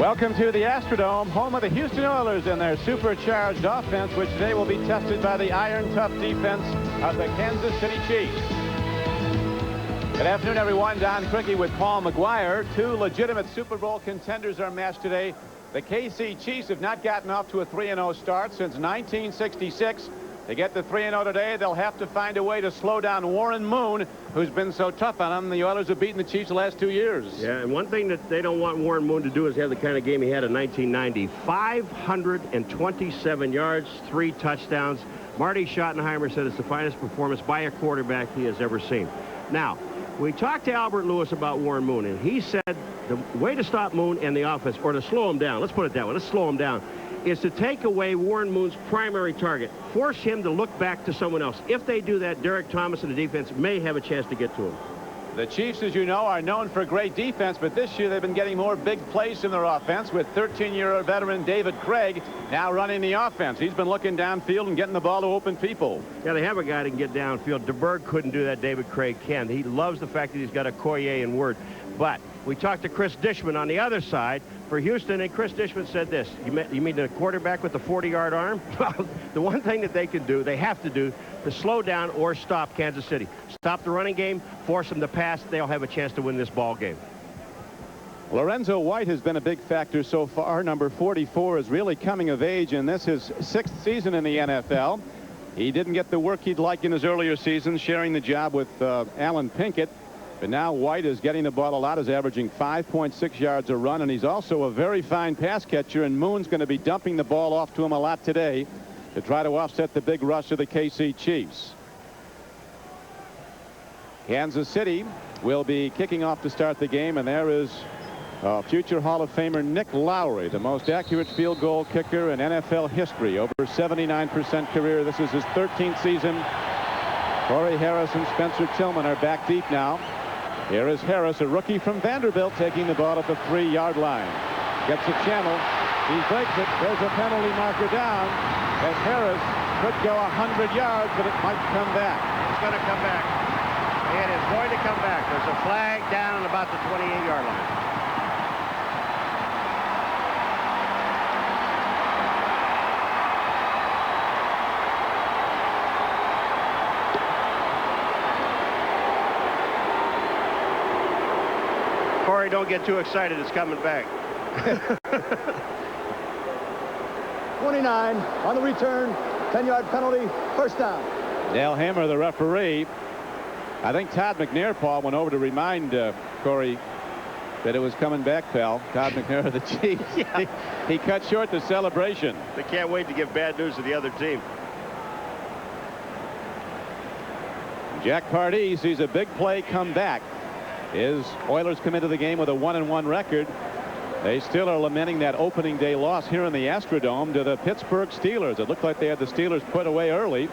Welcome to the Astrodome, home of the Houston Oilers and their supercharged offense, which today will be tested by the iron-tough defense of the Kansas City Chiefs. Good afternoon, everyone. Don Criqui with Paul McGuire. Two legitimate Super Bowl contenders are matched today. The KC Chiefs have not gotten off to a 3-0 start since 1966. To get to 3-0 today, they'll have to find a way to slow down Warren Moon, who's been so tough on them. The Oilers have beaten the Chiefs the last 2 years. Yeah, and one thing that they don't want Warren Moon to do is have the kind of game he had in 1990. 527 yards, 3 touchdowns. Marty Schottenheimer said it's the finest performance by a quarterback he has ever seen. Now, we talked to Albert Lewis about Warren Moon, and he said the way to stop Moon and the offense, or to slow him down, let's put it that way, let's slow him down, is to take away Warren Moon's primary target. Force him to look back to someone else. If they do that, Derek Thomas and the defense may have a chance to get to him. The Chiefs, as you know, are known for great defense, but this year they've been getting more big plays in their offense with 13-year-old veteran David Craig now running the offense. He's been looking downfield and getting the ball to open people. Yeah, they have a guy that can get downfield. DeBerg couldn't do that. David Craig can. He loves the fact that he's got a Okoye and Word. But we talked to Chris Dishman on the other side for Houston, and Chris Dishman said this. You mean the quarterback with the 40-yard arm? Well, the one thing that they can do, they have to do, to slow down or stop Kansas City. Stop the running game, force them to pass. They'll have a chance to win this ball game. Lorenzo White has been a big factor so far. Number 44 is really coming of age, and this is his 6th season in the NFL. He didn't get the work he'd like in his earlier seasons, sharing the job with Alan Pinkett. But now White is getting the ball a lot, is averaging 5.6 yards a run, and he's also a very fine pass catcher, and Moon's going to be dumping the ball off to him a lot today to try to offset the big rush of the KC Chiefs. Kansas City will be kicking off to start the game, and there is future Hall of Famer Nick Lowry, the most accurate field goal kicker in NFL history, over 79% career. This is his 13th season. Corey Harris and Spencer Tillman are back deep now. Here is Harris, a rookie from Vanderbilt, taking the ball at the 3-yard line. Gets a channel. He breaks it. There's a penalty marker down as Harris could go 100 yards, but it might come back. It's going to come back. It is going to come back. There's a flag down at about the 28-yard line. Corey, don't get too excited. It's coming back. 29 on the return. 10-yard penalty. First down. Dale Hammer, the referee. I think Todd McNair, Paul, went over to remind Corey that it was coming back, pal. Todd McNair of the Chiefs. Yeah. He cut short the celebration. They can't wait to give bad news to the other team. Jack Pardee sees a big play come back. His Oilers come into the game with a 1-1 record. They still are lamenting that opening day loss here in the Astrodome to the Pittsburgh Steelers. It looked like they had the Steelers put away early.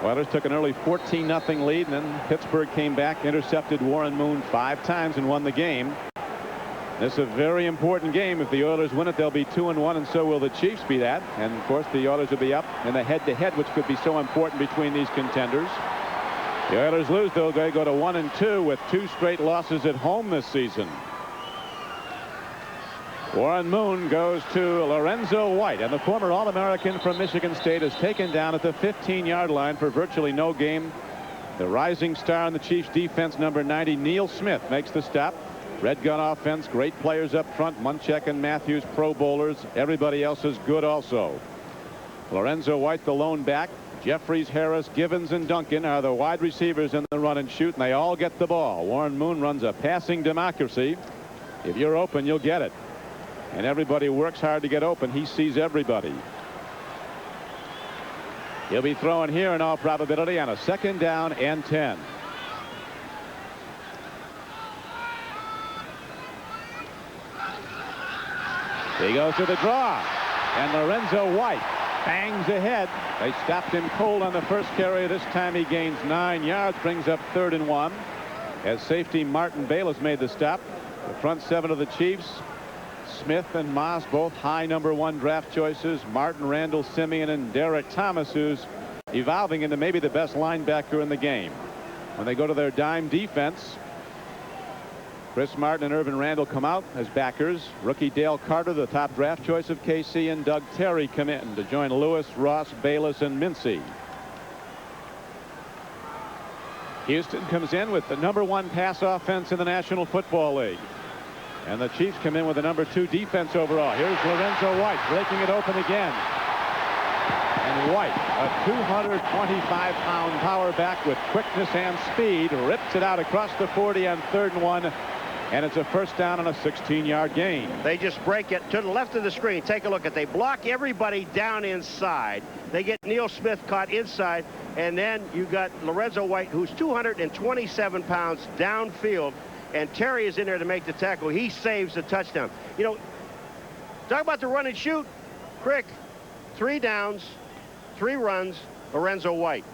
Oilers took an early 14-0 lead, and then Pittsburgh came back, intercepted Warren Moon 5 times and won the game. This is a very important game. If the Oilers win it, they'll be 2-1, and so will the Chiefs be that. And of course, the Oilers will be up in the head-to-head, which could be so important between these contenders. The Oilers lose, though. They go to 1-2 with 2 straight losses at home this season. Warren Moon goes to Lorenzo White, and the former All-American from Michigan State is taken down at the 15-yard line for virtually no game. The rising star in the Chiefs defense, number 90, Neil Smith, makes the stop. Red gun offense, great players up front. Munchak and Matthews, pro bowlers. Everybody else is good also. Lorenzo White, the lone back. Jeffries, Harris, Givens, and Duncan are the wide receivers in the run and shoot, and they all get the ball. Warren Moon runs a passing democracy. If you're open, you'll get it. And everybody works hard to get open. He sees everybody. He'll be throwing here in all probability on a 2nd down and 10. He goes to the draw, and Lorenzo White bangs ahead. They stopped him cold on the first carry. This time he gains 9 yards, brings up 3rd and 1. As safety Martin Bayless made the stop. The front 7 of the Chiefs, Smith and Moss, both high number 1 draft choices. Martin, Randall, Simeon, and Derek Thomas, who's evolving into maybe the best linebacker in the game. When they go to their dime defense, Chris Martin and Irvin Randall come out as backers. Rookie Dale Carter, the top draft choice of KC, and Doug Terry come in to join Lewis, Ross, Bayless, and Mincy. Houston comes in with the #1 pass offense in the National Football League. And the Chiefs come in with the #2 defense overall. Here's Lorenzo White breaking it open again. And White, a 225-pound power back with quickness and speed, rips it out across the 40 on 3rd and 1. And it's a first down on a 16-yard gain. They just break it to the left of the screen. Take a look at. They block everybody down inside. They get Neil Smith caught inside. And then you got Lorenzo White, who's 227 pounds downfield. And Terry is in there to make the tackle. He saves the touchdown. You know, talk about the run and shoot. Crick, 3 downs, 3 runs, Lorenzo White.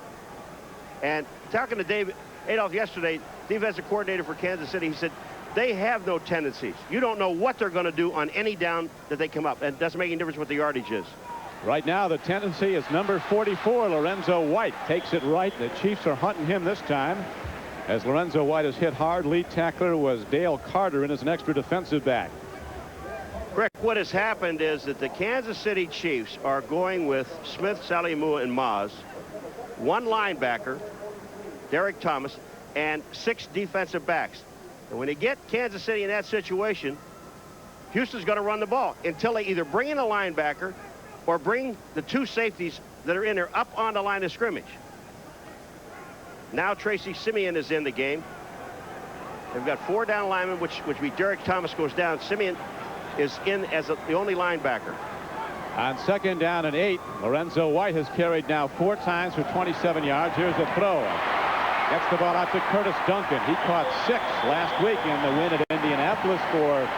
And talking to Dave Adolph yesterday, defensive coordinator for Kansas City, he said, they have no tendencies. You don't know what they're going to do on any down that they come up. And it doesn't make any difference what the yardage is. Right now, the tendency is number 44, Lorenzo White. Takes it right. The Chiefs are hunting him this time. As Lorenzo White is hit hard, lead tackler was Dale Carter in as an extra defensive back. Rick, what has happened is that the Kansas City Chiefs are going with Smith, Salimu, and Maz, 1 linebacker, Derek Thomas, and 6 defensive backs. And when they get Kansas City in that situation, Houston's going to run the ball until they either bring in a linebacker or bring the 2 safeties that are in there up on the line of scrimmage. Now Tracy Simeon is in the game. They've got 4 down linemen, which be Derek Thomas goes down. Simeon is in as the only linebacker. On 2nd down and 8, Lorenzo White has carried now 4 times for 27 yards. Here's a throw. Gets the ball out to Curtis Duncan. He caught 6 last week in the win at Indianapolis for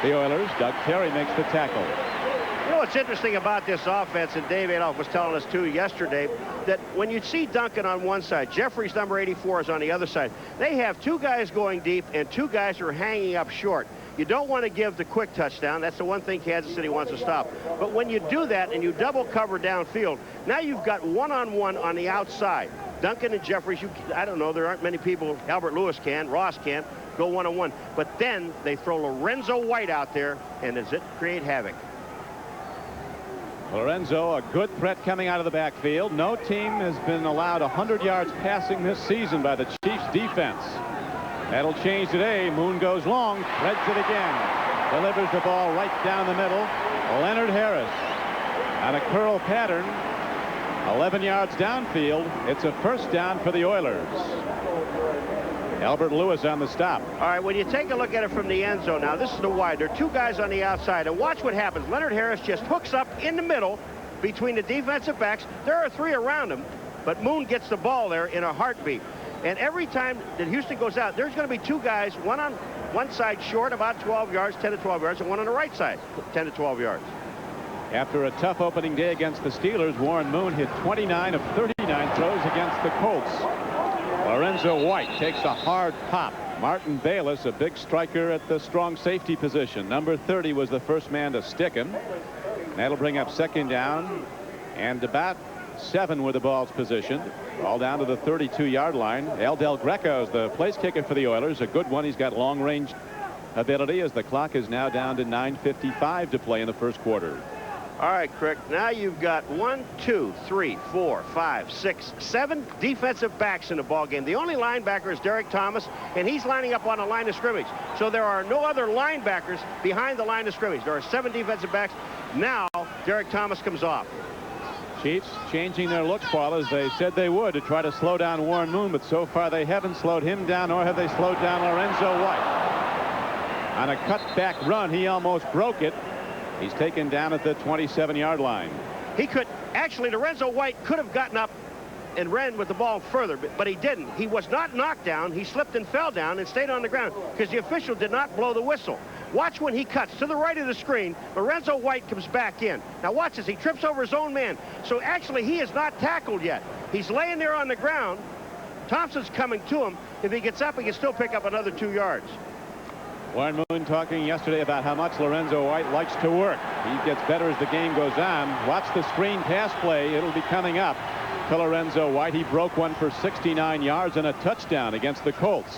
the Oilers. Doug Terry makes the tackle. You know what's interesting about this offense, and Dave Adolph was telling us too yesterday, that when you see Duncan on one side, Jeffries number 84 is on the other side. They have 2 guys going deep and 2 guys who are hanging up short. You don't want to give the quick touchdown. That's the one thing Kansas City wants to stop. But when you do that and you double cover downfield, now you've got one-on-one on the outside. Duncan and Jeffries, I don't know, there aren't many people. Albert Lewis can, Ross can, go one-on-one. But then they throw Lorenzo White out there, and does it create havoc? Lorenzo, a good threat coming out of the backfield. No team has been allowed 100 yards passing this season by the Chiefs defense. That'll change today. Moon goes long, threads it again. Delivers the ball right down the middle. Leonard Harris on a curl pattern. 11 yards downfield. It's a first down for the Oilers. Albert Lewis on the stop. All right, when you take a look at it from the end zone, now this is the wide. There are 2 guys on the outside, and watch what happens. Leonard Harris just hooks up in the middle between the defensive backs. There are 3 around him, but Moon gets the ball there in a heartbeat. And every time that Houston goes out, there's going to be 2 guys, one on one side short about 12 yards, 10 to 12 yards, and one on the right side, 10 to 12 yards. After a tough opening day against the Steelers, Warren Moon hit 29 of 39 throws against the Colts. Lorenzo White takes a hard pop. Martin Bayless, a big striker at the strong safety position. Number 30 was the first man to stick him. That'll bring up 2nd down and about 7 where the ball's positioned. All down to the 32-yard line. El Del Greco is the place kicker for the Oilers. A good one. He's got long-range ability as the clock is now down to 9:55 to play in the first quarter. All right, Crick, now you've got 1, 2, 3, 4, 5, 6, 7 defensive backs in the ball game. The only linebacker is Derek Thomas, and he's lining up on the line of scrimmage. So there are no other linebackers behind the line of scrimmage. There are 7 defensive backs. Now Derek Thomas comes off. Chiefs changing their look, Paul, as they said they would to try to slow down Warren Moon, but so far they haven't slowed him down, nor have they slowed down Lorenzo White. On a cutback run, he almost broke it. He's taken down at the 27-yard line. He could actually, Lorenzo White could have gotten up and ran with the ball further, but he didn't. He was not knocked down. He slipped and fell down and stayed on the ground because the official did not blow the whistle. Watch when he cuts to the right of the screen. Lorenzo White comes back in. Now watch this. He trips over his own man. So actually he is not tackled yet. He's laying there on the ground. Thompson's coming to him. If he gets up, he can still pick up another 2 yards. Warren Moon talking yesterday about how much Lorenzo White likes to work. He gets better as the game goes on. Watch the screen pass play. It'll be coming up to Lorenzo White. He broke one for 69 yards and a touchdown against the Colts.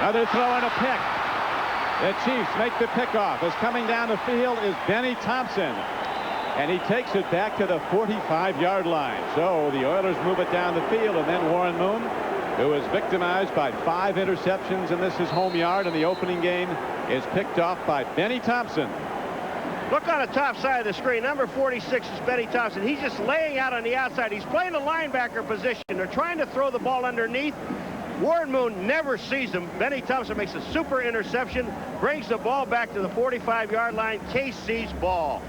Another throw and a pick. The Chiefs make the pickoff. As coming down the field is Benny Thompson. And he takes it back to the 45-yard line. So the Oilers move it down the field, and then Warren Moon, who is victimized by 5 interceptions, and this is home yard in the opening game, is picked off by Benny Thompson. Look on the top side of the screen. Number 46 is Benny Thompson. He's just laying out on the outside. He's playing the linebacker position. They're trying to throw the ball underneath. Warren Moon never sees him. Benny Thompson makes a super interception, brings the ball back to the 45-yard line. KC's ball.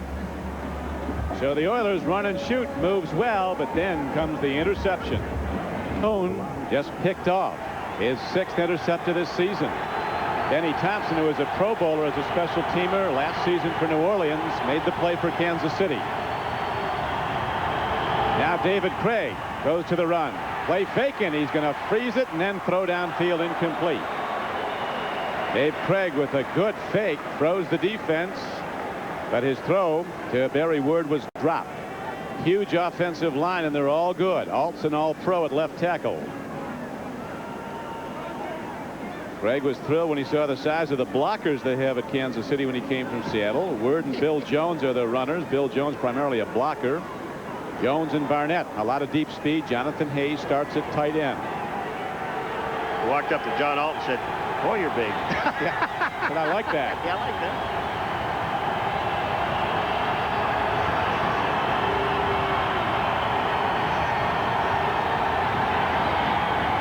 So the Oilers run and shoot, moves well, but then comes the interception. Moon just picked off his 6th intercepted this season. Benny Thompson, who is a Pro Bowler as a special teamer last season for New Orleans, made the play for Kansas City. Now David Craig goes to the run. Play fake, and he's going to freeze it and then throw downfield incomplete. Dave Craig with a good fake throws the defense, but his throw to Barry Word was dropped. Huge offensive line, and they're all good. Alt's an all-pro at left tackle. Craig was thrilled when he saw the size of the blockers they have at Kansas City when he came from Seattle. Word and Bill Jones are the runners. Bill Jones primarily a blocker. Jones and Barnett, a lot of deep speed. Jonathan Hayes starts at tight end. He walked up to John Alt and said, "Boy, you're big." Yeah, but I like that. Yeah, I like that.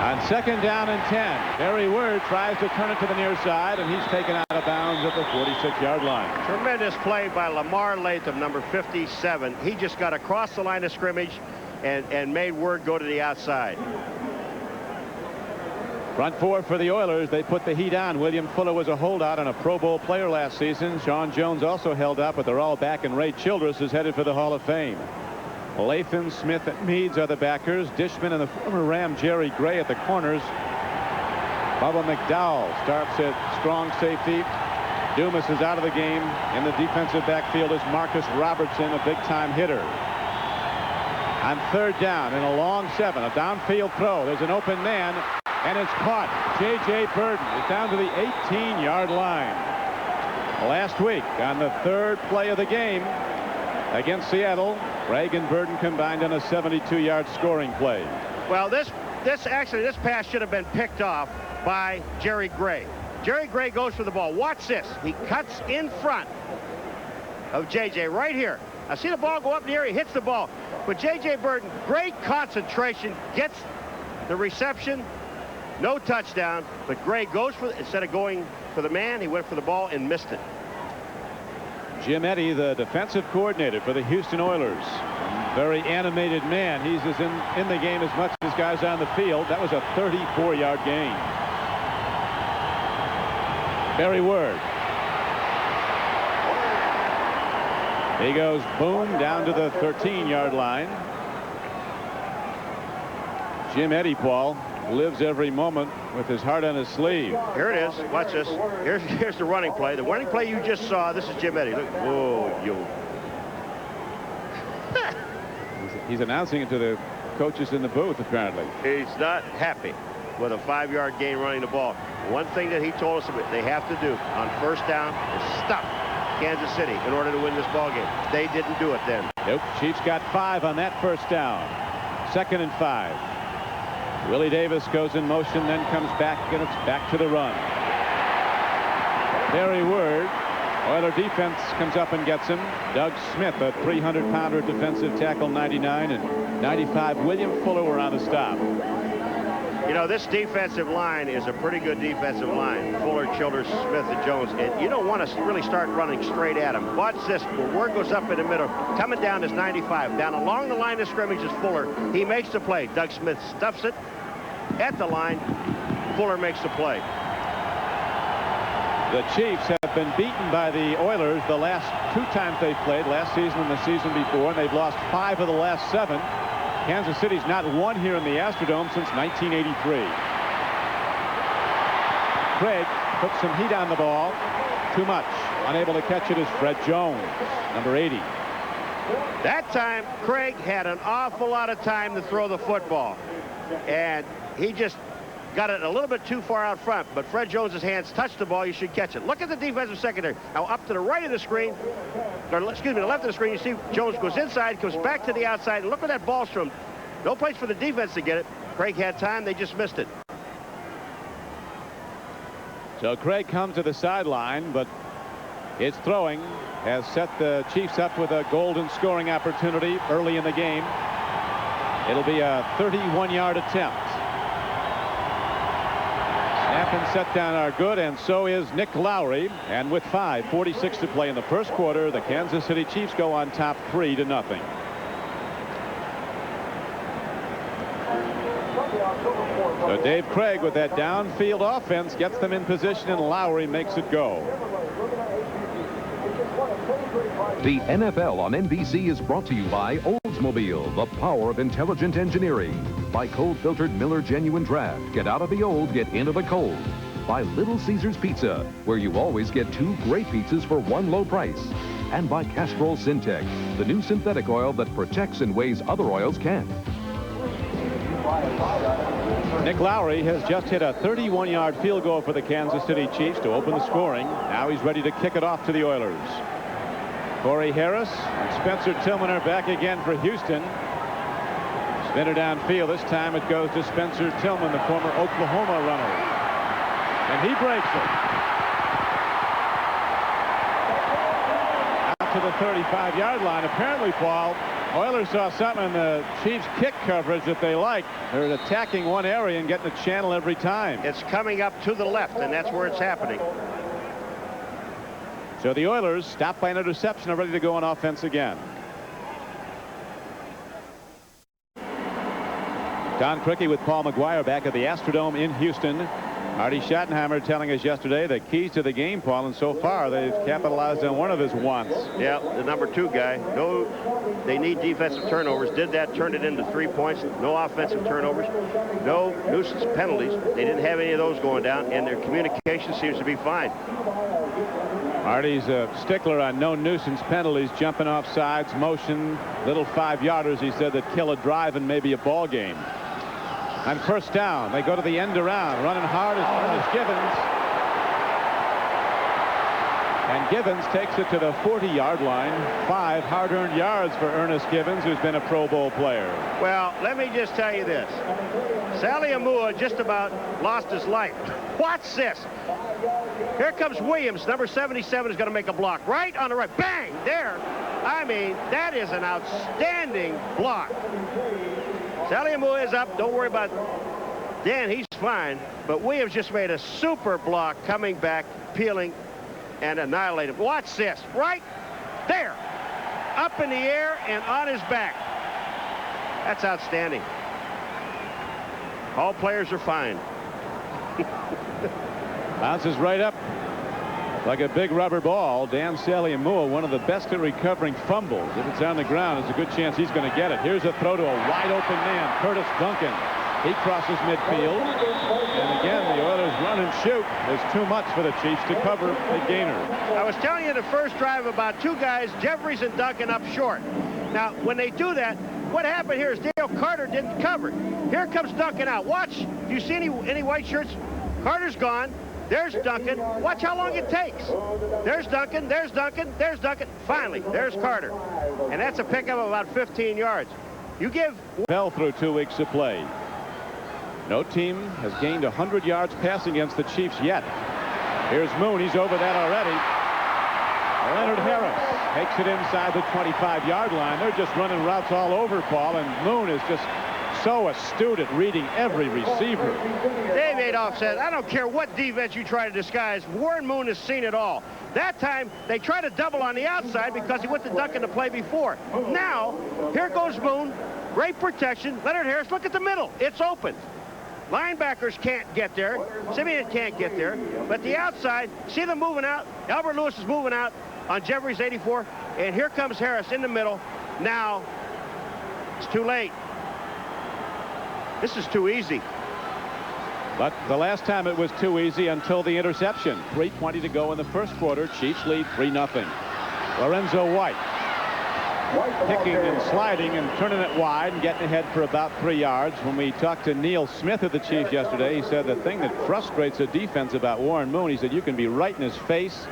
On 2nd down and 10, Barry Word tries to turn it to the near side, and he's taken out of bounds at the 46-yard line. Tremendous play by Lamar Latham, number 57. He just got across the line of scrimmage and made Word go to the outside. Front 4 for the Oilers. They put the heat on. William Fuller was a holdout and a Pro Bowl player last season. Sean Jones also held up, but they're all back, and Ray Childress is headed for the Hall of Fame. Latham, Smith, and Meads are the backers. Dishman and the former Ram Jerry Gray at the corners. Bubba McDowell starts at strong safety. Dumas is out of the game. In the defensive backfield is Marcus Robertson, a big-time hitter. On 3rd down and a long 7, a downfield throw. There's an open man, and it's caught. J.J. Burden is down to the 18-yard line. Last week, on the 3rd play of the game against Seattle, Craig and Burden combined on a 72-yard scoring play. Well, this pass should have been picked off by Jerry Gray. Jerry Gray goes for the ball. Watch this. He cuts in front of J.J. right here. I see the ball go up in the air. He hits the ball. But J.J. Burden, great concentration, gets the reception. No touchdown, but Gray goes for instead of going for the man, he went for the ball and missed it. Jim Eddy, the defensive coordinator for the Houston Oilers. Very animated man. He's as in the game as much as guys on the field. That was a 34-yard gain. Barry Word. He goes boom down to the 13-yard line. Jim Eddy, Paul, lives every moment with his heart on his sleeve. Here it is. Watch this. Here's the running play. The running play you just saw. This is Jim Eddy. Look. Whoa, yo. He's announcing it to the coaches in the booth, apparently. He's not happy with a 5-yard gain running the ball. One thing that he told us they have to do on 1st down is stop Kansas City in order to win this ball game. They didn't do it then. Nope. Chiefs got 5 on that 1st down. 2nd and 5. Willie Davis goes in motion, then comes back, and it's back to the run. Barry Word. Oiler defense comes up and gets him. Doug Smith, a 300-pounder defensive tackle, 99, and 95. William Fuller were on the stop. You know, this defensive line is a pretty good defensive line. Fuller, Childers, Smith, and Jones. And you don't want to really start running straight at him. Watch this. Word goes up in the middle. Coming down is 95. Down along the line of scrimmage is Fuller. He makes the play. Doug Smith stuffs it at the line. Fuller makes the play. The Chiefs have been beaten by the Oilers the last 2 times they've played, last season and the season before, and they've lost 5 of the last 7. Kansas City's not won here in the Astrodome since 1983. Craig put some heat on the ball. Too much. Unable to catch it is Fred Jones, number 80. That time, Craig had an awful lot of time to throw the football. And he just got it a little bit too far out front, but Fred Jones's hands touched the ball. You should catch it. Look at the defensive secondary. Now up to the right of the screen, or excuse me, the left of the screen, you see Jones goes inside, comes back to the outside, and look where that ball's from. No place for the defense to get it. Craig had time. They just missed it. So Craig comes to the sideline, but his throwing has set the Chiefs up with a golden scoring opportunity early in the game. It'll be a 31-yard attempt. Snap and set down are good, and so is Nick Lowry. And with 5:46 to play in the first quarter, the Kansas City Chiefs go on top 3-0. So Dave Craig with that downfield offense gets them in position, and Lowry makes it go. The NFL on NBC is brought to you by Oldsmobile, the power of intelligent engineering. By cold-filtered Miller Genuine Draft. Get out of the old, get into the cold. By Little Caesars Pizza, where you always get 2 great pizzas for 1 low price. And by Castrol Syntec, the new synthetic oil that protects in ways other oils can't. Nick Lowry has just hit a 31-yard field goal for the Kansas City Chiefs to open the scoring. Now he's ready to kick it off to the Oilers. Corey Harris and Spencer Tillman are back again for Houston. Spinner downfield. This time it goes to Spencer Tillman, the former Oklahoma runner. And he breaks it. Out to the 35-yard line. Apparently, Paul, Oilers saw something in the Chiefs' kick coverage that they like. They're attacking one area and getting a channel every time. It's coming up to the left, and that's where it's happening. So the Oilers, stopped by an interception, are ready to go on offense again. Don Criqui with Paul McGuire back at the Astrodome in Houston. Marty Schottenheimer telling us yesterday the keys to the game, Paul, and so far they've capitalized on one of his wants. Yeah, the number 2 guy. No, they need defensive turnovers. Did that, turned it into 3 points. No offensive turnovers. No nuisance penalties. They didn't have any of those going down, and their communication seems to be fine. Marty's a stickler on no nuisance penalties, jumping off sides, motion, little 5-yarders, he said, that kill a drive and maybe a ball game. On first down, they go to the end around. Running hard is Ernest Givens. And Givens takes it to the 40-yard line. 5 hard-earned yards for Ernest Givens, who's been a Pro Bowl player. Well, let me just tell you this. Sally Amua just about lost his life. Watch this. Here comes Williams. Number 77 is going to make a block. Right on the right. Bang! There. I mean, that is an outstanding block. Sally Amua is up. Don't worry about Dan. He's fine. But Williams just made a super block coming back, peeling, and annihilate him. Watch this. Right there. Up in the air and on his back. That's outstanding. All players are fine. Bounces right up like a big rubber ball. Dan Saliamua, one of the best at recovering fumbles. If it's on the ground, there's a good chance he's going to get it. Here's a throw to a wide open man, Curtis Duncan. He crosses midfield. And again, the Oilers run and shoot. There's too much for the Chiefs to cover the gainer. I was telling you in the first drive about 2 guys, Jeffries and Duncan, up short. Now, when they do that, what happened here is Dale Carter didn't cover. Here comes Duncan out. Watch. Do you see any white shirts? Carter's gone. There's Duncan. Watch how long it takes. There's Duncan. There's Duncan. There's Duncan. Finally, there's Carter. And that's a pickup of about 15 yards. You give... Fell through 2 weeks of play. No team has gained 100 yards passing against the Chiefs yet. Here's Moon. He's over that already. Leonard Harris takes it inside the 25-yard line. They're just running routes all over, Paul, and Moon is just so astute at reading every receiver. Dave Adolph says, I don't care what defense you try to disguise. Warren Moon has seen it all. That time, they try to double on the outside because he went to Duncan to play before. Now, here goes Moon. Great protection. Leonard Harris, look at the middle. It's open. Linebackers can't get there. Simeon can't get there. But the outside, see them moving out? Albert Lewis is moving out on Jeffries 84. And here comes Harris in the middle. Now, it's too late. This is too easy. But the last time it was too easy until the interception. 3:20 to go in the first quarter. Chiefs lead 3-0. Lorenzo White. picking and sliding and turning it wide and getting ahead for about 3 yards. When we talked to Neil Smith of the Chiefs yesterday, he said the thing that frustrates the defense about Warren Moon, he said you can be right in his face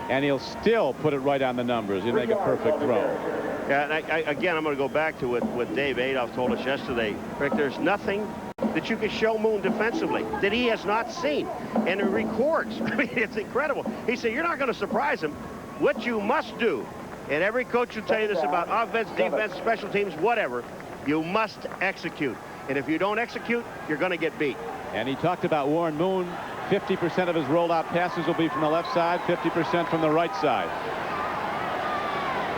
and he'll still put it right on the numbers. He'll make a perfect throw. Yeah, and again, I'm going to go back to what Dave Adolph told us yesterday. Rick, there's nothing that you can show Moon defensively that he has not seen. And he records. I mean, it's incredible. He said, you're not going to surprise him. What you must do, and every coach will tell you this about offense, defense, special teams, whatever, you must execute. And if you don't execute, you're going to get beat. And he talked about Warren Moon. 50% of his rollout passes will be from the left side, 50% from the right side.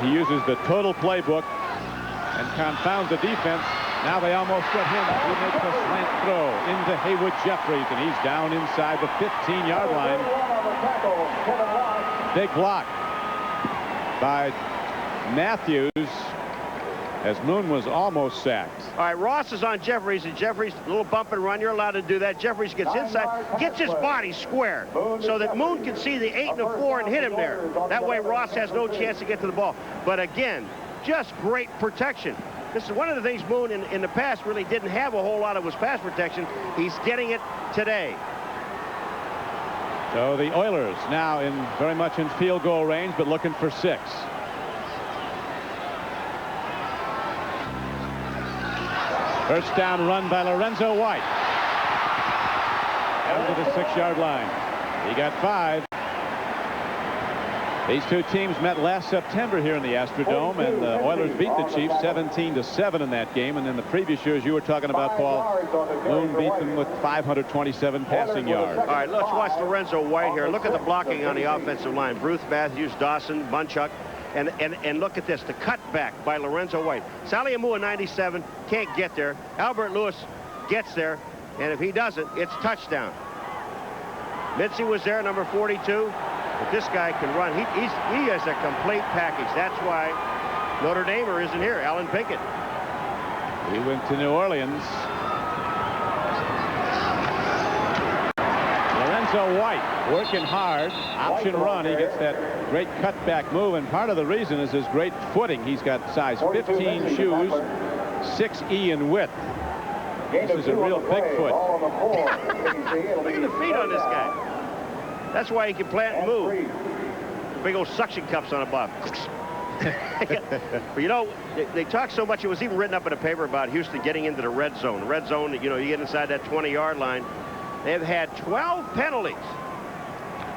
He uses the total playbook and confounds the defense. Now they almost get him. He makes a slant throw into Haywood Jeffries, and he's down inside the 15-yard line. Big block by Matthews as Moon was almost sacked. All right, Ross is on Jeffries, and Jeffries, a little bump and run. You're allowed to do that. Jeffries gets inside, gets his body square so that Moon can see the 8 and the 4 and hit him there. That way Ross has no chance to get to the ball. But again, just great protection. This is one of the things Moon in the past really didn't have a whole lot of was pass protection. He's getting it today. So the Oilers now very much in field goal range, but looking for 6. First down run by Lorenzo White. Down to the 6-yard line. He got 5. These two teams met last September here in the Astrodome, and the Oilers beat the Chiefs 17-7 in that game. And in the previous years, you were talking about, Paul, Moon beat them with 527 passing yards. All right, let's watch Lorenzo White here. Look at the blocking on the offensive line. Bruce Matthews, Dawson, Bunchuck. And look at this, the cutback by Lorenzo White. Sally Amua, 97, can't get there. Albert Lewis gets there, and if he doesn't, it's touchdown. Mitzi was there, number 42. But this guy can run. He is a complete package. That's why Notre Damer isn't here, Alan Pinkett. He went to New Orleans. Lorenzo White working hard. Option run. He gets that great cutback move, and part of the reason is his great footing. He's got size 15 shoes, 6E in width. This is a real big foot. Look at the feet on this guy. That's why he can plant and move. Big old suction cups on a buff. But you know, they talk so much. It was even written up in the paper about Houston getting into the red zone. The red zone, you know, you get inside that 20-yard line. They've had 12 penalties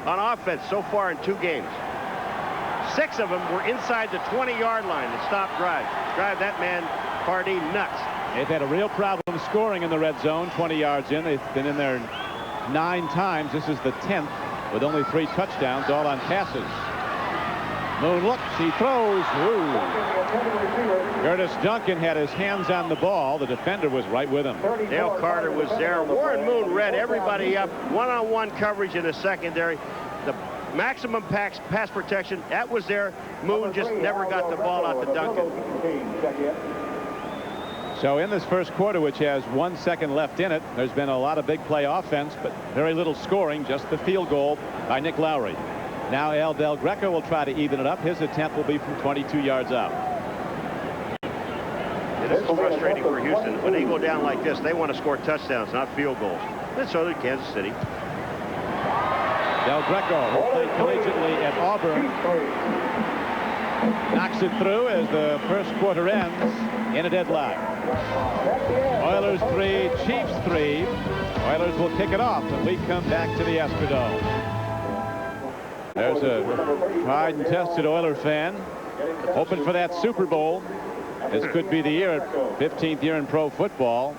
on offense so far in 2 games. 6 of them were inside the 20-yard line to stop drives. Drive that man, Pardee, nuts. They've had a real problem scoring in the red zone, 20 yards in. They've been in there 9 times. This is the 10th with only 3 touchdowns, all on passes. Moon looks, he throws. Ooh. Curtis Duncan had his hands on the ball. The defender was right with him. Dale Carter was there. Warren Moon read everybody up. One-on-one coverage in the secondary. The maximum pass protection, that was there. Moon just never got the ball out to Duncan. So in this first quarter, which has 1 second left in it, there's been a lot of big play offense, but very little scoring, just the field goal by Nick Lowry. Now Al Del Greco will try to even it up. His attempt will be from 22 yards out. It is frustrating for Houston. When they go down like this, they want to score touchdowns, not field goals. And so did Kansas City. Del Greco, who played collegiately at Auburn, knocks it through as the first quarter ends in a deadlock. Oilers 3, Chiefs 3. Oilers will kick it off when we come back to the Astrodome. There's a tried and tested Oiler fan hoping for that Super Bowl. This could be the year, 15th year in pro football.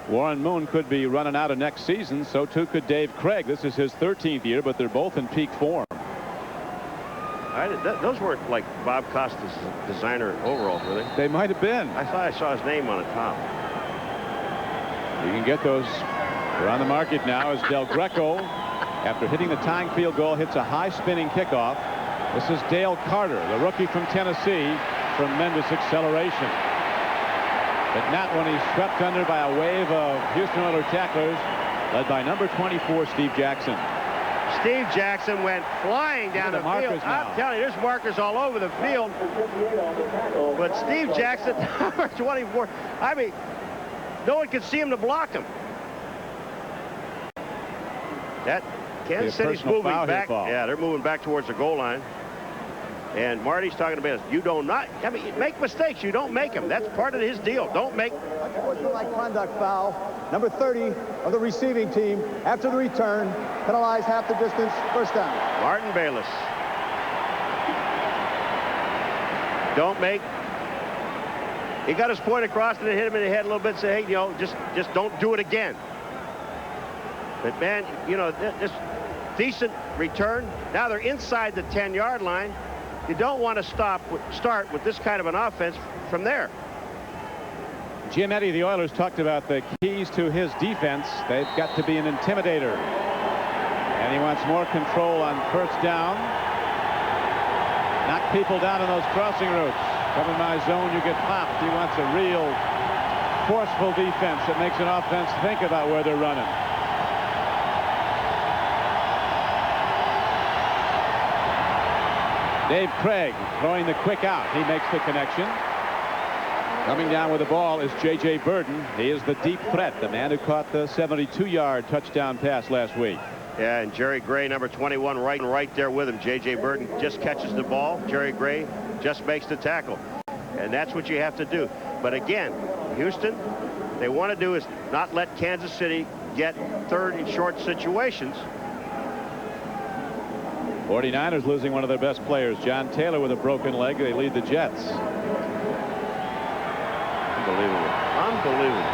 Warren Moon could be running out of next season. So too could Dave Craig. This is his 13th year, but they're both in peak form. Those weren't like Bob Costas' designer overalls, were they? They might have been. I thought I saw his name on the top. You can get those. They're on the market now as Del Greco, after hitting the tying field goal, hits a high spinning kickoff. This is Dale Carter, the rookie from Tennessee. Tremendous acceleration. But not when he's swept under by a wave of Houston Oilers tacklers, led by number 24, Steve Jackson. Steve Jackson went flying down the field. I'm telling you, there's markers all over the field. But Steve Jackson, number 24, I mean, no one could see him to block him. That Kansas City's moving back. Yeah, they're moving back towards the goal line. And Marty's talking about, you don't not, I mean, make mistakes. You don't make them. That's part of his deal. Don't make. Unsportsmanlike conduct foul. Number 30 of the receiving team after the return. Penalized half the distance. First down. Martin Bayless. Don't make. He got his point across and it hit him in the head a little bit. Say, hey, you know, just don't do it again. But man, you know, this decent return. Now they're inside the 10-yard line. You don't want to start with this kind of an offense from there. Jim Eddy, the Oilers, talked about the keys to his defense. They've got to be an intimidator. And he wants more control on first down. Knock people down in those crossing routes. Come in my zone, you get popped. He wants a real forceful defense that makes an offense think about where they're running. Dave Craig throwing the quick out. He makes the connection. Coming down with the ball is J.J. Burden. He is the deep threat, the man who caught the 72-yard touchdown pass last week. Yeah, and Jerry Gray, number 21, right there with him. J.J. Burden just catches the ball. Jerry Gray just makes the tackle. And that's what you have to do. But again, Houston, they want to do is not let Kansas City get third and short situations. 49ers losing one of their best players, John Taylor, with a broken leg. They lead the Jets. Unbelievable. Unbelievable.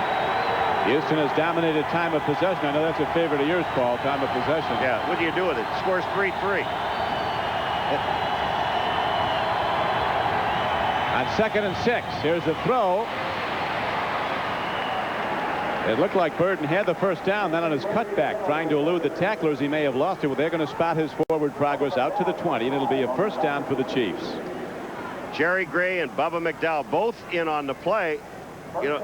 Houston has dominated time of possession. I know that's a favorite of yours, Paul, time of possession. Yeah, what do you do with it? Scores 3-3. On 2nd and 6, here's the throw. It looked like Burden had the first down. Then on his cutback, trying to elude the tacklers, he may have lost it. Well, they're going to spot his forward progress out to the 20, and it'll be a first down for the Chiefs. Jerry Gray and Bubba McDowell both in on the play. You know,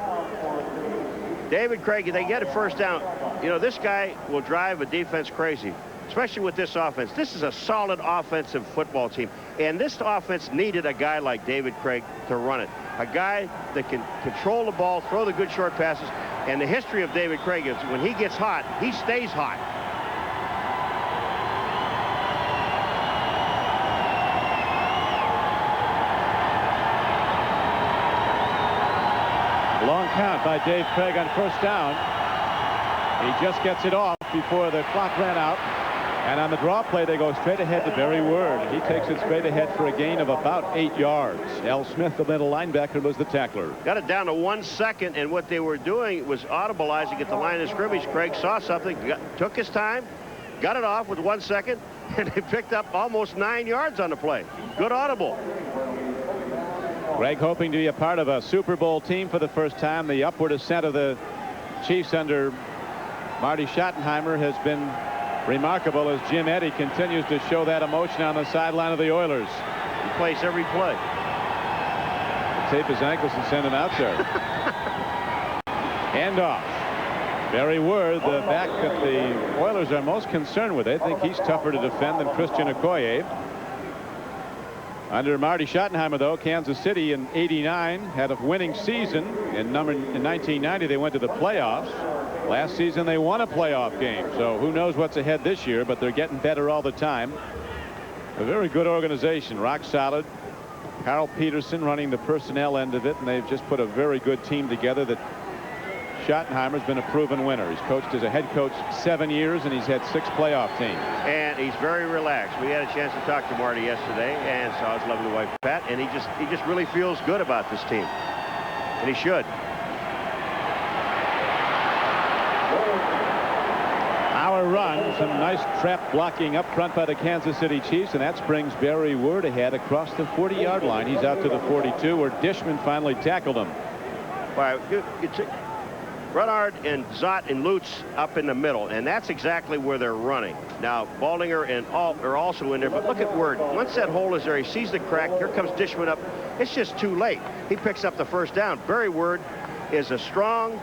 David Craig, they get a first down. You know, this guy will drive a defense crazy, especially with this offense. This is a solid offensive football team, and this offense needed a guy like David Craig to run it. A guy that can control the ball, throw the good short passes. And the history of David Craig is when he gets hot, he stays hot. Long count by Dave Craig on first down. He just gets it off before the clock ran out. And on the draw play, they go straight ahead to Barry Word. He takes it straight ahead for a gain of about 8 yards. Al Smith, the middle linebacker, was the tackler. Got it down to 1 second, and what they were doing was audibleizing at the line of scrimmage. Craig saw something, took his time, got it off with 1 second, and they picked up almost 9 yards on the play. Good audible. Craig hoping to be a part of a Super Bowl team for the first time. The upward ascent of the Chiefs under Marty Schottenheimer has been remarkable as Jim Eddy continues to show that emotion on the sideline of the Oilers. He plays every play. Tape his ankles and send him out there. Handoff. Barry Word, the back that the Oilers are most concerned with. They think he's tougher to defend than Christian Okoye. Under Marty Schottenheimer, though, Kansas City in '89 had a winning season. In 1990, they went to the playoffs. Last season, they won a playoff game. So who knows what's ahead this year, but they're getting better all the time. A very good organization, rock solid. Carl Peterson running the personnel end of it, and they've just put a very good team together that Schottenheimer's been a proven winner. He's coached as a head coach 7 years, and he's had 6 playoff teams. And he's very relaxed. We had a chance to talk to Marty yesterday, and saw his lovely wife, Pat, and he just really feels good about this team. And he should. Our run, some nice trap blocking up front by the Kansas City Chiefs, and that brings Barry Word ahead across the 40-yard line. He's out to the 42, where Dishman finally tackled him. All right, Renard and Zott and Lutz up in the middle, and that's exactly where they're running. Now, Baldinger and Alt are also in there, but look at Word. Once that hole is there, he sees the crack. Here comes Dishman up. It's just too late. He picks up the first down. Barry Word is a strong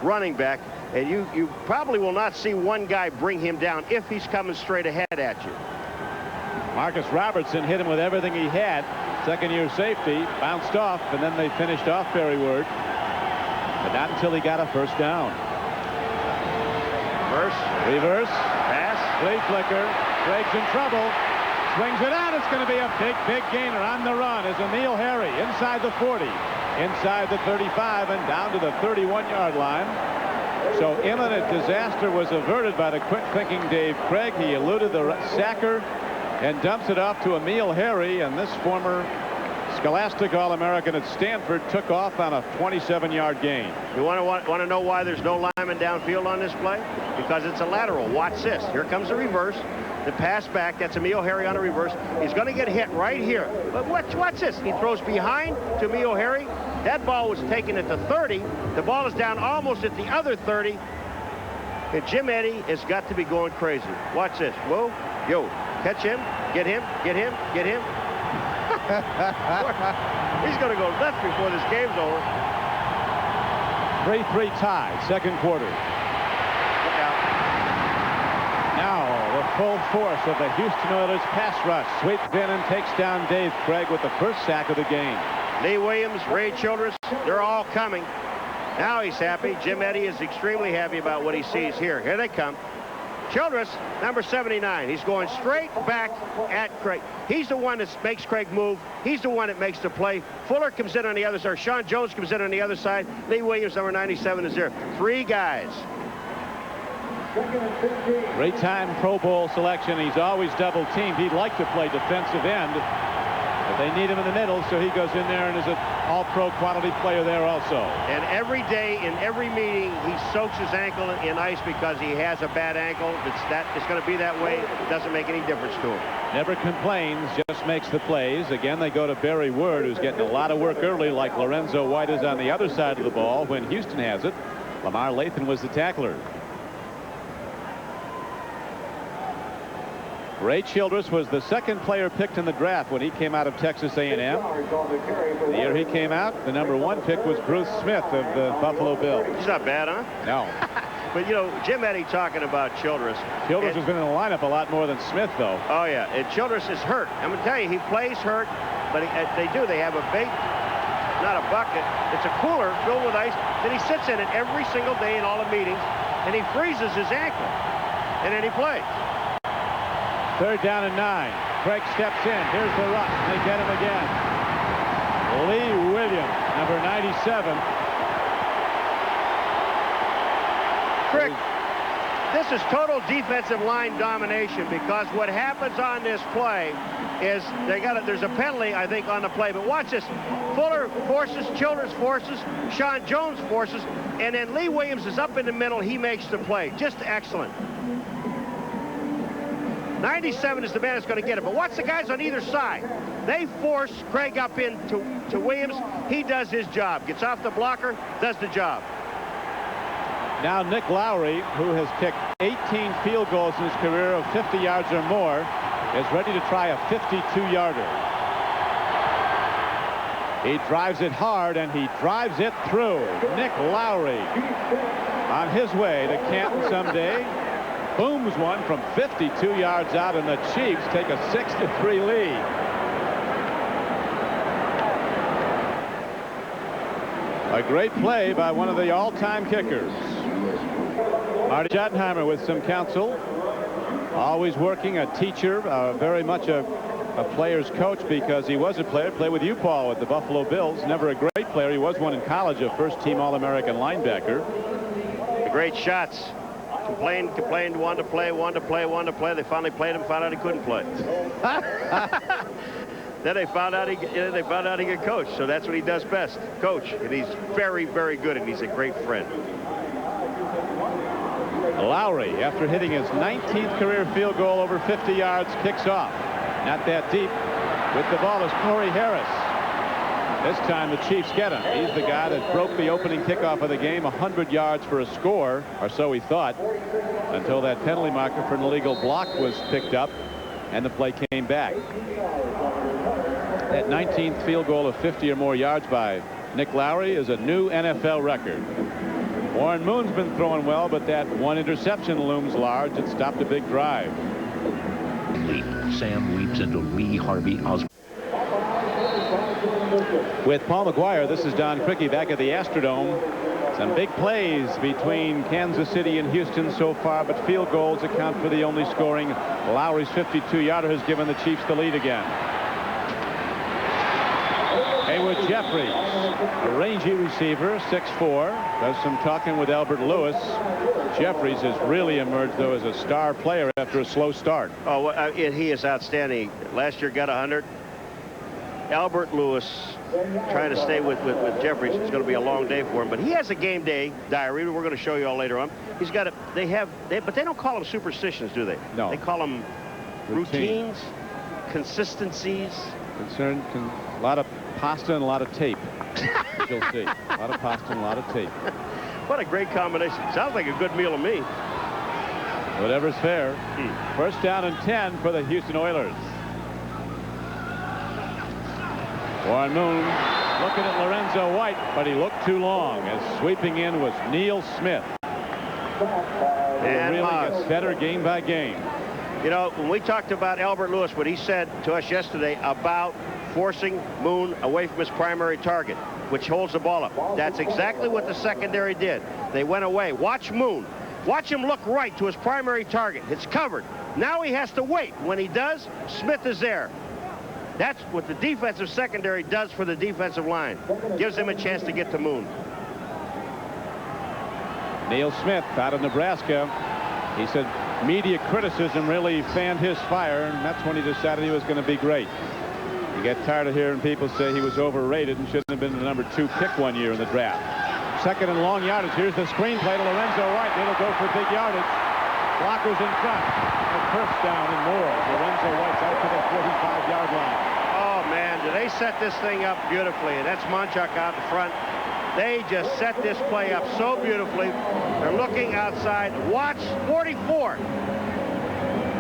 running back And you probably will not see one guy bring him down if he's coming straight ahead at you. Marcus Robertson hit him with everything he had. Second-year safety, bounced off, and then they finished off Barry Word. But not until he got a first down. Reverse. Pass. Flea flicker. Craig's in trouble. Swings it out. It's going to be a big gainer on the run as Emil Harry inside the 40, inside the 35, and down to the 31-yard line. So imminent disaster was averted by the quick-thinking Dave Craig. He eluded the sacker and dumps it off to Emil Harry, and this former Scholastic All-American at Stanford took off on a 27-yard gain. You want to know why there's no lineman downfield on this play? Because it's a lateral. Watch this. Here comes the reverse. The pass back. That's Emil Harry on a reverse. He's going to get hit right here. But watch this. He throws behind to Emil Harry. That ball was taken at the 30. The ball is down almost at the other 30. And Jim Eddy has got to be going crazy. Watch this. Whoa. Yo. Catch him. Get him. Get him. Get him. He's going to go left before this game's over. 3-3 tie, second quarter. Look out. Now the full force of the Houston Oilers pass rush sweeps in and takes down Dave Craig with the first sack of the game. Lee Williams, Ray Childress, they're all coming. Now he's happy. Jim Eddy is extremely happy about what he sees here. Here they come. Childress, number 79. He's going straight back at Craig. He's the one that makes Craig move. He's the one that makes the play. Fuller comes in on the other side. Sean Jones comes in on the other side. Lee Williams, number 97, is there. Three guys. Great time Pro Bowl selection. He's always double teamed. He'd like to play defensive end, but they need him in the middle, so he goes in there and is an all-pro quality player there also. And every day in every meeting, he soaks his ankle in ice because he has a bad ankle. It's going to be that way. It doesn't make any difference to him. Never complains, just makes the plays. Again, they go to Barry Word, who's getting a lot of work early, like Lorenzo White is on the other side of the ball when Houston has it. Lamar Lathan was the tackler. Ray Childress was the second player picked in the draft when he came out of Texas A&M. The year he came out, the number 1 pick was Bruce Smith of the Buffalo Bills. He's not bad, huh? No. But, you know, Jim Eddy talking about Childress. Childress has been in the lineup a lot more than Smith, though. Oh, yeah. And Childress is hurt. I'm going to tell you, he plays hurt, but they have a bait, not a bucket. It's a cooler filled with ice that he sits in it every single day in all the meetings, and he freezes his ankle, and then he plays. Third down and 9. Craig steps in. Here's the rush. They get him again. Lee Williams, number 97. Craig, this is total defensive line domination because what happens on this play is there's a penalty, I think, on the play. But watch this. Fuller forces, Childress forces, Sean Jones forces, and then Lee Williams is up in the middle. He makes the play. Just excellent. 97 is the man that's going to get it. But watch the guys on either side. They force Craig up into Williams. He does his job. Gets off the blocker, does the job. Now Nick Lowry, who has kicked 18 field goals in his career of 50 yards or more, is ready to try a 52-yarder. He drives it hard, and he drives it through. Nick Lowry on his way to Canton someday. Booms one from 52 yards out, and the Chiefs take a 6-3 lead. A great play by one of the all-time kickers. Marty Schottenheimer with some counsel. Always working, a teacher, very much a player's coach because he was a player. Played with you, Paul, at the Buffalo Bills. Never a great player. He was one in college, a first-team All-American linebacker. The great shots. Complained, wanted to play. They finally played him, found out he couldn't play. Then they found out he could coach. So that's what he does best, coach. And he's very, very good, and he's a great friend. Lowry, after hitting his 19th career field goal over 50 yards, kicks off. Not that deep. With the ball is Corey Harris. This time the Chiefs get him. He's the guy that broke the opening kickoff of the game, 100 yards for a score, or so he thought, until that penalty marker for an illegal block was picked up and the play came back. That 19th field goal of 50 or more yards by Nick Lowry is a new NFL record. Warren Moon's been throwing well, but that one interception looms large. It stopped a big drive. Sam leaps into Lee Harvey Osborne. With Paul McGuire, this is Don Criqui back at the Astrodome. Some big plays between Kansas City and Houston so far, but field goals account for the only scoring. Lowry's 52-yarder has given the Chiefs the lead again. Haywood Jeffries, a rangy receiver, 6'4", does some talking with Albert Lewis. Jeffries has really emerged, though, as a star player after a slow start. Oh, he is outstanding. Last year got 100. Albert Lewis trying to stay with Jeffries. It's going to be a long day for him, but he has a game day diary. We're going to show you all later on. He's got it. But they don't call them superstitions, do they? No. They call them routines, consistencies. A lot of pasta and a lot of tape. You'll see. A lot of pasta and a lot of tape. What a great combination. Sounds like a good meal to me. Whatever's fair. First down and 10 for the Houston Oilers. Warren Moon looking at Lorenzo White, but he looked too long, as sweeping in was Neil Smith. And really gets better game by game. You know, when we talked about Albert Lewis, what he said to us yesterday about forcing Moon away from his primary target, which holds the ball up. That's exactly what the secondary did. They went away. Watch Moon. Watch him look right to his primary target. It's covered. Now he has to wait. When he does, Smith is there. That's what the defensive secondary does for the defensive line. Gives him a chance to get to Moon. Neil Smith out of Nebraska. He said media criticism really fanned his fire, and that's when he decided he was going to be great. You get tired of hearing people say he was overrated and shouldn't have been the #2 pick one year in the draft. Second and long yardage. Here's the screenplay to Lorenzo White. It'll go for big yardage. Blockers in front. A first down and more. Lorenzo White's out to the 45-yard line. Oh, man, do they set this thing up beautifully. And that's Monchuk out in front. They just set this play up so beautifully. They're looking outside. Watch 44.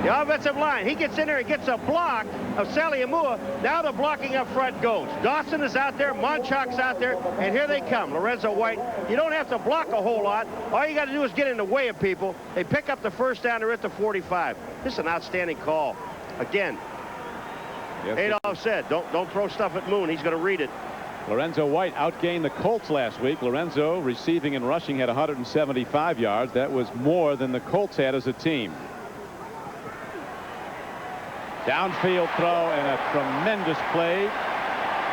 The offensive line. He gets in there and gets a block of Saliamua. Now the blocking up front goes. Dawson is out there. Monchuk's out there. And here they come. Lorenzo White. You don't have to block a whole lot. All you got to do is get in the way of people. They pick up the first down. They're at the 45. This is an outstanding call. Again, yes, Adolph said, don't throw stuff at Moon. He's going to read it. Lorenzo White outgained the Colts last week. Lorenzo, receiving and rushing, had 175 yards. That was more than the Colts had as a team. Downfield throw and a tremendous play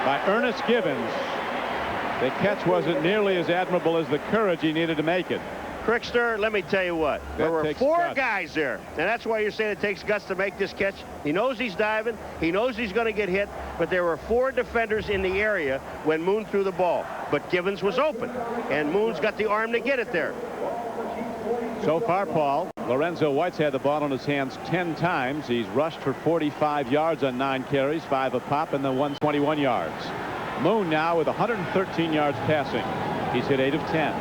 by Ernest Givens. The catch wasn't nearly as admirable as the courage he needed to make it. Crickster, let me tell you what. There were 4 guys there, and that's why you're saying it takes guts to make this catch. He knows he's diving. He knows he's going to get hit, but there were 4 defenders in the area when Moon threw the ball. But Givens was open, and Moon's got the arm to get it there. So far, Paul, Lorenzo White's had the ball in his hands 10 times. He's rushed for 45 yards on 9 carries, 5 a pop, and then 121 yards. Moon now with 113 yards passing. He's hit 8 of 10.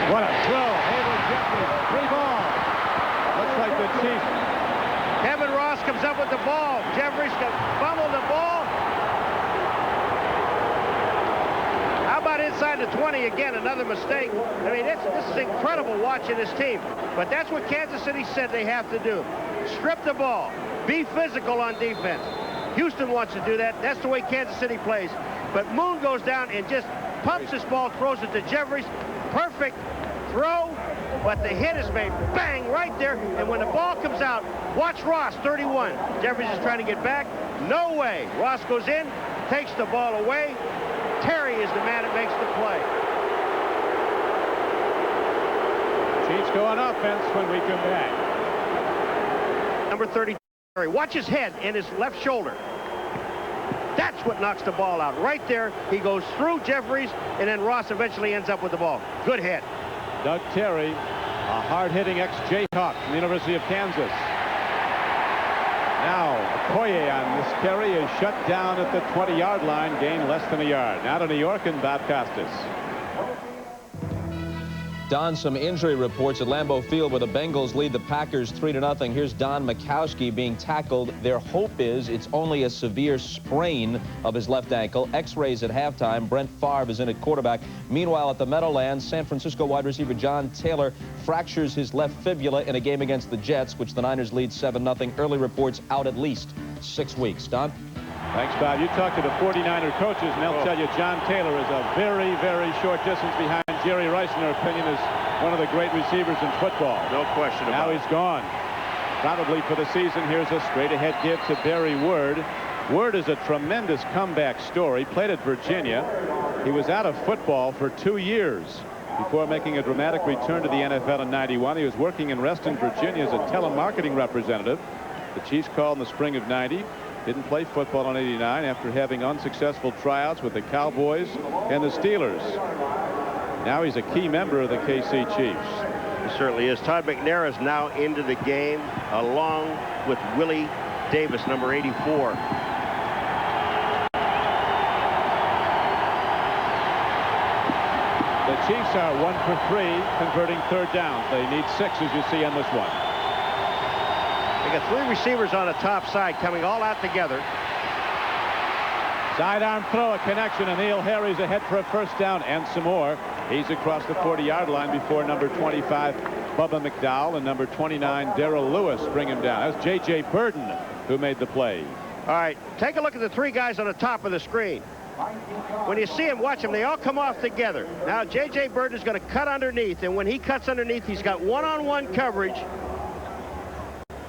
What a throw. Haywood Jeffries, 3 ball. Looks like the Chiefs. Kevin Ross comes up with the ball. Jeffries can fumble the ball. How about inside the 20 again? Another mistake. I mean, this is incredible watching this team. But that's what Kansas City said they have to do. Strip the ball. Be physical on defense. Houston wants to do that. That's the way Kansas City plays. But Moon goes down and just pumps this ball, throws it to Jeffries. Perfect throw, but the hit is made bang right there. And when the ball comes out, watch Ross, 31. Jeffries is trying to get back. No way. Ross goes in, takes the ball away. Terry is the man that makes the play. Chiefs go on offense when we come back. Number 30, Terry. Watch his head and his left shoulder. That's what knocks the ball out. Right there, he goes through Jeffries, and then Ross eventually ends up with the ball. Good hit. Doug Terry, a hard-hitting ex-Jayhawk from the University of Kansas. Now, Okoye on this carry is shut down at the 20-yard line, gained less than a yard. Now to New York and Bob Costas. Don, some injury reports at Lambeau Field where the Bengals lead the Packers 3-0. Here's Don Majkowski being tackled. Their hope is it's only a severe sprain of his left ankle. X-rays at halftime. Brent Favre is in at quarterback. Meanwhile, at the Meadowlands, San Francisco wide receiver John Taylor fractures his left fibula in a game against the Jets, which the Niners lead 7-0. Early reports out at least 6 weeks. Don? Thanks, Bob. You talk to the 49er coaches, and they'll tell you John Taylor is a very, very short distance behind Jerry Rice, in their opinion, is one of the great receivers in football. No question about it. Now he's gone. Probably for the season. Here's a straight-ahead give to Barry Word. Word is a tremendous comeback story. Played at Virginia. He was out of football for 2 years before making a dramatic return to the NFL in '91. He was working in Reston, Virginia as a telemarketing representative. The Chiefs called in the spring of '90. Didn't play football in '89 after having unsuccessful tryouts with the Cowboys and the Steelers. Now he's a key member of the KC Chiefs. He certainly is. Todd McNair is now into the game along with Willie Davis, number 84. The Chiefs are 1 for 3 converting third downs. They need 6, as you see on this one. They got 3 receivers on the top side coming all out together. Sidearm throw, a connection, and Neil Harry's ahead for a first down and some more. He's across the 40-yard line before number 25, Bubba McDowell, and number 29, Darrell Lewis, bring him down. That's J.J. Burden who made the play. All right, take a look at the 3 guys on the top of the screen. When you see them, watch them, they all come off together. Now, J.J. Burden is going to cut underneath, and when he cuts underneath, he's got one-on-one coverage.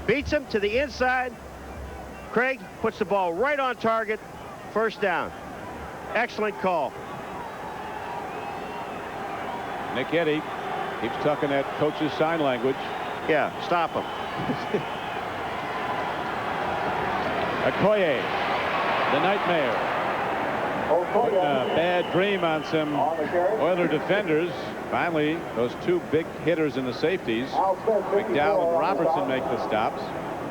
Beats him to the inside. Craig puts the ball right on target. First down. Excellent call. Nick Eddy keeps talking that coach's sign language. Yeah, stop him. Okoye, the nightmare. A bad dream on some Oiler defenders. Finally, those 2 big hitters in the safeties, McDowell and Robertson, make the stops.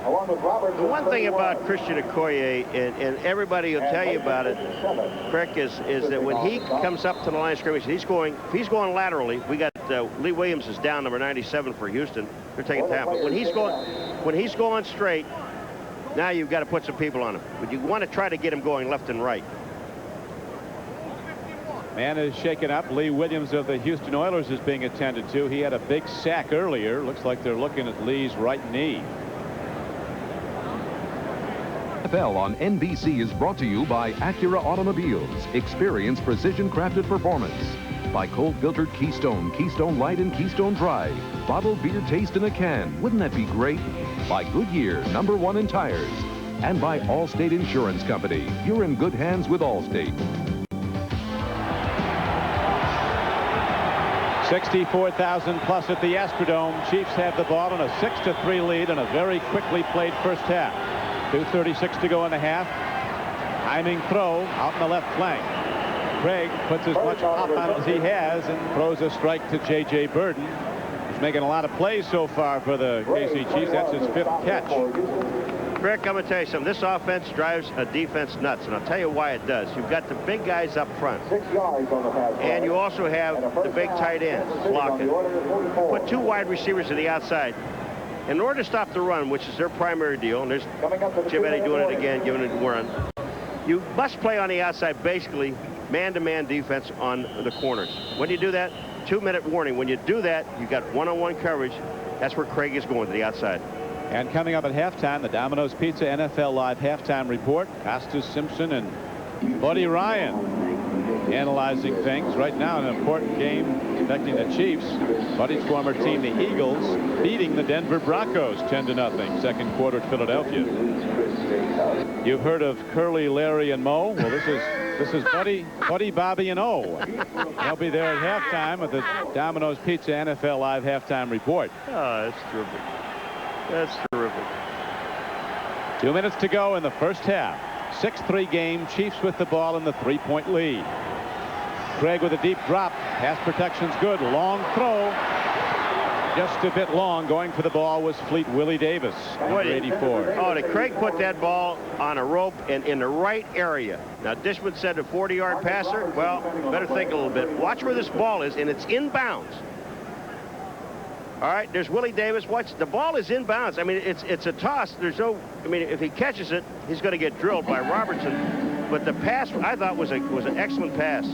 The one thing about Christian Okoye, and everybody will tell you about it, Crick, is that when he comes up to the line of scrimmage, if he's going laterally, we got Lee Williams is down, number 97 for Houston. They're taking time. But when he's going straight, now you've got to put some people on him. But you want to try to get him going left and right. Man is shaken up. Lee Williams of the Houston Oilers is being attended to. He had a big sack earlier. Looks like they're looking at Lee's right knee. NFL on NBC is brought to you by Acura Automobiles. Experience precision-crafted performance. By cold-filtered Keystone, Keystone Light, and Keystone Dry. Bottled beer taste in a can. Wouldn't that be great? By Goodyear, #1 in tires. And by Allstate Insurance Company. You're in good hands with Allstate. 64,000 plus at the Astrodome. Chiefs have the ball in a 6-3 lead in a very quickly played first half. 2:36 to go in the half. Timing throw out in the left flank. Craig puts as much hop on as he has and throws a strike to J.J. Burden. He's making a lot of plays so far for the KC Chiefs. That's his 5th catch. Craig, I'm going to tell you something. This offense drives a defense nuts, and I'll tell you why it does. You've got the big guys up front, and you also have the big tight ends blocking. Put 2 wide receivers to the outside. In order to stop the run, which is their primary deal, and there's Jim Eddy doing it again, giving it a run, you must play on the outside, basically man-to-man defense on the corners. When you do that, 2-minute warning. When you do that, you got one-on-one coverage. That's where Craig is going, to the outside. And coming up at halftime, the Domino's Pizza NFL Live halftime report. Costas Simpson and Buddy Ryan analyzing things. Right now, an important game affecting the Chiefs. Buddy's former team, the Eagles, beating the Denver Broncos 10-0. Second quarter at Philadelphia. You've heard of Curly, Larry, and Moe? Well, this is Buddy, Bobby, and O. They'll be there at halftime with the Domino's Pizza NFL Live halftime report. Oh, that's terrific. That's terrific. 2 minutes to go in the first half. 6-3 game. Chiefs with the ball in the 3-point lead. Craig with a deep drop. Pass protection's good. Long throw. Just a bit long. Going for the ball was Fleet Willie Davis, number 84. Oh, did Craig put that ball on a rope and in the right area? Now, Dishman said a 40-yard passer. Well, better think a little bit. Watch where this ball is, and it's inbounds. All right, there's Willie Davis. Watch, the ball is inbounds. I mean, it's a toss. There's no, I mean, if he catches it, he's going to get drilled by Robertson. But the pass, I thought, was an excellent pass.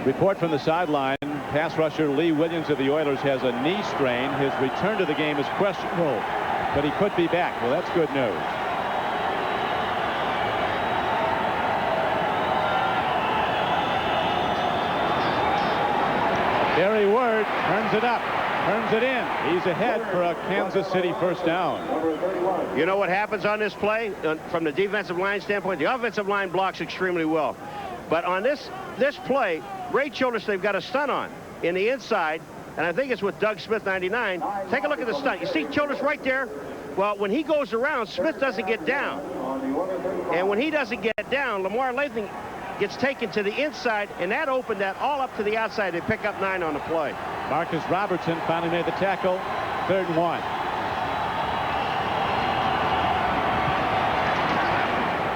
Report from the sideline. Pass rusher Lee Williams of the Oilers has a knee strain. His return to the game is questionable, but he could be back. Well, that's good news. Barry Word turns it up, turns it in. He's ahead for a Kansas City first down. You know what happens on this play? From the defensive line standpoint, the offensive line blocks extremely well. But on this play, Ray Childress, they've got a stunt on in the inside, and I think it's with Doug Smith, 99. Take a look at the stunt. You see Childress right there? Well, when he goes around, Smith doesn't get down. And when he doesn't get down, Lamar Latham gets taken to the inside, and that opened that all up to the outside. They pick up 9 on the play. Marcus Robertson finally made the tackle. 3rd and 1.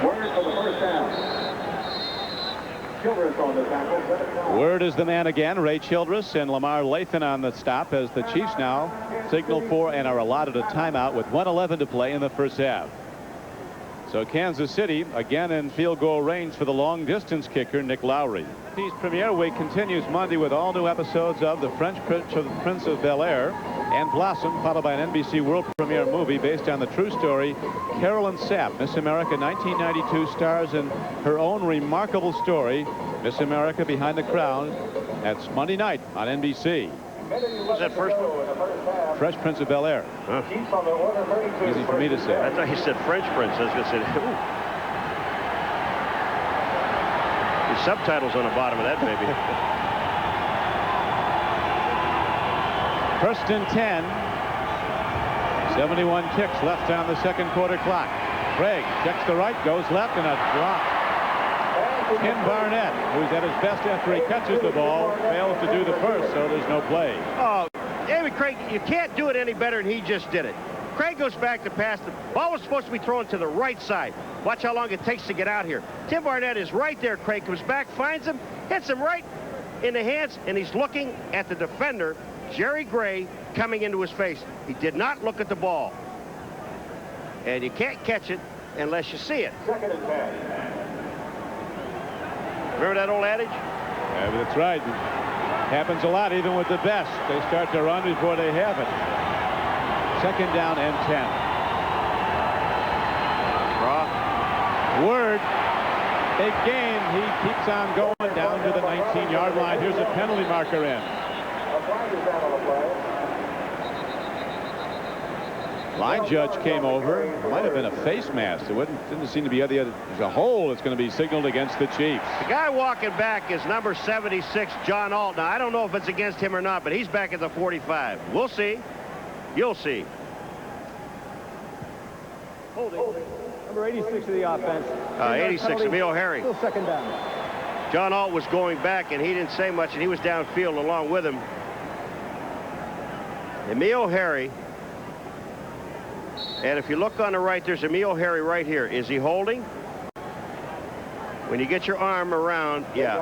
Word for the first down. Childress on the tackle. Word is the man again. Ray Childress and Lamar Latham on the stop as the Chiefs now signal for and are allotted a timeout with 1:11 to play in the first half. So Kansas City again in field goal range for the long distance kicker Nick Lowry. NBC's premiere week continues Monday with all new episodes of The French Prince of Bel-Air and Blossom, followed by an NBC world premiere movie based on the true story. Carolyn Sapp, Miss America 1992, stars in her own remarkable story, Miss America Behind the Crown. That's Monday night on NBC. Was that first one? Fresh Prince of Bel-Air. Huh. Easy for me to say. I thought you said French Prince. I was going to say, ooh. The subtitles on the bottom of that, maybe. 1st and 10. 71 ticks left on the second quarter clock. Craig checks the right, goes left, and a drop. Ken Barnett, who's at his best after he catches the ball, fails to do the first, so there's no play. Oh, David Craig, you can't do it any better than he just did it. Craig goes back to pass. The ball was supposed to be thrown to the right side. Watch how long it takes to get out here. Tim Barnett is right there. Craig comes back, finds him, hits him right in the hands, and he's looking at the defender, Jerry Gray, coming into his face. He did not look at the ball. And you can't catch it unless you see it. 2nd and 10. Remember that old adage? Yeah, but that's right. It happens a lot, even with the best. They start to run before they have it. 2nd down and 10. Draw. Word. Big game. He keeps on going down to the 19-yard line. Here's a penalty marker in. Line judge came over. It might have been a face mask. It didn't seem to be there's a hole that's going to be signaled against the Chiefs. The guy walking back is number 76, John Alt. Now, I don't know if it's against him or not, but he's back at the 45. We'll see. You'll see. Holding. Number 86 of the offense. 86, Emil Harry. Still 2nd down. John Alt was going back, and he didn't say much, and he was downfield along with him. Emil Harry. And if you look on the right, there's Emil Harry right here. Is he holding? When you get your arm around, yeah.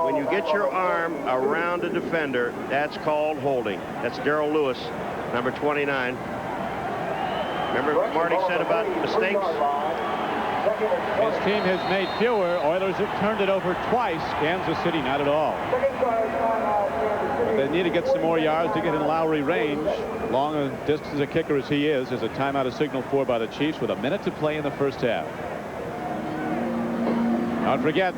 When you get your arm around a defender, that's called holding. That's Darrell Lewis, number 29. Remember what Marty said about mistakes? His team has made fewer. Oilers have turned it over twice. Kansas City, not at all. They need to get some more yards to get in Lowry range. Long a distance a kicker as he is. There's a timeout signaled for by the Chiefs with a minute to play in the first half. Don't forget,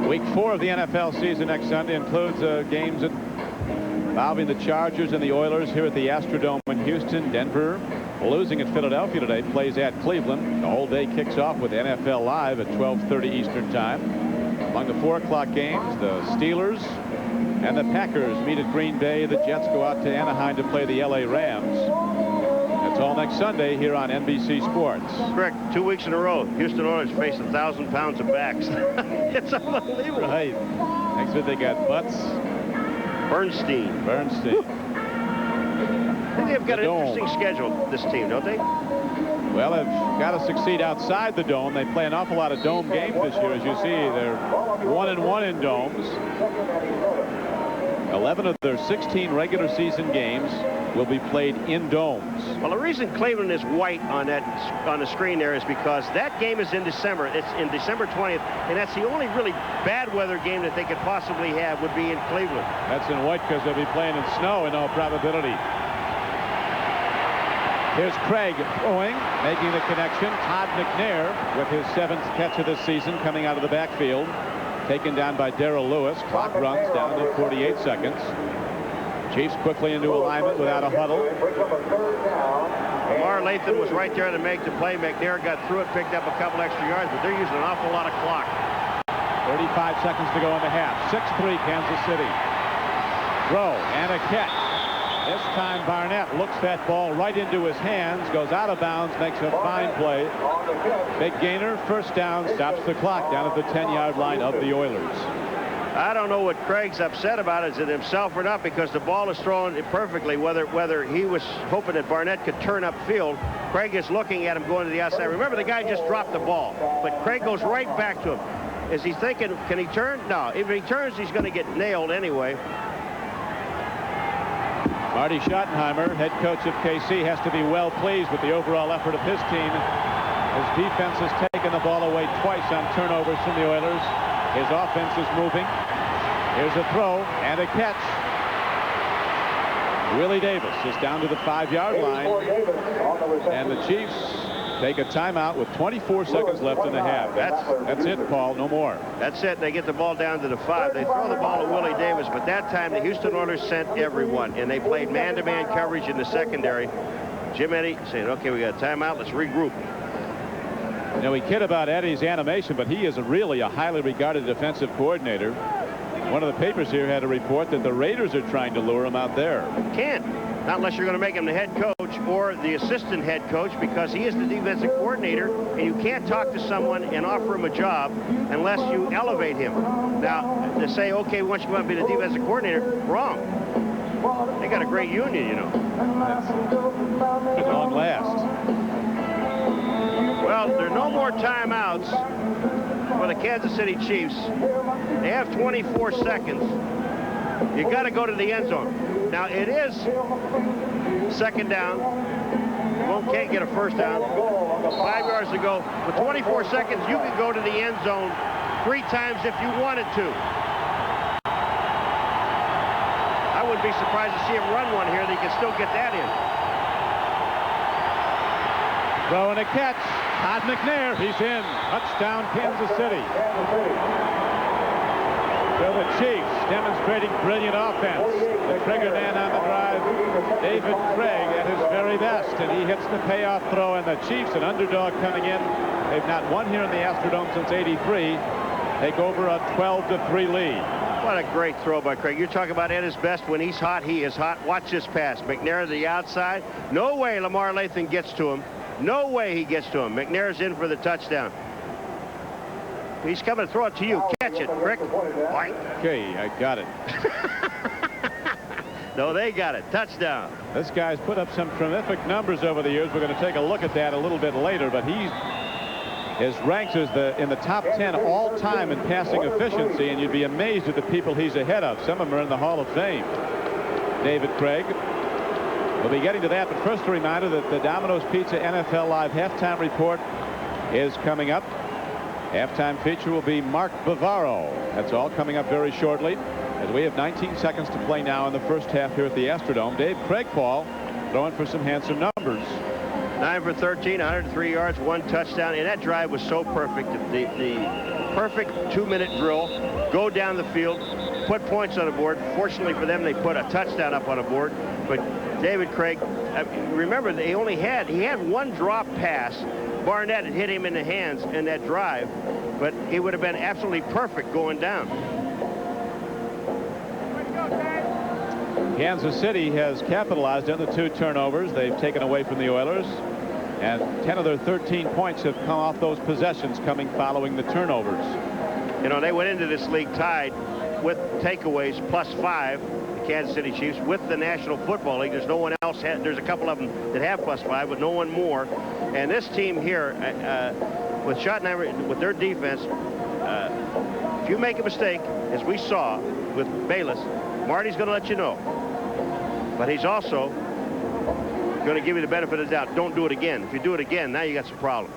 week 4 of the NFL season next Sunday includes games involving the Chargers and the Oilers here at the Astrodome in Houston. Denver, losing at Philadelphia today, plays at Cleveland. The whole day kicks off with NFL Live at 12:30 Eastern Time. Among the 4 o'clock games, the Steelers and the Packers meet at Green Bay. The Jets go out to Anaheim to play the LA Rams. That's all next Sunday here on NBC Sports. Correct. 2 weeks in a row. Houston Oilers face 1,000 pounds of backs. It's unbelievable. Right. Next week they got Butts. Bernstein. They've got an interesting schedule, this team, don't they? Well, they've got to succeed outside the dome. They play an awful lot of dome games this year. As you see, they're 1-1 in domes. 11 of their 16 regular season games will be played in domes. Well, the reason Cleveland is white on the screen there is because that game is in December. It's in December 20th, and that's the only really bad weather game that they could possibly have would be in Cleveland. That's in white because they'll be playing in snow in all probability. Here's Craig throwing, making the connection. Todd McNair with his 7th catch of the season coming out of the backfield. Taken down by Darrell Lewis. Clock runs down to 48 seconds. Chiefs quickly into alignment without a huddle. Lamar Lathan was right there to make the play. McNair got through it, picked up a couple extra yards, but they're using an awful lot of clock. 35 seconds to go in the half. 6-3 Kansas City. Throw and a catch. This time Barnett looks that ball right into his hands, goes out of bounds, makes a fine play. Big gainer, first down, stops the clock down at the 10-yard line of the Oilers. I don't know what Craig's upset about. Is it himself or not? Because the ball is thrown perfectly. Whether he was hoping that Barnett could turn upfield, Craig is looking at him going to the outside. Remember, the guy just dropped the ball, but Craig goes right back to him. Is he thinking, can he turn? No. If he turns, he's going to get nailed anyway. Marty Schottenheimer, head coach of KC, has to be well pleased with the overall effort of his team. His defense has taken the ball away twice on turnovers from the Oilers. His offense is moving. Here's a throw and a catch. Willie Davis is down to the 5-yard line. And the Chiefs take a timeout with 24 seconds left in the half. That's it, Paul. No more. That's it. They get the ball down to the 5. They throw the ball to Willie Davis, but that time the Houston Oilers sent everyone, and they played man-to-man coverage in the secondary. Jim Eddy saying, okay, we got a timeout. Let's regroup. You know, we kid about Eddie's animation, but he is really a highly regarded defensive coordinator. One of the papers here had a report that the Raiders are trying to lure him out there. Can't. Not unless you're going to make him the head coach or the assistant head coach, because he is the defensive coordinator, and you can't talk to someone and offer him a job unless you elevate him. Now, to say, okay, once you want to be the defensive coordinator, wrong. They got a great union, you know. At long last. Well, there are no more timeouts for the Kansas City Chiefs. They have 24 seconds. You got to go to the end zone. Now, it is second down. Can't get a first down. 5 yards to go. With 24 seconds, you can go to the end zone 3 times if you wanted to. I wouldn't be surprised to see him run one here. That he can still get that in. Throw and a catch. Todd McNair, he's in. Touchdown, Kansas City. So the Chiefs demonstrating brilliant offense. The trigger man on the drive, David Craig, at his very best, and he hits the payoff throw, and the Chiefs, an underdog coming in. They've not won here in the Astrodome since '83. Take over a 12-3 lead. What a great throw by Craig. You're talking about at his best. When he's hot, he is hot. Watch this pass. McNair to the outside. No way Lamar Lathan gets to him. No way he gets to him. McNair's in for the touchdown. He's coming to throw it to you. Catch it, Rick. White. Okay, I got it. No, they got it. Touchdown. This guy's put up some terrific numbers over the years. We're going to take a look at that a little bit later, but his ranks is in the top 10 all-time in passing efficiency, and you'd be amazed at the people he's ahead of. Some of them are in the Hall of Fame. David Craig. We'll be getting to that, but first a reminder that the Domino's Pizza NFL Live halftime report is coming up. Halftime feature will be Mark Bavaro. That's all coming up very shortly, as we have 19 seconds to play now in the first half here at the Astrodome. Dave Craig, Paul, throwing for some handsome numbers. 9 for 13, 103 yards, 1 touchdown, and that drive was so perfect. The perfect 2-minute drill, go down the field, put points on the board. Fortunately for them, they put a touchdown up on the board. But David Craig, remember, he had 1 drop pass. Barnett had hit him in the hands in that drive, but it would have been absolutely perfect going down. Kansas City has capitalized on the 2 turnovers they've taken away from the Oilers, and 10 of their 13 points have come off those possessions coming following the turnovers. You know, they went into this league tied with takeaways +5, the Kansas City Chiefs, with the National Football League. There's no one else. There's a couple of them that have +5, but no one more. And this team here, with Schottenheimer, with their defense, if you make a mistake, as we saw with Bayless, Marty's going to let you know. But he's also going to give you the benefit of the doubt. Don't do it again. If you do it again, now you got some problems.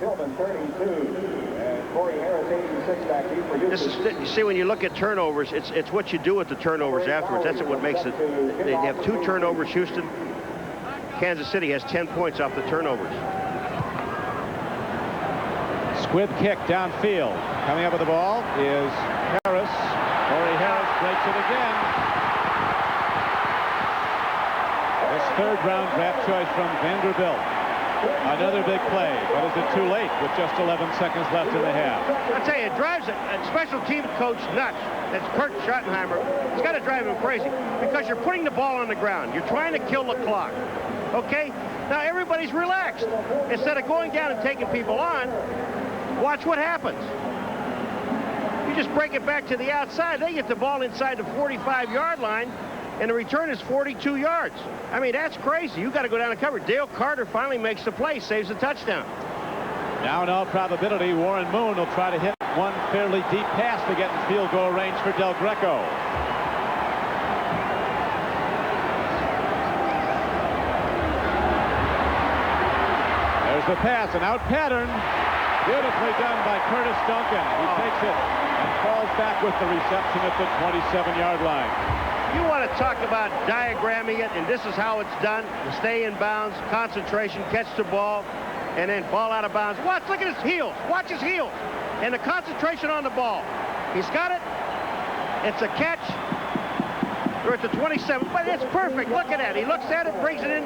Tillman 32 and Corey Harris 86 back deep for Houston. You see, when you look at turnovers, it's what you do with the turnovers afterwards. That's what makes it. They have 2 turnovers, Houston. Kansas City has 10 points off the turnovers. Squib kick downfield. Coming up with the ball is Harris. Corey Harris breaks it again. This 3rd-round draft choice from Vanderbilt. Another big play, but is it too late with just 11 seconds left in the half? I'll tell you, it drives a special team coach nuts. That's Kurt Schottenheimer. It's got to drive him crazy because you're putting the ball on the ground. You're trying to kill the clock. Okay? Now everybody's relaxed. Instead of going down and taking people on, watch what happens. You just break it back to the outside. They get the ball inside the 45-yard line, and the return is 42 yards. I mean, that's crazy. You got to go down and cover. Dale Carter finally makes the play, saves the touchdown. Now, in all probability, Warren Moon will try to hit one fairly deep pass to get in field goal range for Del Greco. There's the pass, an out pattern. Beautifully done by Curtis Duncan. He takes it and falls back with the reception at the 27-yard line. You want to talk about diagramming it, and this is how it's done. To stay in bounds, concentration, catch the ball, and then ball out of bounds. Watch, look at his heels. Watch his heels. And the concentration on the ball. He's got it. It's a catch. We're at the 27, but it's perfect. Look at that. He looks at it, brings it in,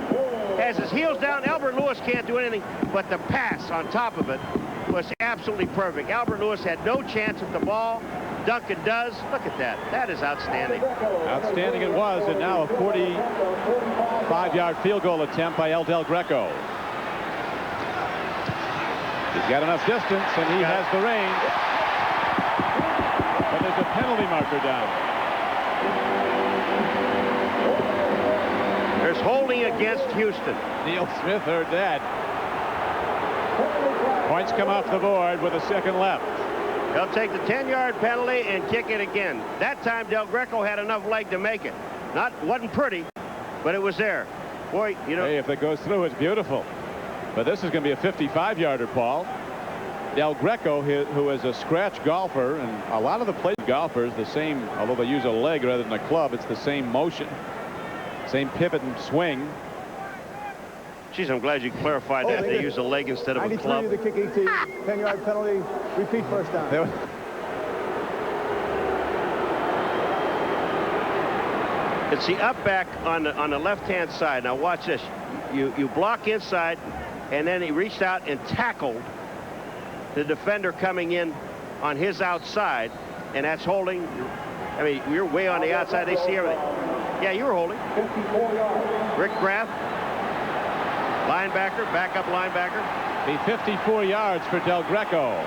has his heels down. Albert Lewis can't do anything, but the pass on top of it was absolutely perfect. Albert Lewis had no chance at the ball. Duncan does. Look at that. That is outstanding. Outstanding it was, and now a 45-yard field goal attempt by El Del Greco. He's got enough distance, and he has the range. But there's a penalty marker down. There's holding against Houston. Neil Smith heard that. Points come off the board with a second left. They'll take the 10-yard penalty and kick it again. That time, Del Greco had enough leg to make it. Wasn't pretty, but it was there. Boy, you know. Hey, if it goes through, it's beautiful. But this is going to be a 55-yarder, Paul. Del Greco, who is a scratch golfer, and a lot of the play golfers, the same, although they use a leg rather than a club, it's the same motion, same pivot and swing. Geez, I'm glad you clarified that. They use a leg instead of a club. 93 the kicking team. 10-yard penalty. Repeat first down. It's the up back on the left-hand side. Now watch this. You block inside, and then he reached out and tackled the defender coming in on his outside, and that's holding. I mean, you're way on the outside. They see everything. Yeah, you were holding. Rick Graff. Linebacker, backup linebacker. Be 54 yards for Del Greco.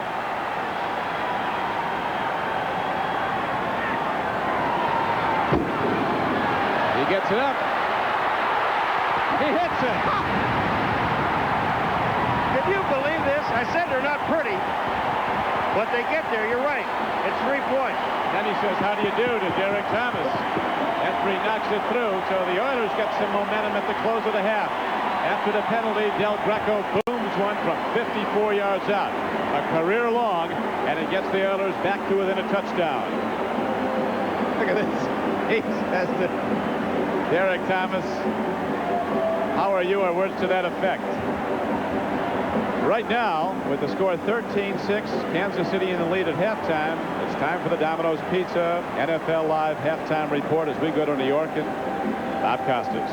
He gets it up. He hits it. Can you believe this? I said they're not pretty, but they get there. You're right. It's 3 points. Then he says, how do you do to Derek Thomas? Efrey knocks it through, so the Oilers get some momentum at the close of the half. After the penalty, Del Greco booms one from 54 yards out. A career long, and it gets the Oilers back to within a touchdown. Look at this. He says to Derek Thomas, how are you, or words to that effect. Right now, with the score 13-6, Kansas City in the lead at halftime, it's time for the Domino's Pizza NFL Live halftime report as we go to New York and Bob Costas.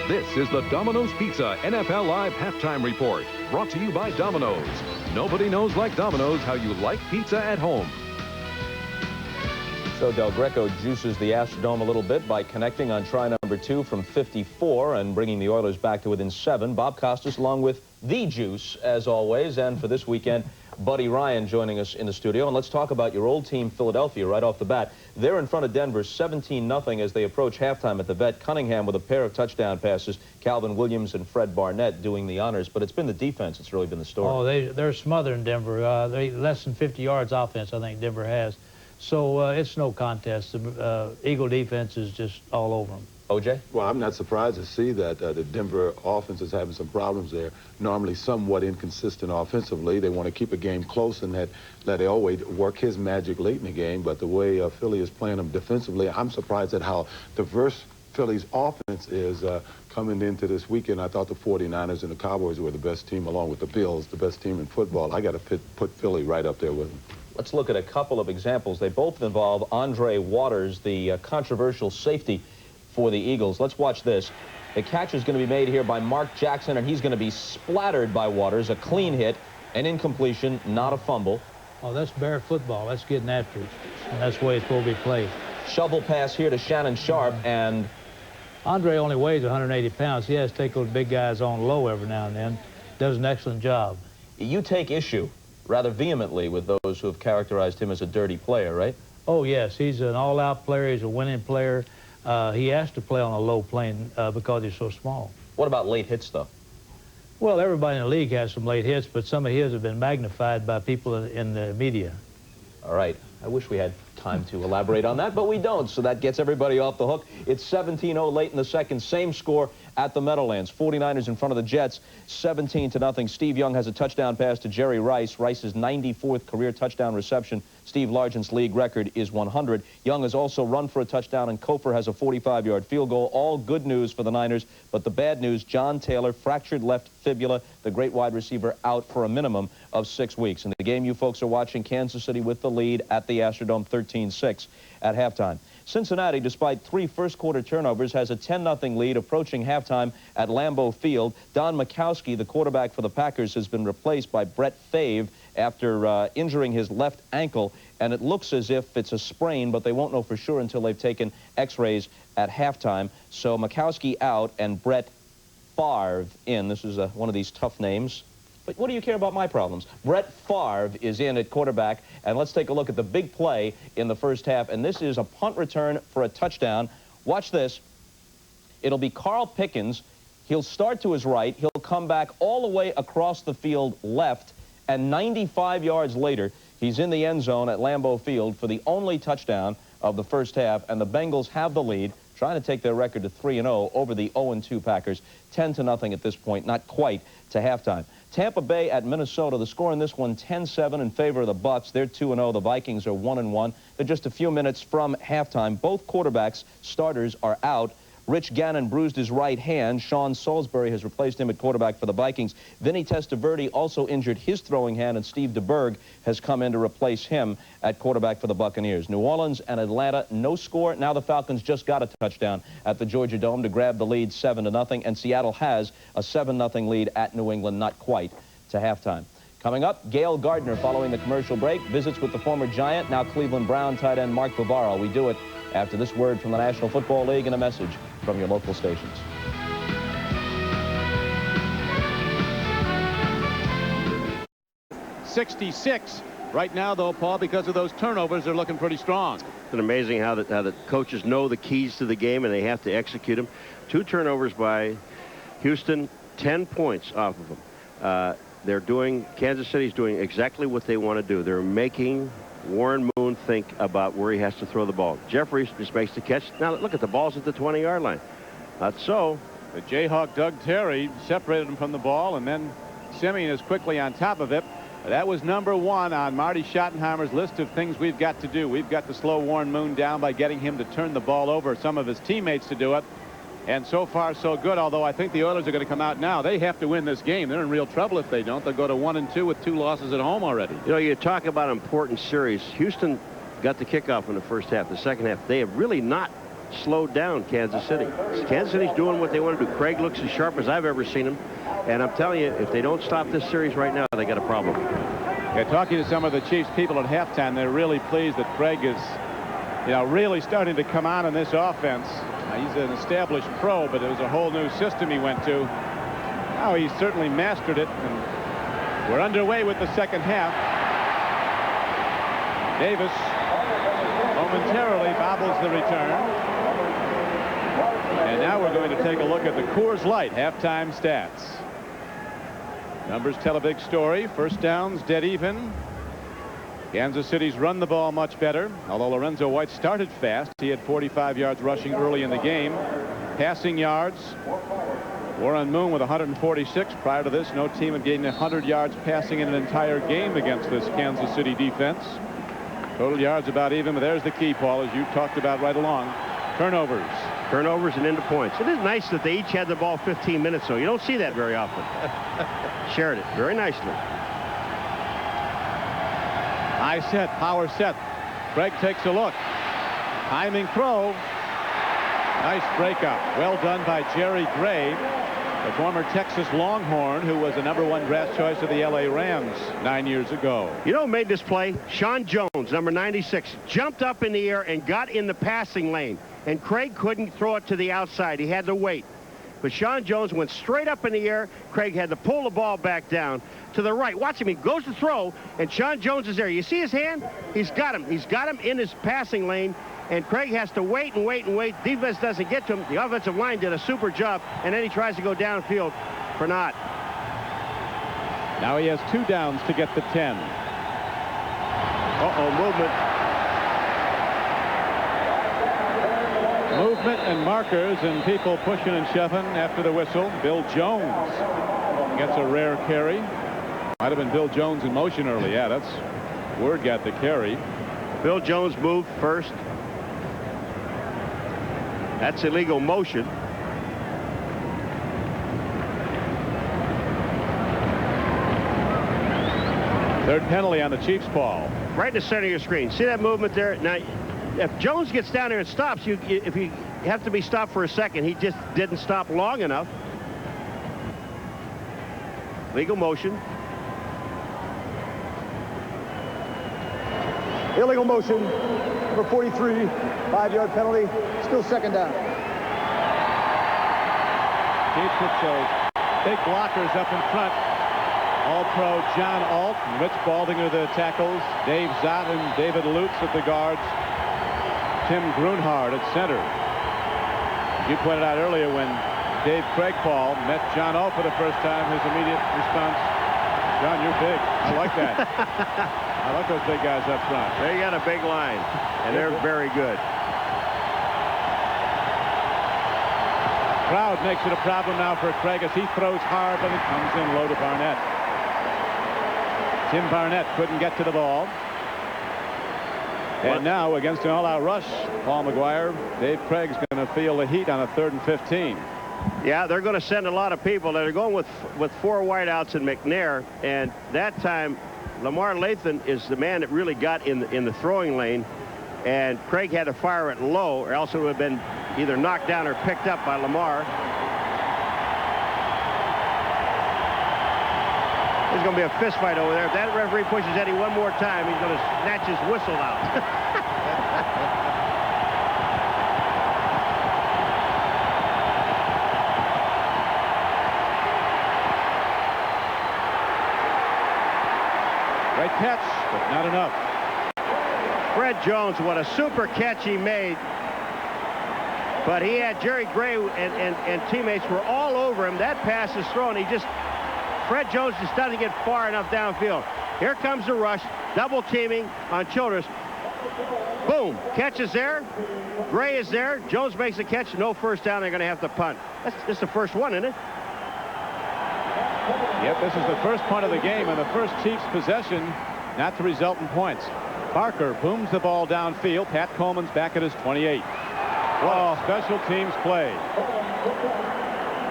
This is the Domino's Pizza NFL Live halftime report, brought to you by Domino's. Nobody knows like Domino's how you like pizza at home. So Del Greco juices the Astrodome a little bit by connecting on try number 2 from 54 and bringing the Oilers back to within 7. Bob Costas along with the juice, as always. And for this weekend, Buddy Ryan joining us in the studio. And let's talk about your old team, Philadelphia, right off the bat. They're in front of Denver 17-0 as they approach halftime at the Vet. Cunningham with a pair of touchdown passes. Calvin Williams and Fred Barnett doing the honors. But it's been the defense that's really been the story. Oh, they're smothering Denver. They less than 50 yards offense, I think Denver has. So it's no contest. The Eagle defense is just all over them. OJ? Well, I'm not surprised to see that the Denver offense is having some problems there. Normally somewhat inconsistent offensively. They want to keep a game close and let Elway work his magic late in the game. But the way Philly is playing them defensively, I'm surprised at how diverse Philly's offense is coming into this weekend. I thought the 49ers and the Cowboys were the best team, along with the Bills, the best team in football. I got to put Philly right up there with them. Let's look at a couple of examples. They both involve Andre Waters, the controversial safety for the Eagles. Let's watch this. The catch is going to be made here by Mark Jackson, and he's going to be splattered by Waters. A clean hit, an incompletion, not a fumble. Oh, that's Bear football. That's getting after it. And that's the way it's supposed to be played. Shovel pass here to Shannon Sharp, and Andre only weighs 180 pounds. He has to take those big guys on low every now and then. Does an excellent job. You take issue rather vehemently with those who have characterized him as a dirty player, right? Oh, yes. He's an all-out player. He's a winning player. He has to play on a low plane because he's so small. What about late hits, though? Well, everybody in the league has some late hits, but some of his have been magnified by people in the media. All right. I wish we had time to elaborate on that, but we don't, so that gets everybody off the hook. It's 17-0 late in the second. Same score at the Meadowlands. 49ers in front of the Jets, 17-0. Steve Young has a touchdown pass to Jerry Rice. Rice's 94th career touchdown reception. Steve Largent's league record is 100. Young has also run for a touchdown, and Kofor has a 45-yard field goal. All good news for the Niners, but the bad news, John Taylor, fractured left fibula, the great wide receiver, out for a minimum of 6 weeks. In the game you folks are watching, Kansas City with the lead at the Astrodome, 13-6 at halftime. Cincinnati, despite 3 first-quarter turnovers, has a 10-0 lead approaching halftime at Lambeau Field. Don Majkowski, the quarterback for the Packers, has been replaced by Brett Favre after injuring his left ankle, and it looks as if it's a sprain, but they won't know for sure until they've taken x-rays at halftime. So Majkowski out and Brett Favre in. This is one of these tough names. But what do you care about my problems? Brett Favre is in at quarterback, and let's take a look at the big play in the first half, and this is a punt return for a touchdown. Watch this. It'll be Carl Pickens. He'll start to his right. He'll come back all the way across the field left, and 95 yards later, he's in the end zone at Lambeau Field for the only touchdown of the first half, and the Bengals have the lead, trying to take their record to 3-0 over the 0-2 Packers. 10-0 at this point, not quite to halftime. Tampa Bay at Minnesota. The score in this one, 10-7 in favor of the Bucs. They're 2-0. The Vikings are 1-1. They're just a few minutes from halftime. Both quarterbacks, starters, are out. Rich Gannon bruised his right hand. Sean Salisbury has replaced him at quarterback for the Vikings. Vinny Testaverde also injured his throwing hand, and Steve DeBerg has come in to replace him at quarterback for the Buccaneers. New Orleans and Atlanta, no score. Now the Falcons just got a touchdown at the Georgia Dome to grab the lead 7-0, and Seattle has a 7-0 lead at New England, not quite to halftime. Coming up, Gail Gardner, following the commercial break, visits with the former Giant, now Cleveland Brown tight end Mark Bavaro. We do it after this word from the National Football League and a message from your local stations. '66 right now, though, Paul, because of those turnovers, they're looking pretty strong. It's amazing how the coaches know the keys to the game and they have to execute them. 2 turnovers by Houston, 10 points off of them. Kansas City's doing exactly what they want to do. They're making Warren Moon think about where he has to throw the ball. Jeffries just makes the catch. Now look at the ball's at the 20-yard line. Not so. The Jayhawk Doug Terry separated him from the ball, and then Simeon is quickly on top of it. That was number 1 on Marty Schottenheimer's list of things we've got to do. We've got to slow Warren Moon down by getting him to turn the ball over, some of his teammates to do it. And so far, so good, although I think the Oilers are going to come out now. They have to win this game. They're in real trouble if they don't. They'll go to 1-2 with 2 losses at home already. You know, you talk about important series. Houston got the kickoff in the first half. The second half, they have really not slowed down Kansas City. Kansas City's doing what they want to do. Craig looks as sharp as I've ever seen him. And I'm telling you, if they don't stop this series right now, they got a problem. Yeah, talking to some of the Chiefs people at halftime, they're really pleased that Craig is, really starting to come on in this offense. He's an established pro, but it was a whole new system he went to. Now he's certainly mastered it, and we're underway with the second half. Davis momentarily bobbles the return. And now we're going to take a look at the Coors Light halftime stats. Numbers tell a big story. First downs dead even. Kansas City's run the ball much better. Although Lorenzo White started fast, he had 45 yards rushing early in the game. Passing yards, Warren Moon with 146. Prior to this, no team had gained 100 yards passing in an entire game against this Kansas City defense. Total yards about even, but there's the key, Paul, as you talked about right along. Turnovers. Turnovers and into points. It is nice that they each had the ball 15 minutes, so you don't see that very often. Shared it very nicely. High set, power set. Craig takes a look. Timing throw. Nice breakup. Well done by Jerry Gray, the former Texas Longhorn, who was the #1 draft choice of the LA Rams 9 years ago. You know who made this play? Sean Jones, number 96, jumped up in the air and got in the passing lane. And Craig couldn't throw it to the outside. He had to wait. But Sean Jones went straight up in the air. Craig had to pull the ball back down to the right. Watch him. He goes to throw, and Sean Jones is there. You see his hand? He's got him. He's got him in his passing lane. And Craig has to wait and wait and wait. Defense doesn't get to him. The offensive line did a super job, and then he tries to go downfield for naught. Now he has 2 downs to get the 10. Uh-oh, movement. Movement and markers and people pushing and shoving after the whistle. Bill Jones gets a rare carry. Might have been Bill Jones in motion early. Yeah, that's word got the carry. Bill Jones moved first. That's illegal motion. Third penalty on the Chiefs, Paul. Right in the center of your screen. See that movement there? Now, if Jones gets down there and stops, if you have to be stopped for a second, he just didn't stop long enough. Legal motion. Illegal motion. Number 43, 5-yard penalty. Still second down. Chiefs with those big blockers up in front. All-Pro John Alt and Rich Baldinger the tackles. Dave Zott and David Lutz at the guards. Tim Grunhard at center. You pointed out earlier when Dave Craigpaul met John Alt for the first time, his immediate response, John, you're big. I like that. I like those big guys up front. They got a big line, and they're very good. Crowd makes it a problem now for Craig as he throws hard, but it comes in low to Barnett. Tim Barnett couldn't get to the ball. And now against an all-out rush, Paul McGuire, Dave Craig's going to feel the heat on a 3rd and 15. Yeah, they're going to send a lot of people. They're going with 4 wideouts and McNair, and that time Lamar Lathan is the man that really got in the throwing lane, and Craig had to fire it low, or else it would have been either knocked down or picked up by Lamar. There's going to be a fist fight over there. If that referee pushes Eddie one more time, he's going to snatch his whistle out. Great catch, but not enough. Fred Jones, what a super catch he made. But he had Jerry Gray and teammates were all over him. That pass is thrown. Fred Jones just doesn't get far enough downfield. Here comes the rush, double teaming on Childress. Boom, catch is there. Gray is there. Jones makes a catch. No first down. They're going to have to punt. This is the first one, isn't it? Yep, this is the first punt of the game and the first Chiefs possession not to result in points. Parker booms the ball downfield. Pat Coleman's back at his 28. What a special teams play.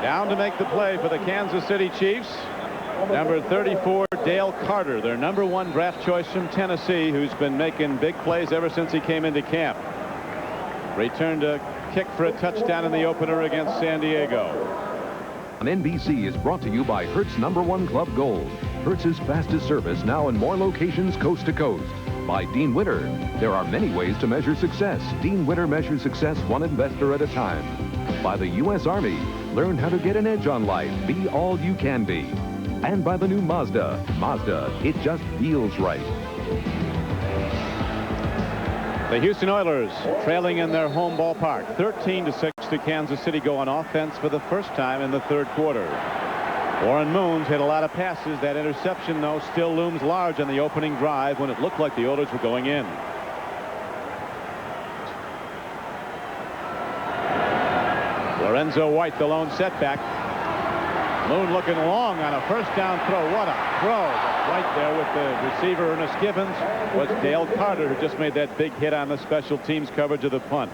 Down to make the play for the Kansas City Chiefs. Number 34, Dale Carter, their #1 draft choice from Tennessee, who's been making big plays ever since he came into camp. Returned a kick for a touchdown in the opener against San Diego. On NBC is brought to you by Hertz #1 Club Gold. Hertz's fastest service now in more locations coast to coast. By Dean Witter. There are many ways to measure success. Dean Witter measures success one investor at a time. By the U.S. Army. Learn how to get an edge on life. Be all you can be. And by the new Mazda. Mazda, it just feels right. The Houston Oilers trailing in their home ballpark 13-6 to Kansas City, go on offense for the first time in the third quarter. Warren Moon's hit a lot of passes. That interception, though, still looms large on the opening drive when it looked like the Oilers were going in. Lorenzo White, the lone setback. Moon looking long on a first down throw. What a throw. Right there with the receiver, Ernest Gibbons, was Dale Carter, who just made that big hit on the special teams coverage of the punt.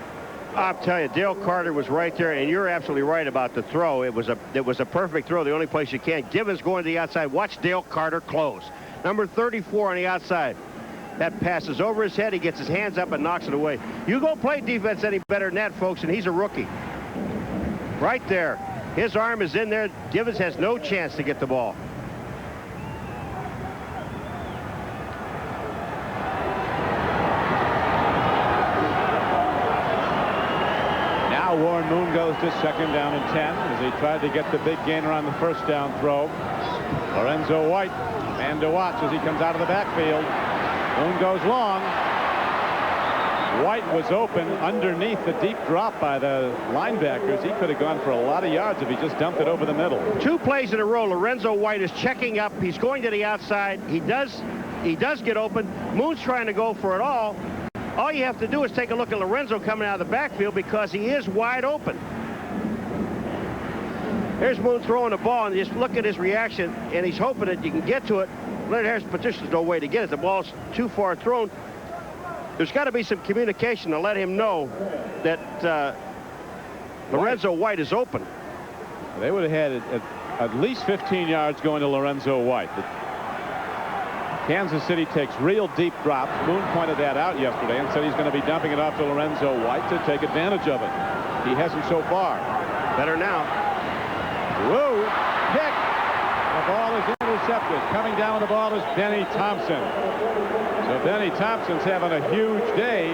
I'll tell you, Dale Carter was right there, and you're absolutely right about the throw. It was a perfect throw, the only place you can't. Gibbons going to the outside. Watch Dale Carter close. Number 34 on the outside. That passes over his head. He gets his hands up and knocks it away. You go play defense any better than that, folks, and he's a rookie. Right there. His arm is in there. Gibbons has no chance to get the ball. Now Warren Moon goes to second down and 10 as he tried to get the big gainer on the first down throw. Lorenzo White, man to watch as he comes out of the backfield. Moon goes long. White was open underneath the deep drop by the linebackers. He could have gone for a lot of yards if he just dumped it over the middle. 2 plays in a row. Lorenzo White is checking up. He's going to the outside. He does get open. Moon's trying to go for it all. All you have to do is take a look at Lorenzo coming out of the backfield because he is wide open. Here's Moon throwing the ball, and just look at his reaction, and he's hoping that you can get to it. Leonard Harrison Patricia's no way to get it. The ball's too far thrown. There's got to be some communication to let him know that Lorenzo White is open. They would have had at least 15 yards going to Lorenzo White. Kansas City takes real deep drops. Moon pointed that out yesterday and said he's going to be dumping it off to Lorenzo White to take advantage of it. He hasn't so far. Better now. Whoa, pick. The ball is intercepted. Coming down with the ball is Benny Thompson. So Benny Thompson's having a huge day.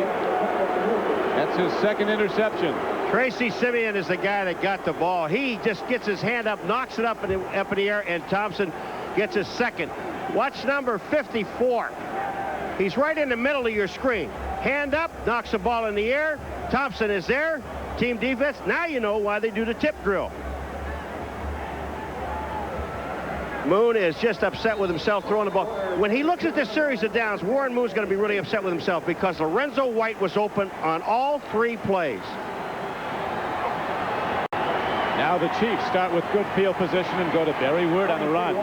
That's his second interception. Tracy Simeon is the guy that got the ball. He just gets his hand up, knocks it up in the air, and Thompson gets his second. Watch number 54. He's right in the middle of your screen. Hand up, knocks the ball in the air. Thompson is there. Team defense. Now you know why they do the tip drill. Moon is just upset with himself throwing the ball. When he looks at this series of downs, Warren Moon's going to be really upset with himself because Lorenzo White was open on all 3 plays. Now the Chiefs start with good field position and go to Barry Word on the run.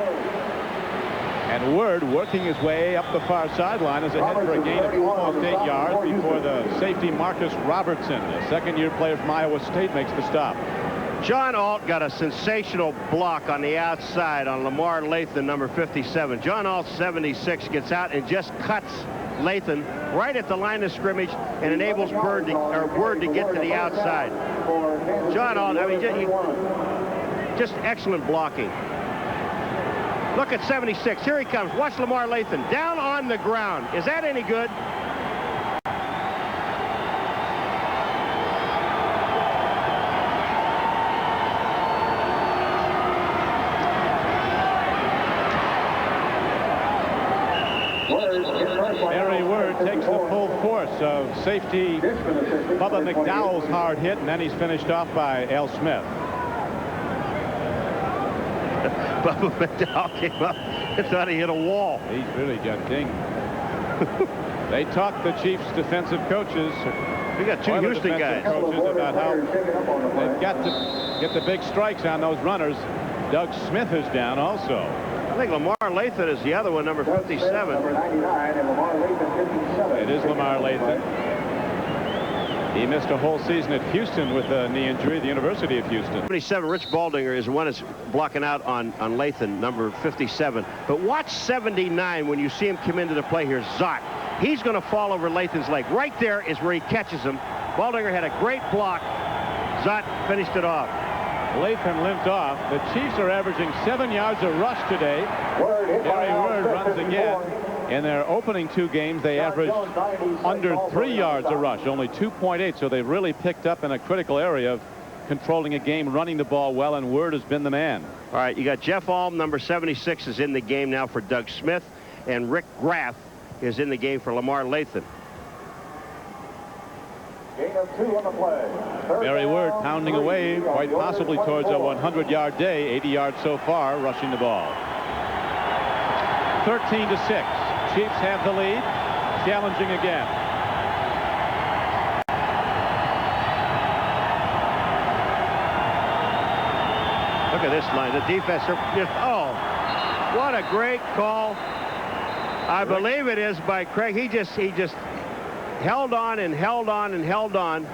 And Word working his way up the far sideline is ahead for a gain of almost 8 yards before the safety Marcus Robertson, a second-year player from Iowa State, makes the stop. John Alt got a sensational block on the outside on Lamar Lathan, number 57. John Alt, 76, gets out and just cuts Lathan right at the line of scrimmage and enables Word to get to the outside. John Alt, I mean, just excellent blocking. Look at 76. Here he comes. Watch Lamar Lathan down on the ground. Is that any good? Barry Word takes the full force of safety Bubba McDowell's hard hit, and then he's finished off by Al Smith. Bubba McDowell came up and thought he hit a wall. He's really got dinged. They talked the Chiefs defensive coaches. We got 2 Houston guys. Coaches about how they've got to get the big strikes on those runners. Doug Smith is down also. I think Lamar Lathan is the other one, number 57. It is Lamar Lathan. He missed a whole season at Houston with a knee injury, the University of Houston. 77, Rich Baldinger is the one that's blocking out on Lathan, number 57. But watch 79 when you see him come into the play here. Zott. He's going to fall over Lathan's leg. Right there is where he catches him. Baldinger had a great block. Zott finished it off. Lathan limped off. The Chiefs are averaging 7 yards a rush today. Barry Word runs again. In their opening 2 games, they averaged under 3 yards a rush, only 2.8. So they've really picked up in a critical area of controlling a game, running the ball well, and Word has been the man. All right, you got Jeff Alm, number 76, is in the game now for Doug Smith, and Rick Graff is in the game for Lamar Lathan. Gain of 2 on the play. Barry Word pounding away, quite possibly towards a 100-yard day. 80 yards so far, rushing the ball. 13-6. Chiefs have the lead. Challenging again. Look at this line. The defense are just, oh, what a great call. I believe it is by Craig. He just held on and held on and held on.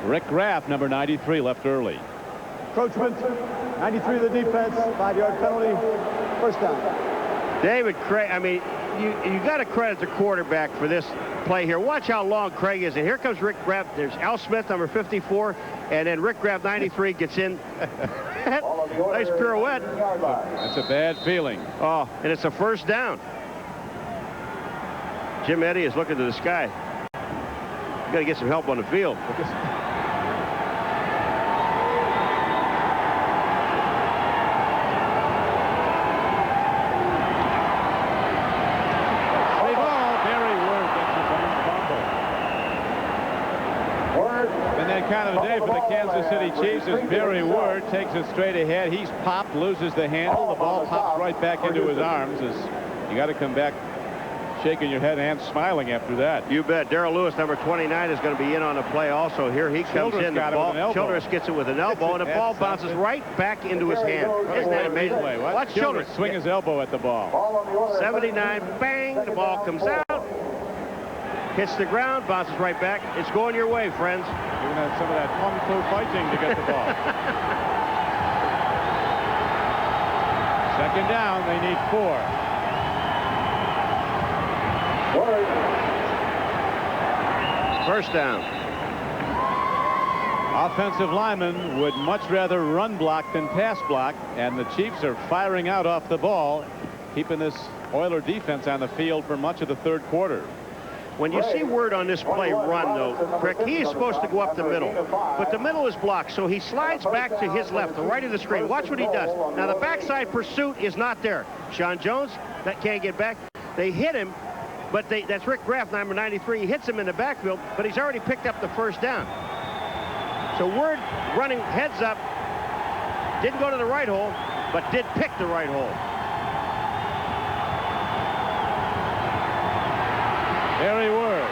Rick Graff, number 93, left early. Encroachment, 93 of the defense, 5-yard penalty, first down. David Craig, I mean, you got to credit the quarterback for this play here. Watch how long Craig is. And here comes Rick Graff. There's Al Smith, number 54, and then Rick Graff, 93, gets in. Nice pirouette. That's a bad feeling. Oh, and it's a first down. Jim Eddy is looking to the sky. You got to get some help on the field. Kind of the day for the Kansas City Chiefs as Barry Word takes it straight ahead. He's popped, loses the handle. The ball pops right back into his arms. As you got to come back shaking your head and smiling after that. You bet. Darrell Lewis, number 29, is going to be in on the play also. Here he comes in. The ball. Childress gets it with an elbow, and the ball bounces right back into his hand. Isn't that amazing? Watch Childress swing his elbow at the ball. 79, bang, the ball comes out. Hits the ground, bounces right back. It's going your way, friends. You're going to have some of that kung fu fighting to get the ball. Second down, they need 4. First down. Offensive linemen would much rather run block than pass block, and the Chiefs are firing out off the ball, keeping this Oiler defense on the field for much of the third quarter. When you see Word on this play run, though, Rick, he is supposed to go up the middle. But the middle is blocked, so he slides back to his left, the right of the screen. Watch what he does. Now, the backside pursuit is not there. Sean Jones, that can't get back. They hit him, but that's Rick Graff, number 93. He hits him in the backfield, but he's already picked up the first down. So Word running heads up, didn't go to the right hole, but did pick the right hole. Barry Word.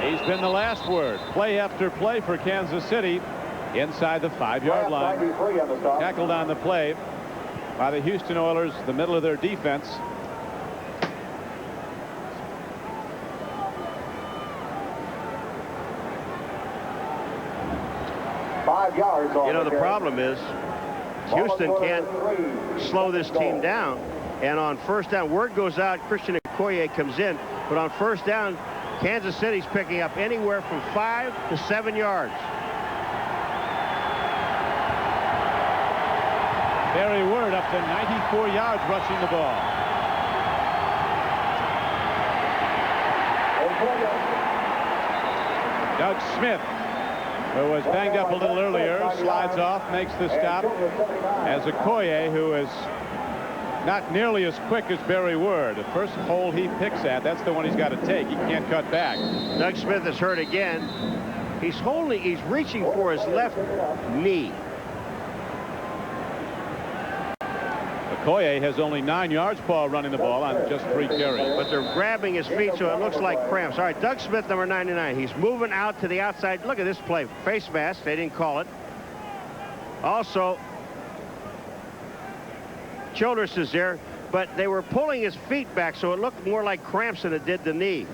He's been the last word. Play after play for Kansas City inside the 5-yard line. Tackled on the play by the Houston Oilers, the middle of their defense. You know, the problem is Houston can't slow this team down. And on first down, Word goes out, Christian Okoye comes in. But on first down, Kansas City's picking up anywhere from 5 to 7 yards. Barry Word up to 94 yards rushing the ball. Doug Smith, who was banged up a little earlier, slides off, makes the stop, as Okoye, who is not nearly as quick as Barry Word. The first hole he picks at, that's the one he's got to take. He can't cut back. Doug Smith is hurt again. He's reaching for his left knee. Okoye has only 9 yards, Paul, running the ball on just 3 carries. But they're grabbing his feet, so it looks like cramps. All right, Doug Smith, number 99. He's moving out to the outside. Look at this play. Face mask. They didn't call it. Also, Childress is there, but they were pulling his feet back, so it looked more like cramps than it did the knee.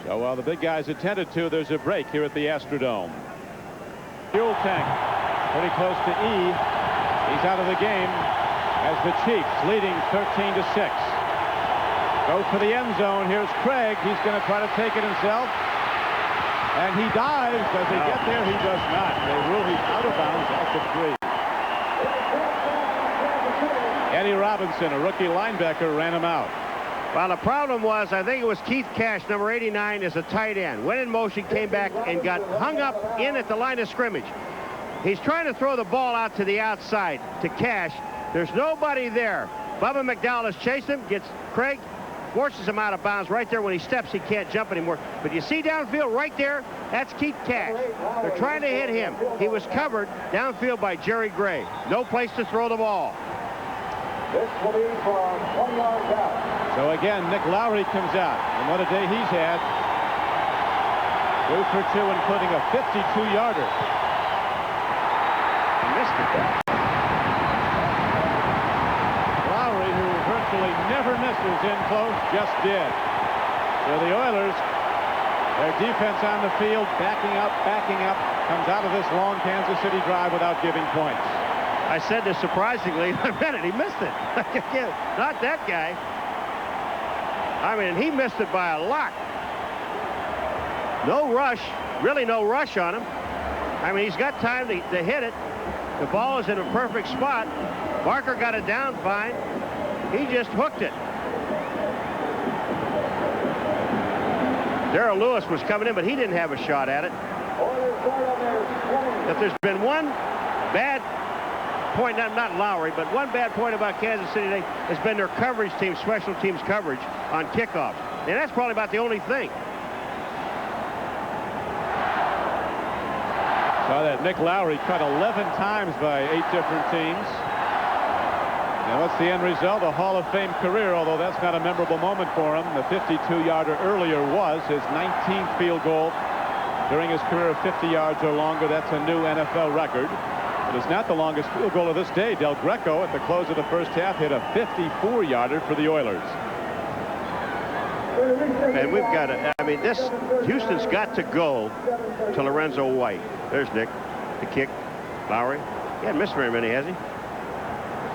So while the big guys attended to, there's a break here at the Astrodome. Fuel tank pretty close to E. He's out of the game as the Chiefs leading 13-6. Go for the end zone. Here's Craig. He's going to try to take it himself. And he dives. Does he get there? He does not. They rule he's out of bounds at the 3. Eddie Robinson, a rookie linebacker, ran him out. Well, the problem was, I think it was Keith Cash, number 89, is a tight end. Went in motion, came back, and got hung up in at the line of scrimmage. He's trying to throw the ball out to the outside to Cash. There's nobody there. Bubba McDowell has chased him, gets Craig, forces him out of bounds. Right there, when he steps, he can't jump anymore. But you see downfield right there, that's Keith Cash. They're trying to hit him. He was covered downfield by Jerry Gray. No place to throw the ball. This will be from 20 yards out. So again, Nick Lowry comes out. And what a day he's had. 2 for 2, including a 52-yarder. He missed it. Lowry, who virtually never misses in close, just did. So the Oilers, their defense on the field, backing up, comes out of this long Kansas City drive without giving points. I said this surprisingly. I read it. He missed it. Not that guy. I mean, he missed it by a lot. No rush. Really no rush on him. I mean, he's got time to hit it. The ball is in a perfect spot. Barker got it down fine. He just hooked it. Darrell Lewis was coming in, but he didn't have a shot at it. If there's been one bad point, not Lowry, but one bad point about Kansas City today has been their coverage team, special teams coverage on kickoffs. And that's probably about the only thing. Saw that Nick Lowry cut 11 times by 8 different teams. And what's the end result? A Hall of Fame career, although that's not a memorable moment for him. The 52-yarder earlier was his 19th field goal during his career of 50 yards or longer. That's a new NFL record. It is not the longest field goal of this day. Del Greco, at the close of the first half, hit a 54-yarder for the Oilers. And we've got to, I mean, Houston's got to go to Lorenzo White. There's Nick, the kick. Lowry. He hasn't missed very many, has he?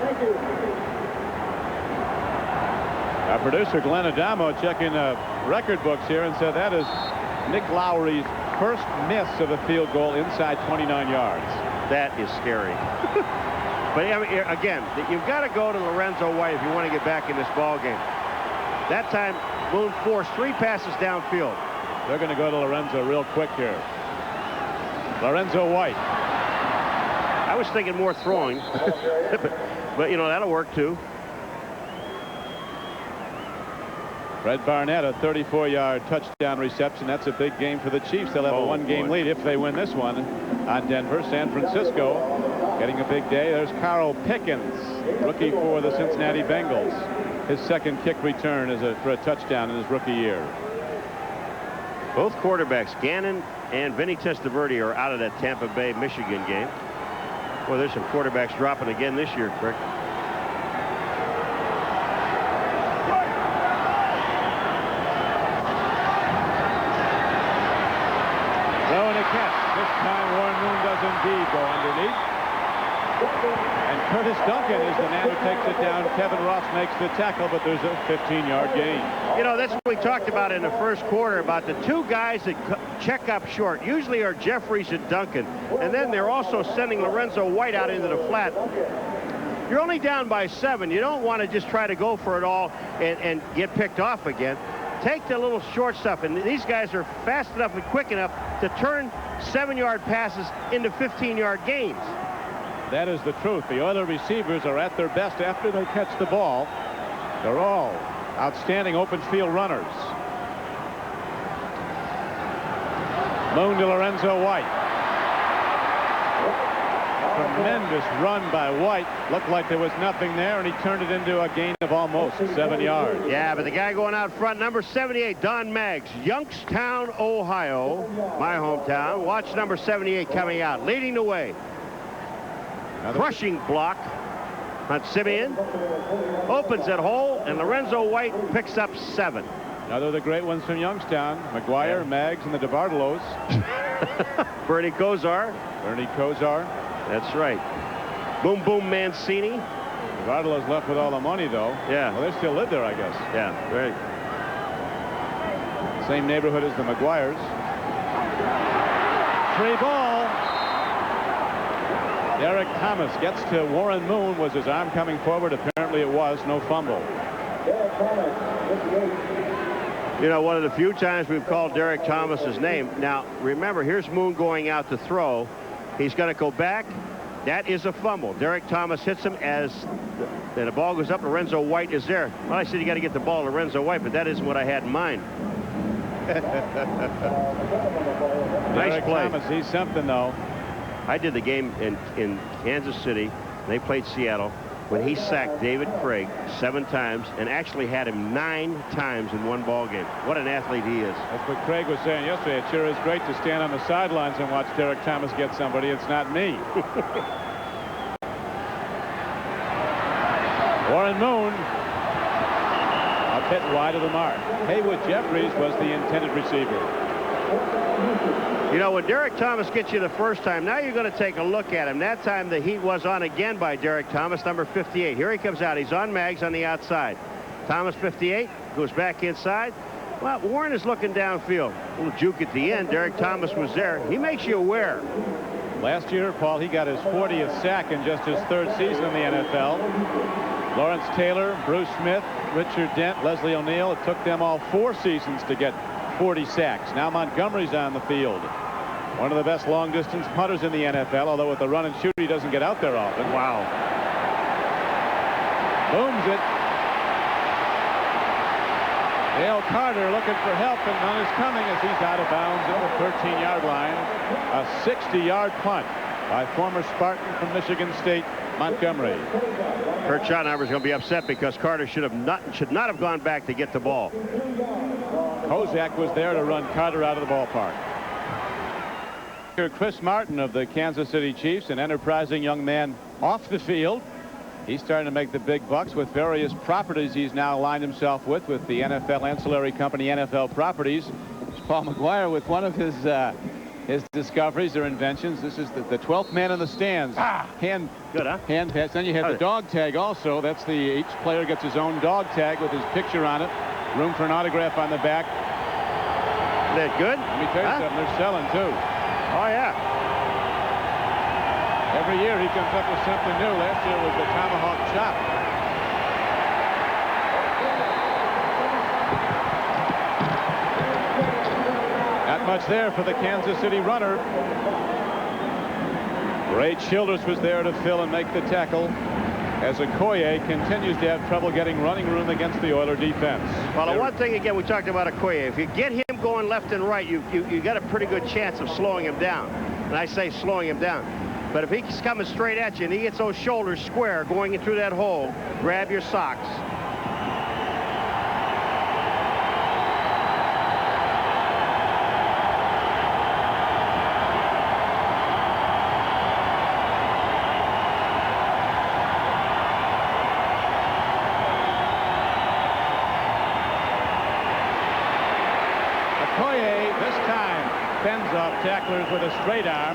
Thank you. Our producer, Glenn Adamo, checking record books here and said that is Nick Lowry's first miss of a field goal inside 29 yards. That is scary. But I mean, again, you've got to go to Lorenzo White if you want to get back in this ball game. That time, Moon forced 3 passes downfield. They're going to go to Lorenzo real quick here. Lorenzo White. I was thinking more throwing, but you know, that'll work too. Fred Barnett, a 34-yard touchdown reception. That's a big game for the Chiefs. They'll have a 1-game lead if they win this one on Denver. San Francisco getting a big day. There's Carl Pickens, rookie for the Cincinnati Bengals. His second kick return is for a touchdown in his rookie year. Both quarterbacks, Gannon and Vinny Testaverde, are out of that Tampa Bay, Michigan game. Well, there's some quarterbacks dropping again this year, Crick. Throwing a catch. This time Warren Moon does indeed go underneath. And Curtis Duncan is the man who takes it down. Kevin Ross makes the tackle, but there's a 15-yard gain. You know, that's what we talked about in the first quarter, about the 2 guys that check up short. Usually are Jeffries and Duncan. And then they're also sending Lorenzo White out into the flat. You're only down by 7. You don't want to just try to go for it all and get picked off again. Take the little short stuff. And these guys are fast enough and quick enough to turn 7-yard passes into 15-yard gains. That is the truth. The Oiler receivers are at their best after they catch the ball. They're all outstanding open field runners. Moon to Lorenzo White. Tremendous run by White. Looked like there was nothing there, and he turned it into a gain of almost 7 yards. Yeah, but the guy going out front, number 78, Don Maggs, Youngstown, Ohio, my hometown. Watch number 78 coming out, leading the way. Crushing block on Simeon. Opens that hole, and Lorenzo White picks up 7. Another of the great ones from Youngstown. McGuire, Maggs, and the DeBartolos. Bernie Kosar. Bernie Kosar. That's right. Boom Boom Mancini. DeBartolos left with all the money, though. Yeah. Well, they still live there, I guess. Yeah, right. Same neighborhood as the McGuires. 3 ball. Derek Thomas gets to Warren Moon. Was his arm coming forward? Apparently it was. No fumble. You know, one of the few times we've called Derek Thomas's name. Now, remember, here's Moon going out to throw. He's going to go back, That is a fumble. Derek Thomas hits him and the ball goes up. Lorenzo White is there. Well, I said you got to get the ball to Lorenzo White, but that isn't what I had in mind. Nice play. Thomas, he's something, though. I did the game in Kansas City. They played Seattle when he sacked David Craig 7 times and actually had him 9 times in one ball game. What an athlete he is. That's what Craig was saying yesterday. It sure is great to stand on the sidelines and watch Derek Thomas get somebody. It's not me. Warren Moon a bit wide of the mark. Haywood Jeffries was the intended receiver. You know, when Derek Thomas gets you the first time, now you're going to take a look at him. That time the heat was on again by Derek Thomas, number 58. Here he comes out. He's on Mags on the outside. Thomas, 58, goes back inside. Well, Warren is looking downfield. A little juke at the end. Derek Thomas was there. He makes you aware. Last year, Paul, he got his 40th sack in just his 3rd season in the NFL. Lawrence Taylor, Bruce Smith, Richard Dent, Leslie O'Neal. It took them all 4 seasons to get 40 sacks. Now Montgomery's on the field. One of the best long-distance punters in the NFL, although with the run and shoot, he doesn't get out there often. Wow. Booms it. Dale Carter looking for help, and none is coming as he's out of bounds at the 13-yard line. A 60-yard punt by former Spartan from Michigan State, Montgomery. Kurt Schottenheimer's going to be upset because Carter should not have gone back to get the ball. Kozak was there to run Carter out of the ballpark. Chris Martin of the Kansas City Chiefs, an enterprising young man off the field. He's starting to make the big bucks with various properties he's now aligned himself with the NFL ancillary company NFL Properties. It's Paul McGuire with one of his discoveries or inventions. This is the 12th man in the stands. Hand pass. Then you have the dog tag also. That's each player gets his own dog tag with his picture on it. Room for an autograph on the back. Is that good? Let me tell you something. They're selling too. Oh yeah. Every year he comes up with something new. Last year was the tomahawk chop. Not much there for the Kansas City runner. Ray Childress was there to fill and make the tackle as Okoye continues to have trouble getting running room against the Oiler defense. Well, the one thing again we talked about Okoye, if you get him going left and right, you got a pretty good chance of slowing him down. And I say slowing him down. But if he's coming straight at you and he gets those shoulders square going in through that hole, grab your socks. Fends off tacklers with a straight arm.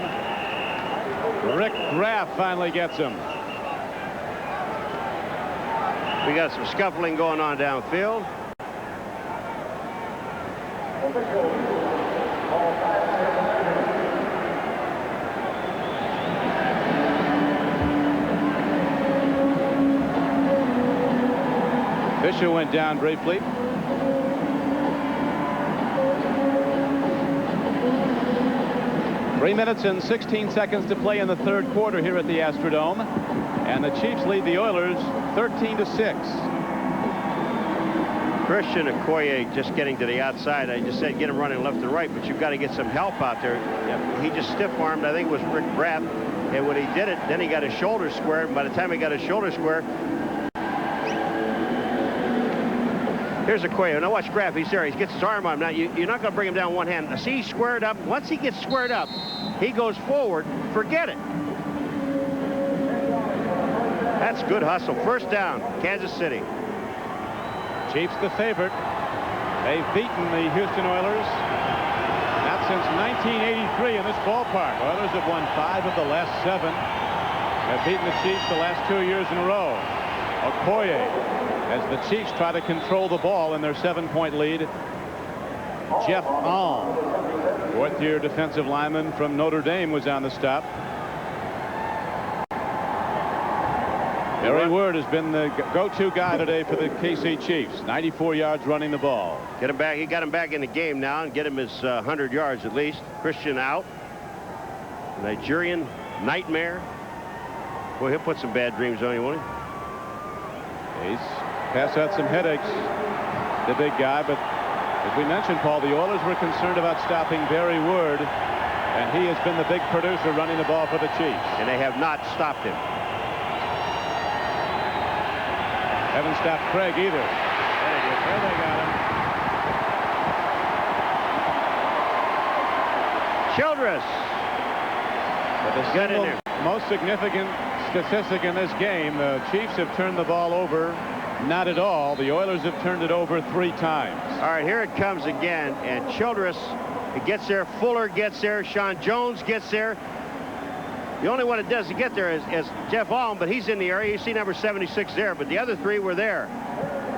Rick Graff finally gets him. We got some scuffling going on downfield. Fisher went down briefly. Three minutes and 16 seconds to play in the 3rd quarter here at the Astrodome, and the Chiefs lead the Oilers 13-6. Christian Okoye just getting to the outside. I just said get him running left and right, but you've got to get some help out there. He just stiff-armed, I think it was Rick Graff, and when he did it, then he got his shoulder square, and by the time he got his shoulder square, here's Okoye. Now watch Graff. He's there. He gets his arm on him. Now you're not going to bring him down one hand. Now see, he's squared up. Once he gets squared up, he goes forward. Forget it. That's good hustle. First down, Kansas City. Chiefs the favorite. They've beaten the Houston Oilers not since 1983 in this ballpark. Oilers have won 5 of the last 7. Have beaten the Chiefs the last 2 years in a row. Okoye, as the Chiefs try to control the ball in their 7-point lead. Jeff Alm, 4th-year defensive lineman from Notre Dame, was on the stop. Barry Word has been the go-to guy today for the KC Chiefs. 94 yards running the ball. Get him back. He got him back in the game now and get him his 100 yards at least. Christian out. Nigerian Nightmare. Well, he'll put some bad dreams on you, won't he? He's passed out some headaches, the big guy. But as we mentioned, Paul, the Oilers were concerned about stopping Barry Wood, and he has been the big producer running the ball for the Chiefs. And they have not stopped him. Haven't stopped Craig either. There they got him. Childress. But the single most significant statistic in this game, the Chiefs have turned the ball over. Not at all. The Oilers have turned it over 3 times. All right, here it comes again, and Childress, it gets there. Fuller gets there. Sean Jones gets there. The only one that doesn't get there is Jeff Alm, but he's in the area. You see number 76 there, but the other 3 were there.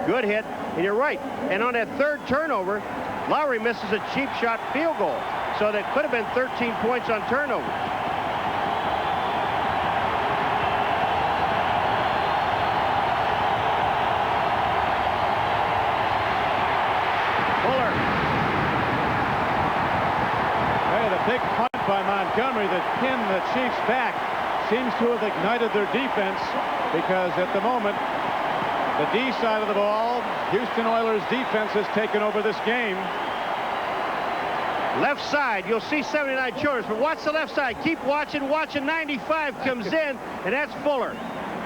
Good hit, and you're right. And on that 3rd turnover, Lowry misses a cheap shot field goal. So that could have been 13 points on turnover. Fuller. Hey, the big punt by Montgomery that pinned the Chiefs back seems to have ignited their defense, because at the moment, the D side of the ball, Houston Oilers defense has taken over this game. Left side, you'll see 79 Childress, but watch the left side. Keep watching. 95 comes in, and that's Fuller.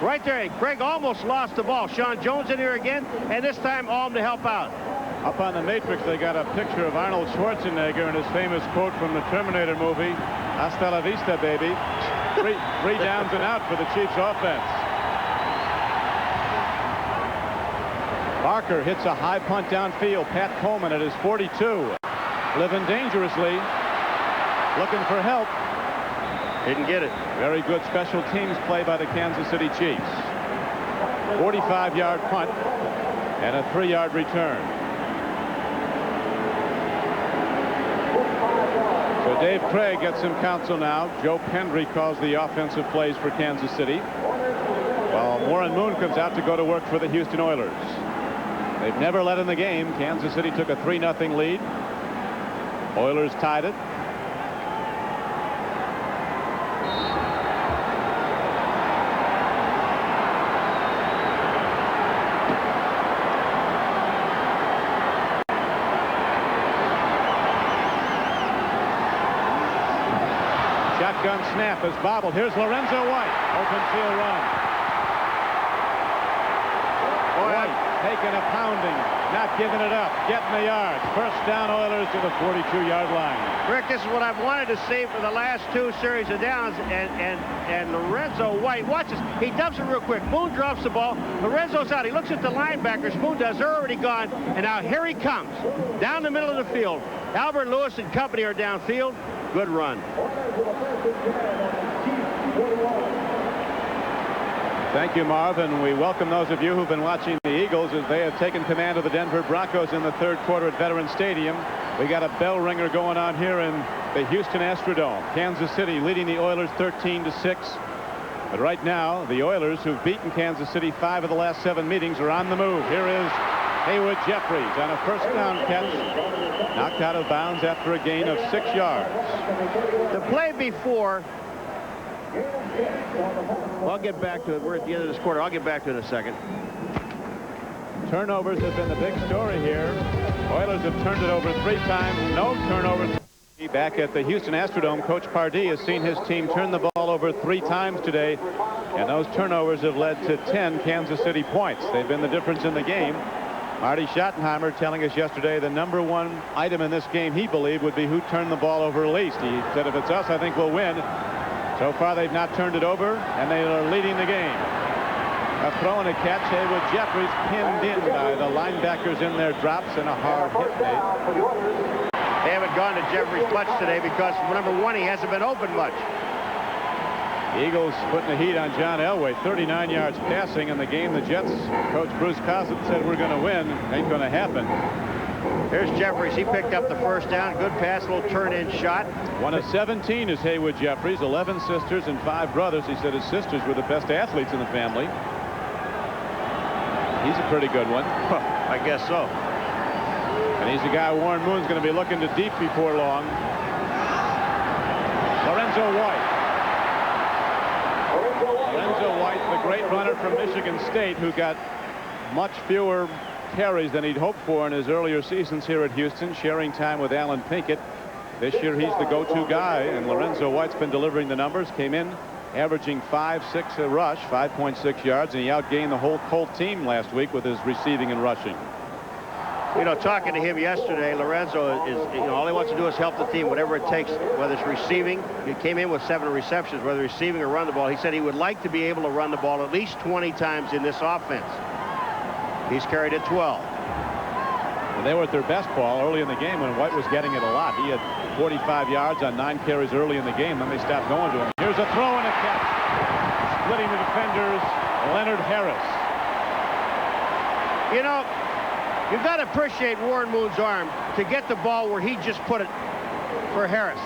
Right there, Craig almost lost the ball. Sean Jones in here again, and this time Alm to help out. Up on the matrix, they got a picture of Arnold Schwarzenegger and his famous quote from the Terminator movie, "Hasta la vista, baby." Three downs and out for the Chiefs offense. Barker hits a high punt downfield. Pat Coleman at his 42. Living dangerously, looking for help. Didn't get it. Very good special teams play by the Kansas City Chiefs. 45-yard punt and a 3-yard return. So Dave Craig gets some counsel now. Joe Pendry calls the offensive plays for Kansas City, while Warren Moon comes out to go to work for the Houston Oilers. They've never led in the game. Kansas City took a 3-0 lead. Oilers tied it. Shotgun snap is bobbled. Here's Lorenzo White. Open field run. White taking a pounding. Not giving it up. Getting the yards. First down, Oilers to the 42-yard line. Rick, this is what I've wanted to see for the last 2 series of downs, and Lorenzo White, watch this. He dumps it real quick. Moon drops the ball. Lorenzo's out. He looks at the linebackers. Moon does. They're already gone. And now here he comes. Down the middle of the field. Albert Lewis and company are downfield. Good run. Thank you, Marv, and we welcome those of you who've been watching the Eagles as they have taken command of the Denver Broncos in the 3rd quarter at Veterans Stadium. We got a bell ringer going on here in the Houston Astrodome. Kansas City leading the Oilers 13-6. But right now, the Oilers, who've beaten Kansas City 5 of the last 7 meetings, are on the move. Here is Haywood Jeffries on a first down catch, knocked out of bounds after a gain of 6 yards. The play before, I'll get back to it. We're at the end of this quarter. I'll get back to it in a second. Turnovers have been the big story here. Oilers have turned it over 3 times. No turnovers. Back at the Houston Astrodome, Coach Pardee has seen his team turn the ball over 3 times today, and those turnovers have led to 10 Kansas City points. They've been the difference in the game. Marty Schottenheimer telling us yesterday the #1 item in this game he believed would be who turned the ball over least. He said, if it's us, I think we'll win. So far, they've not turned it over, and they are leading the game. A throw and a catch. Haywood Jeffries pinned in by the linebackers in their drops, and a hard hit made. They haven't gone to Jeffries much today because, #1, he hasn't been open much. The Eagles putting the heat on John Elway. 39 yards passing in the game. The Jets, Coach Bruce Cossett said we're going to win. Ain't going to happen. Here's Jeffries. He picked up the first down. Good pass, little turn-in shot. One of 17 is Haywood Jeffries. 11 sisters and 5 brothers. He said his sisters were the best athletes in the family. He's a pretty good one. I guess so. And he's the guy Warren Moon's going to be looking to deep before long. Lorenzo White. Lorenzo Lorenzo White, the great runner from Michigan State, who got much fewer carries than he'd hoped for in his earlier seasons here at Houston, sharing time with Alan Pinkett. This year he's the go-to guy, and Lorenzo White's been delivering the numbers. Came in averaging 5.6 a rush, 5.6 yards, and he outgained the whole Colt team last week with his receiving and rushing. You know, talking to him yesterday, Lorenzo is, you know, all he wants to do is help the team, whatever it takes, whether it's receiving. He came in with 7 receptions, whether receiving or run the ball. He said he would like to be able to run the ball at least 20 times in this offense. He's carried it 12. And they were at their best, Paul, early in the game when White was getting it a lot. He had 45 yards on 9 carries early in the game. Then they stopped going to him. Here's a throw and a catch. Splitting the defenders, Leonard Harris. You know, you've got to appreciate Warren Moon's arm to get the ball where he just put it for Harris.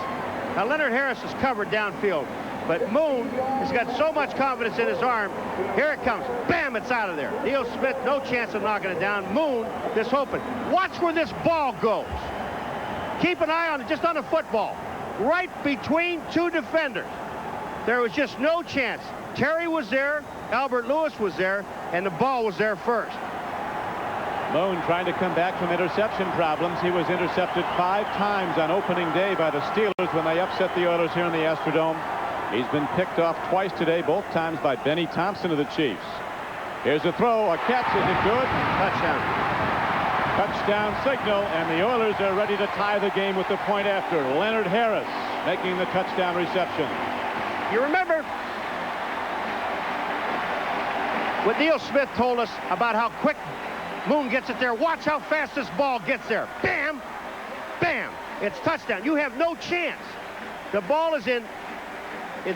Now, Leonard Harris is covered downfield, but Moon has got so much confidence in his arm. Here it comes. Bam, it's out of there. Neil Smith, no chance of knocking it down. Moon, this open. Watch where this ball goes. Keep an eye on it, just on the football. Right between 2 defenders. There was just no chance. Terry was there, Albert Lewis was there, and the ball was there first. Moon trying to come back from interception problems. He was intercepted 5 times on opening day by the Steelers when they upset the Oilers here in the Astrodome. He's been picked off twice today, both times by Benny Thompson of the Chiefs. Here's a throw, a catch. Is it good? Touchdown. Touchdown signal, and the Oilers are ready to tie the game with the point after. Leonard Harris making the touchdown reception. You remember what Neil Smith told us about how quick Moon gets it there. Watch how fast this ball gets there. Bam! Bam! It's touchdown. You have no chance. The ball is in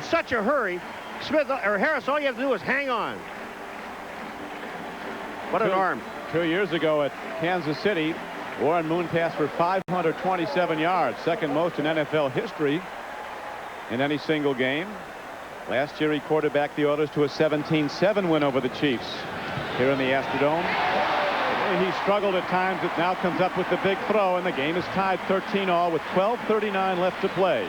such a hurry. Smith or Harris, all you have to do is hang on. What an arm. 2 years ago at Kansas City, Warren Moon passed for 527 yards, second most in NFL history in any single game. Last year he quarterbacked the Oilers to a 17-7 win over the Chiefs here in the Astrodome. He struggled at times. It now comes up with the big throw, and the game is tied 13-all with 12:39 left to play.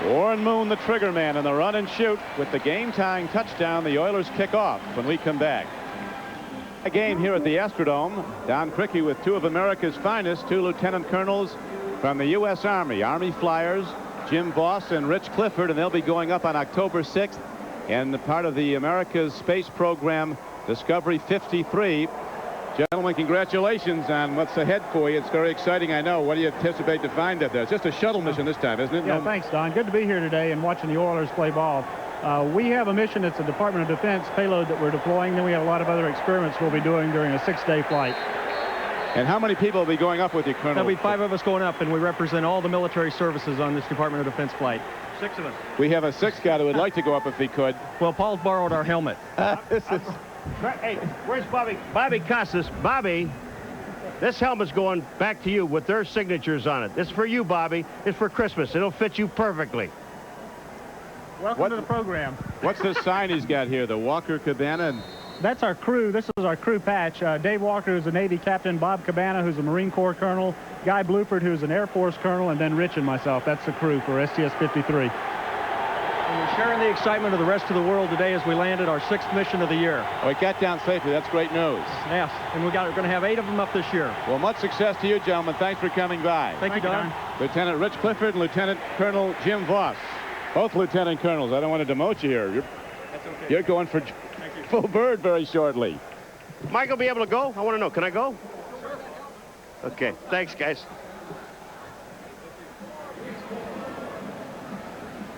Warren Moon, the trigger man, in the run and shoot with the game-tying touchdown. The Oilers kick off when we come back. A game here at the Astrodome. Don Criqui with 2 of America's finest, 2 lieutenant colonels from the U.S. Army. Army Flyers, Jim Voss and Rich Clifford, and they'll be going up on October 6th and the part of the America's space program Discovery 53. Gentlemen, congratulations on what's ahead for you. It's very exciting, I know. What do you anticipate to find up there? It's just a shuttle mission this time, isn't it? Yeah, thanks, Don. Good to be here today and watching the Oilers play ball. We have a mission. It's a Department of Defense payload that we're deploying. Then we have a lot of other experiments we'll be doing during a 6-day flight. And how many people will be going up with you, Colonel? There'll be 5 of us going up, and we represent all the military services on this Department of Defense flight. 6 of us. We have a 6th guy who would like to go up if he could. Well, Paul's borrowed our helmet. Hey, where's Bobby? Bobby Costas. Bobby, this helmet's going back to you with their signatures on it. This is for you, Bobby. It's for Christmas. It'll fit you perfectly. Welcome to the program. What's this sign he's got here? The Walker Cabana? That's our crew. This is our crew patch. Dave Walker, who's a Navy captain, Bob Cabana, who's a Marine Corps colonel, Guy Bluford, who's an Air Force colonel, and then Rich and myself. That's the crew for STS-53. And we're sharing the excitement of the rest of the world today as we landed our 6th mission of the year. Oh, it got down safely. That's great news. Yes, and we're going to have 8 of them up this year. Well, much success to you, gentlemen. Thanks for coming by. Thank you, Don. Lieutenant Rich Clifford and Lieutenant Colonel Jim Voss. Both lieutenant colonels. I don't want to demote you here. You're going for full bird very shortly. Mike will be able to go? I want to know. Can I go? Okay. Thanks, guys.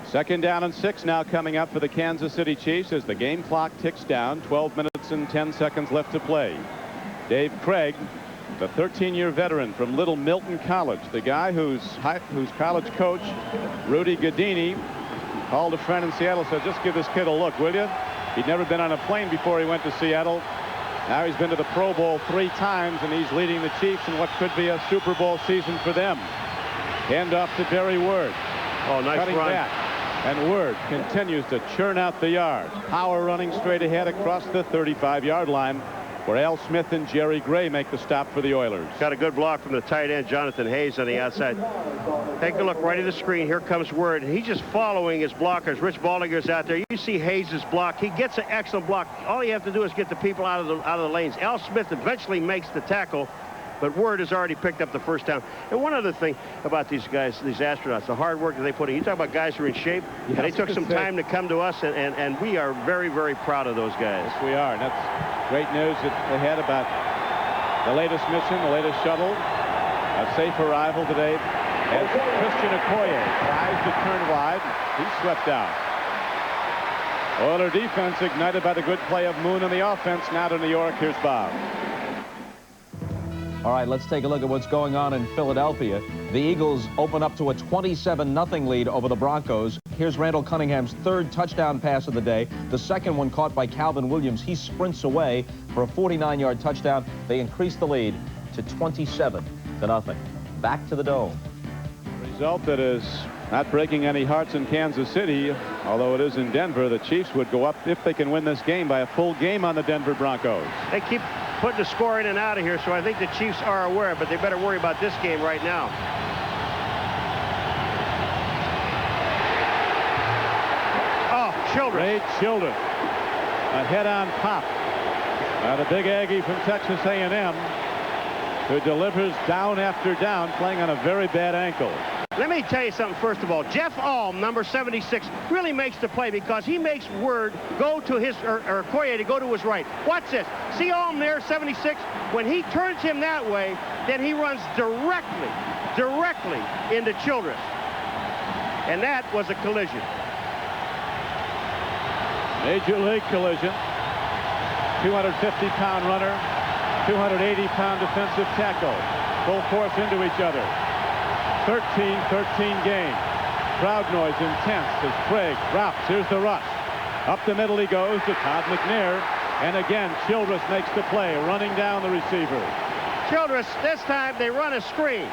Second down and 6 now coming up for the Kansas City Chiefs as the game clock ticks down. 12 minutes and 10 seconds left to play. Dave Craig, the 13-year veteran from Little Milton College, the guy whose college coach, Rudy Gadini, called a friend in Seattle, said, just give this kid a look, will you? He'd never been on a plane before he went to Seattle. Now he's been to the Pro Bowl 3 times, and he's leading the Chiefs in what could be a Super Bowl season for them. Hand off to Barry Word. Oh, nice Cutting run. back. And Word continues to churn out the yards. Power running straight ahead across the 35-yard line. where Al Smith and Jerry Gray make the stop for the Oilers. Got a good block from the tight end, Jonathan Hayes, on the outside. Take a look right at the screen. Here comes Word. He's just following his blockers. Rich Baldinger's out there. You see Hayes' block. He gets an excellent block. All you have to do is get the people out of the lanes. Al Smith eventually makes the tackle, but Word has already picked up the first down. And one other thing about these guys, these astronauts, the hard work that they put in. You talk about guys who are in shape, and they took some time to come to us, and we are very, very proud of those guys. Yes, we are. And that's great news that they had about the latest mission, the latest shuttle. A safe arrival today as Christian Okoye tries to turn wide. He's swept out. Oiler defense ignited by the good play of Moon in the offense. Now to New York. Here's Bob. All right, let's take a look at what's going on in Philadelphia. The Eagles open up to a 27-0 lead over the Broncos. Here's Randall Cunningham's third touchdown pass of the day. The second one caught by Calvin Williams. He sprints away for a 49-yard touchdown. They increase the lead to 27-0. Back to the Dome. Result that is not breaking any hearts in Kansas City, although it is in Denver. The Chiefs would go up, if they can win this game, by a full game on the Denver Broncos. They keep putting the score in and out of here, so I think the Chiefs are aware, but they better worry about this game right now. Oh, Childress. Great Childress. A head-on pop. The big Aggie from Texas A&M, who delivers down after down, playing on a very bad ankle. Let me tell you something, first of all. Jeff Alm, number 76, really makes the play because he makes Word go to his, or Okoye to go to his right. Watch this. See Alm there, 76? When he turns him that way, then he runs directly into Childress. And that was a collision. Major league collision. 250-pound runner, 280-pound defensive tackle. Full force into each other. 13-13 game. Crowd noise intense as Craig drops. Here's the rush. Up the middle he goes to Todd McNair. And again, Childress makes the play, running down the receiver. Childress, this time they run a screen.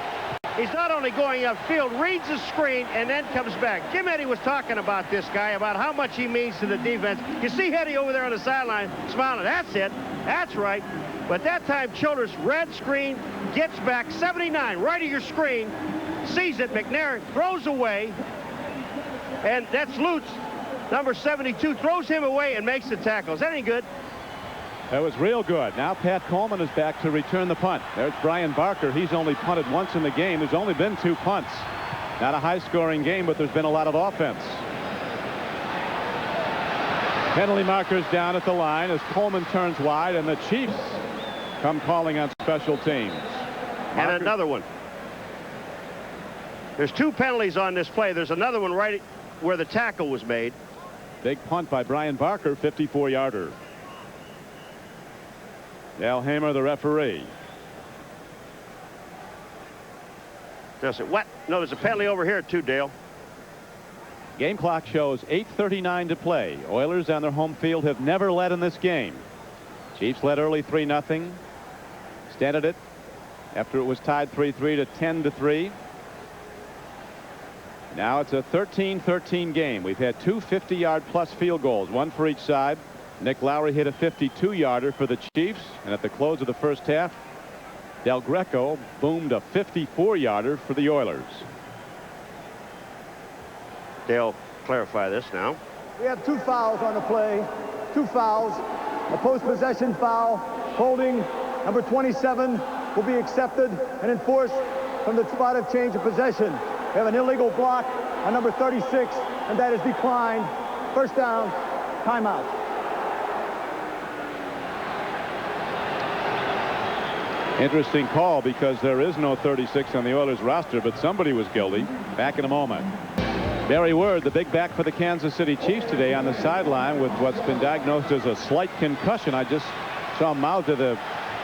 He's not only going upfield, reads the screen, and then comes back. Jim Eddy was talking about this guy, about how much he means to the defense. You see Eddy over there on the sideline smiling. That's it. That's right. But that time, Childress, red screen, gets back, 79, right of your screen, sees it. McNair throws away, and that's Lutz, number 72, throws him away and makes the tackle. Is that any good? That was real good. Now Pat Coleman is back to return the punt. There's Brian Barker. He's only punted once in the game. There's only been 2 punts. Not a high-scoring game, but there's been a lot of offense. Penalty markers down at the line as Coleman turns wide, and the Chiefs come calling on special teams. And another one. There's 2 penalties on this play. There's another one right where the tackle was made. Big punt by Brian Barker, 54-yarder. Dale Hamer, the referee. Does it? What? No, there's a penalty over here too, Dale. Game clock shows 8:39 to play. Oilers on their home field have never led in this game. Chiefs led early 3-0. Extended it after it was tied 3-3 to 10-3. Now it's a 13-13 game. We've had 2 50-yard plus field goals, one for each side. Nick Lowry hit a 52-yarder for the Chiefs, and at the close of the first half, Del Greco boomed a 54-yarder for the Oilers. Dale, clarify this now. We have 2 fouls on the play. 2 fouls. A post-possession foul. Holding number 27 will be accepted and enforced from the spot of change of possession. We have an illegal block on number 36, and that is declined. First down, timeout. Interesting call because there is no 36 on the Oilers roster, but somebody was guilty. Back in a moment. Barry Word, the big back for the Kansas City Chiefs today, on the sideline with what's been diagnosed as a slight concussion. I just saw him mouth to the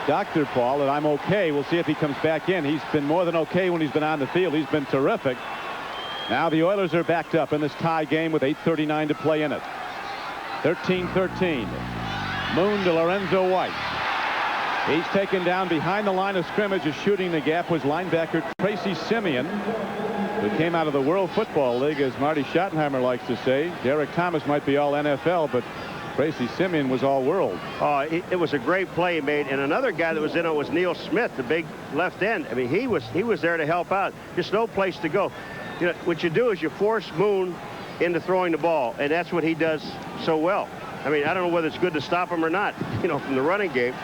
doctor, Paul, that I'm okay. We'll see if he comes back in. He's been more than okay when he's been on the field. He's been terrific. Now the Oilers are backed up in this tie game with 8:39 to play in it. 13-13. Moon to Lorenzo White. He's taken down behind the line of scrimmage. As shooting the gap was linebacker Tracy Simeon, who came out of the World Football League, as Marty Schottenheimer likes to say. Derek Thomas might be all NFL, but Tracy Simeon was all world. Oh, it was a great play he made. And another guy that was in it was Neil Smith, the big left end. I mean, he was there to help out. Just no place to go. You know, what you do is you force Moon into throwing the ball, and that's what he does so well. I mean, I don't know whether it's good to stop him or not, you know, from the running game.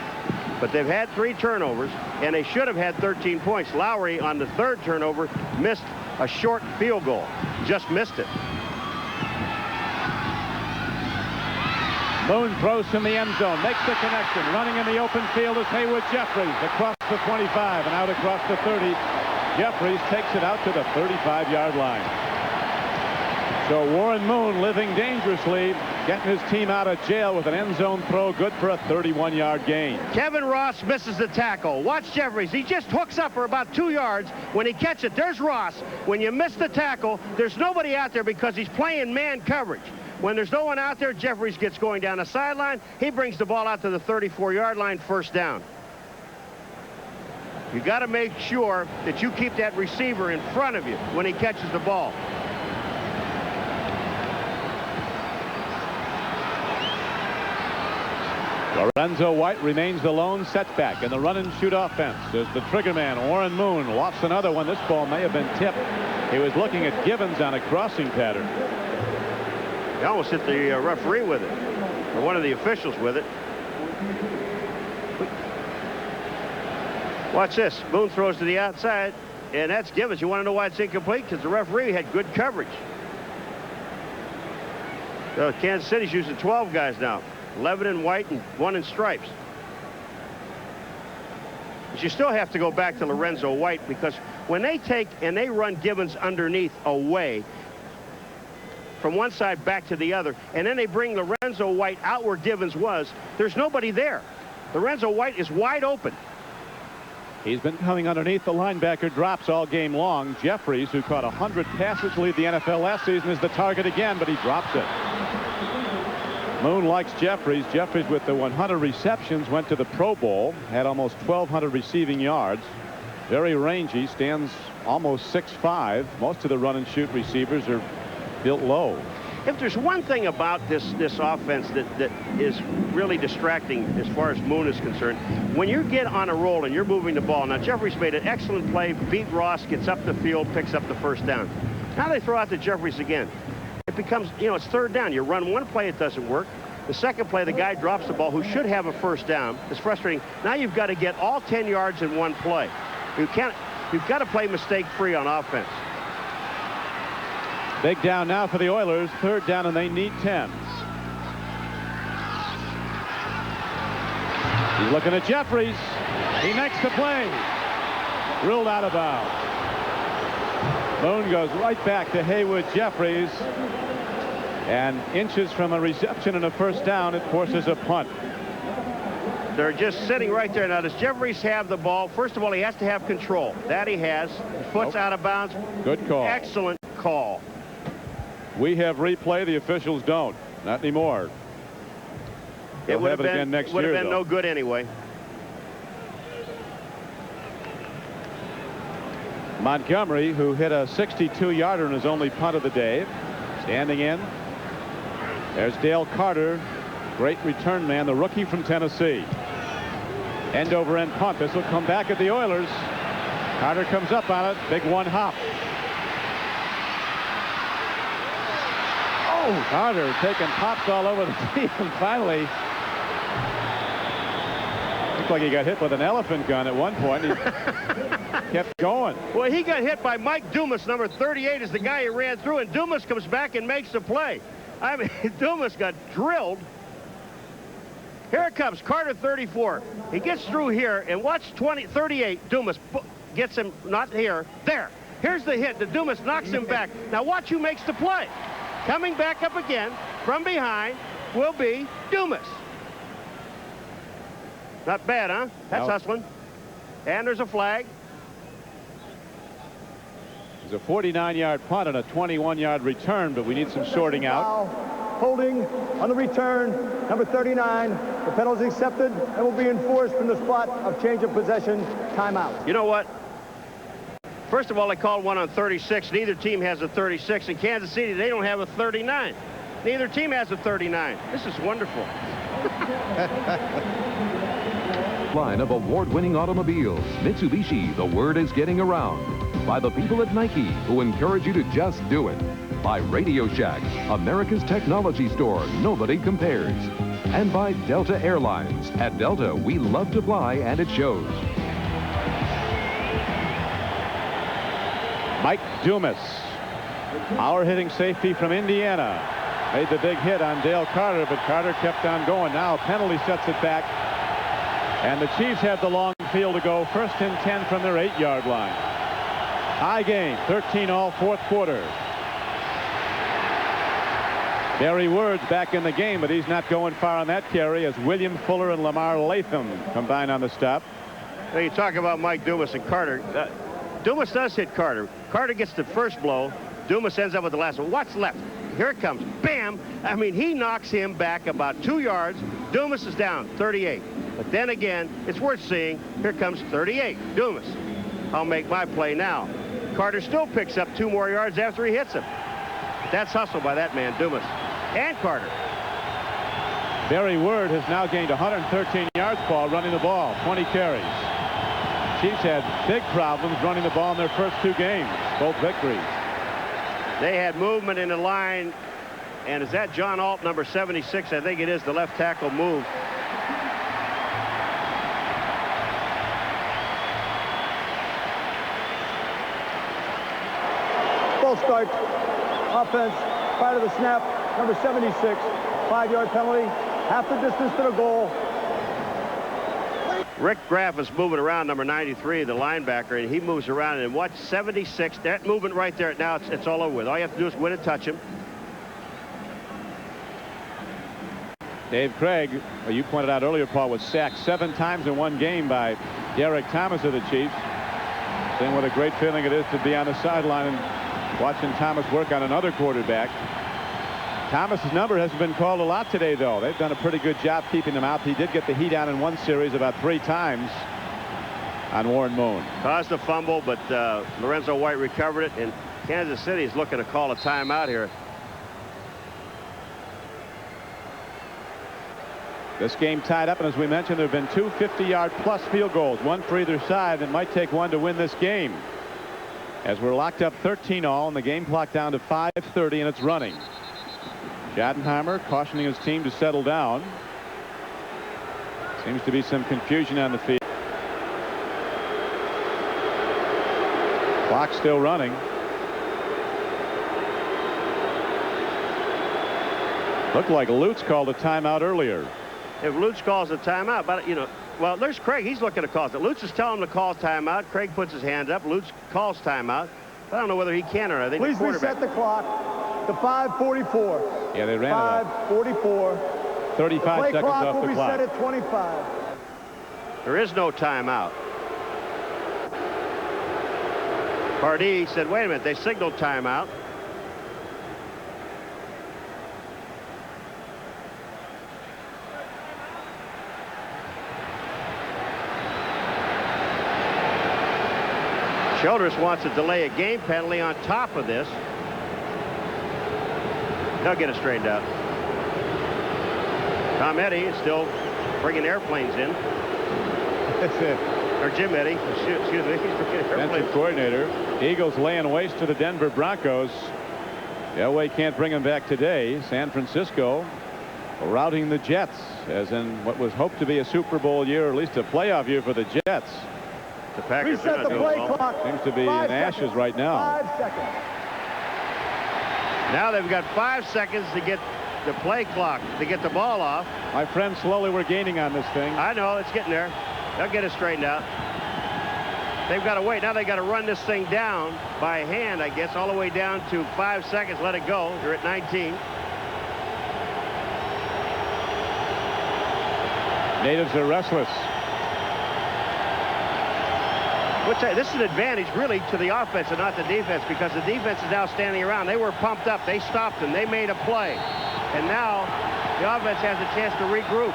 But they've had 3 turnovers, and they should have had 13 points. Lowry, on the 3rd turnover, missed a short field goal. Just missed it. Moon throws from the end zone, makes the connection. Running in the open field is Haywood Jeffries across the 25 and out across the 30. Jeffries takes it out to the 35-yard line. So Warren Moon living dangerously, getting his team out of jail with an end zone throw, good for a 31-yard gain. Kevin Ross misses the tackle. Watch Jeffries. He just hooks up for about 2 yards. When he catches it, there's Ross. When you miss the tackle, there's nobody out there because he's playing man coverage. When there's no one out there, Jeffries gets going down the sideline. He brings the ball out to the 34-yard line, first down. You got to make sure that you keep that receiver in front of you when he catches the ball. Lorenzo White remains the lone setback in the run-and-shoot offense as the trigger man, Warren Moon, lost another one. This ball may have been tipped. He was looking at Givens on a crossing pattern. He almost hit the referee with it, or one of the officials with it. Watch this. Moon throws to the outside, and that's Givens. You want to know why it's incomplete? Because the referee had good coverage. So Kansas City's using 12 guys now. 11 in white and 1 in stripes. But you still have to go back to Lorenzo White, because when they take and they run Givens underneath away from one side back to the other, and then they bring Lorenzo White out where Givens was, there's nobody there. Lorenzo White is wide open. He's been coming underneath the linebacker drops all game long. Jeffries, who caught 100 passes to lead the NFL last season, is the target again, but he drops it. Moon likes Jeffries. Jeffries, with the 100 receptions, went to the Pro Bowl, had almost 1,200 receiving yards. Very rangy, stands almost 6'5". Most of the run-and-shoot receivers are built low. If there's one thing about this offense that is really distracting as far as Moon is concerned, when you get on a roll and you're moving the ball. Now, Jeffries made an excellent play, beat Ross, gets up the field, picks up the first down. Now they throw out to Jeffries again. It becomes, you know, it's 3rd down. You run one play, it doesn't work. The second play, the guy drops the ball who should have a first down. It's frustrating. Now you've got to get all 10 yards in one play. You've got to play mistake-free on offense. Big down now for the Oilers. 3rd down, and they need 10. He's looking at Jeffries. He makes the play. Ruled out of bounds. Moon goes right back to Haywood Jeffries. And inches from a reception and a first down, it forces a punt. They're just sitting right there. Now, does Jeffries have the ball? First of all, he has to have control. That he has. His foot's out of bounds. Good call. Excellent call. We have replay. The officials don't. Not anymore. It would have been again next would year, have been though. no good anyway. Montgomery, who hit a 62-yarder in his only punt of the day, standing in. There's Dale Carter, great return man, the rookie from Tennessee. End over end punt. This will come back at the Oilers. Carter comes up on it. Big one hop. Oh, Carter taking pops all over the team, and finally looked like he got hit with an elephant gun at one point. He kept going. Well, he got hit by Mike Dumas, number 38, is the guy he ran through, and Dumas comes back and makes the play. I mean, Dumas got drilled. Here it comes, Carter 34. He gets through here, and watch 38. Dumas gets him, not here, there. Here's the hit. The Dumas knocks him back. Now watch who makes the play. Coming back up again from behind will be Dumas. Not bad, huh? That's hustling. And there's a flag. It's a 49-yard punt and a 21-yard return, but we need some sorting out. Holding on the return, number 39. The penalty is accepted and will be enforced from the spot of change of possession. Timeout. You know what? First of all, they called one on 36. Neither team has a 36. In Kansas City, they don't have a 39. Neither team has a 39. This is wonderful. Line of award-winning automobiles, Mitsubishi, the word is getting around. By the people at Nike, who encourage you to just do it. By Radio Shack, America's technology store nobody compares. And by Delta Airlines. At Delta, we love to fly, and it shows. Mike Dumas, our hitting safety from Indiana, made the big hit on Dale Carter, but Carter kept on going. Now a penalty sets it back, and the Chiefs have the long field to go. First and 10 from their 8-yard line. High game, 13-all, fourth quarter. Barry Word's back in the game, but he's not going far on that carry as William Fuller and Lamar Latham combine on the stop. Now you talk about Mike Dumas and Carter. Dumas does hit Carter. Carter gets the first blow. Dumas ends up with the last one. What's left? Here it comes. Bam! I mean, he knocks him back about 2 yards. Dumas is down 38. But then again, it's worth seeing. Here comes 38. Dumas. I'll make my play now. Carter still picks up 2 more yards after he hits him. That's hustle by that man, Dumas. And Carter. Barry Word has now gained 113 yards, Paul, running the ball, 20 carries. Chiefs had big problems running the ball in their first 2 games, both victories. They had movement in the line, and is that John Alt, number 76? I think it is. The left tackle moved. False start. Offense prior to the snap. Number 76. 5-yard penalty. Half the distance to the goal. Rick Graff is moving around, number 93, the linebacker, and he moves around. And watch 76. That movement right there. Now it's all over with. All you have to do is win and touch him. Dave Craig, you pointed out earlier, Paul, was sacked 7 times in one game by Derek Thomas of the Chiefs. Saying what a great feeling it is to be on the sideline and watching Thomas work on another quarterback. Thomas's number hasn't been called a lot today, though. They've done a pretty good job keeping him out. He did get the heat on in one series about 3 times on Warren Moon. Caused a fumble, but Lorenzo White recovered it, and Kansas City is looking to call a timeout here. This game tied up, and as we mentioned, there have been 2 50-yard plus field goals, one for either side. It might take one to win this game. As we're locked up 13-all, and the game clock down to 5:30, and it's running. Schottenheimer cautioning his team to settle down. Seems to be some confusion on the field. Clock still running. Looked like Lutz called a timeout earlier. If Lutz calls a timeout, but you know, well, there's Craig. He's looking to call it. Lutz is telling him to call timeout. Craig puts his hand up. Lutz calls timeout. I don't know whether he can or not. I think Please the quarterback. reset the clock to 5:44. Yeah, they ran it 5:44. 35 Play seconds clock off will the be clock. set at 25. There is no timeout. Pardee said, wait a minute, they signaled timeout. Childress wants to delay a game penalty on top of this. They'll get it straightened out. Tom Eddy is still bringing airplanes in. That's it. Or Jim Eddy. Excuse me. He's bringing airplanes. Defensive coordinator. Eagles laying waste to the Denver Broncos. Elway can't bring him back today. San Francisco routing the Jets, as in what was hoped to be a Super Bowl year, or at least a playoff year for the Jets. The Packers reset the play clock. Seems to be in ashes right now. 5 seconds. Now they've got 5 seconds to get the play clock, to get the ball off. My friend, slowly we're gaining on this thing. I know, it's getting there. They'll get it straightened out. They've got to wait. Now they got to run this thing down by hand, I guess, all the way down to 5 seconds. Let it go. They're at 19. Natives are restless. This is an advantage, really, to the offense and not the defense, because the defense is now standing around. They were pumped up. They stopped them. They made a play. And now the offense has a chance to regroup.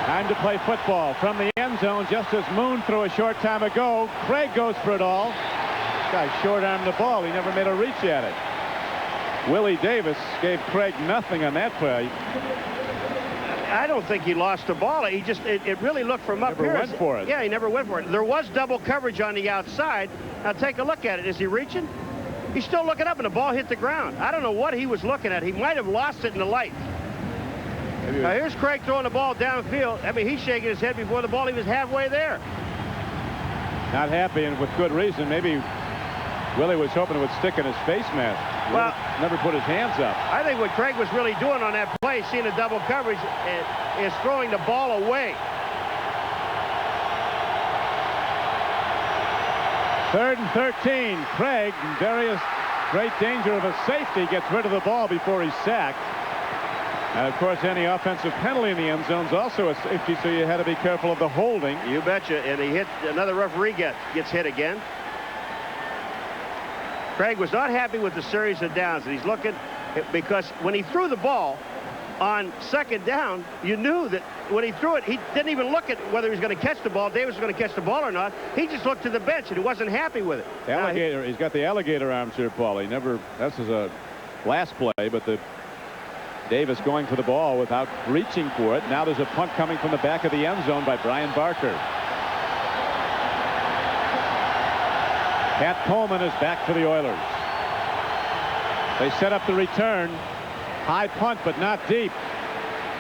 Time to play football from the end zone, just as Moon threw a short time ago. Craig goes for it all. This guy short-armed the ball. He never made a reach at it. Willie Davis gave Craig nothing on that play. I don't think he lost the ball. He just, it really looked from up here. Never went for it. Yeah, he never went for it. There was double coverage on the outside. Now take a look at it. Is he reaching? He's still looking up, and the ball hit the ground. I don't know what he was looking at. He might have lost it in the light. Now here's Craig throwing the ball downfield. I mean, he's shaking his head before the ball. He was halfway there. Not happy, and with good reason. Maybe Willie was hoping it would stick in his face mask. Well, never put his hands up. I think what Craig was really doing on that play, seeing the double coverage, is throwing the ball away. 3rd and 13. Craig, in various great danger of a safety, gets rid of the ball before he's sacked. And of course, any offensive penalty in the end zone is also a safety, so you had to be careful of the holding. You betcha. And he hit, another referee gets hit again. Craig was not happy with the series of downs, and he's looking, because when he threw the ball on 2nd down, you knew that when he threw it, he didn't even look at whether he was going to catch the ball. Davis was going to catch the ball or not. He just looked to the bench, and he wasn't happy with it. Alligator, he's got the alligator arms here, Paul. He never, this is a last play, but the Davis going for the ball without reaching for it. Now there's a punt coming from the back of the end zone by Brian Barker. Pat Coleman is back for the Oilers. They set up the return. High punt, but not deep.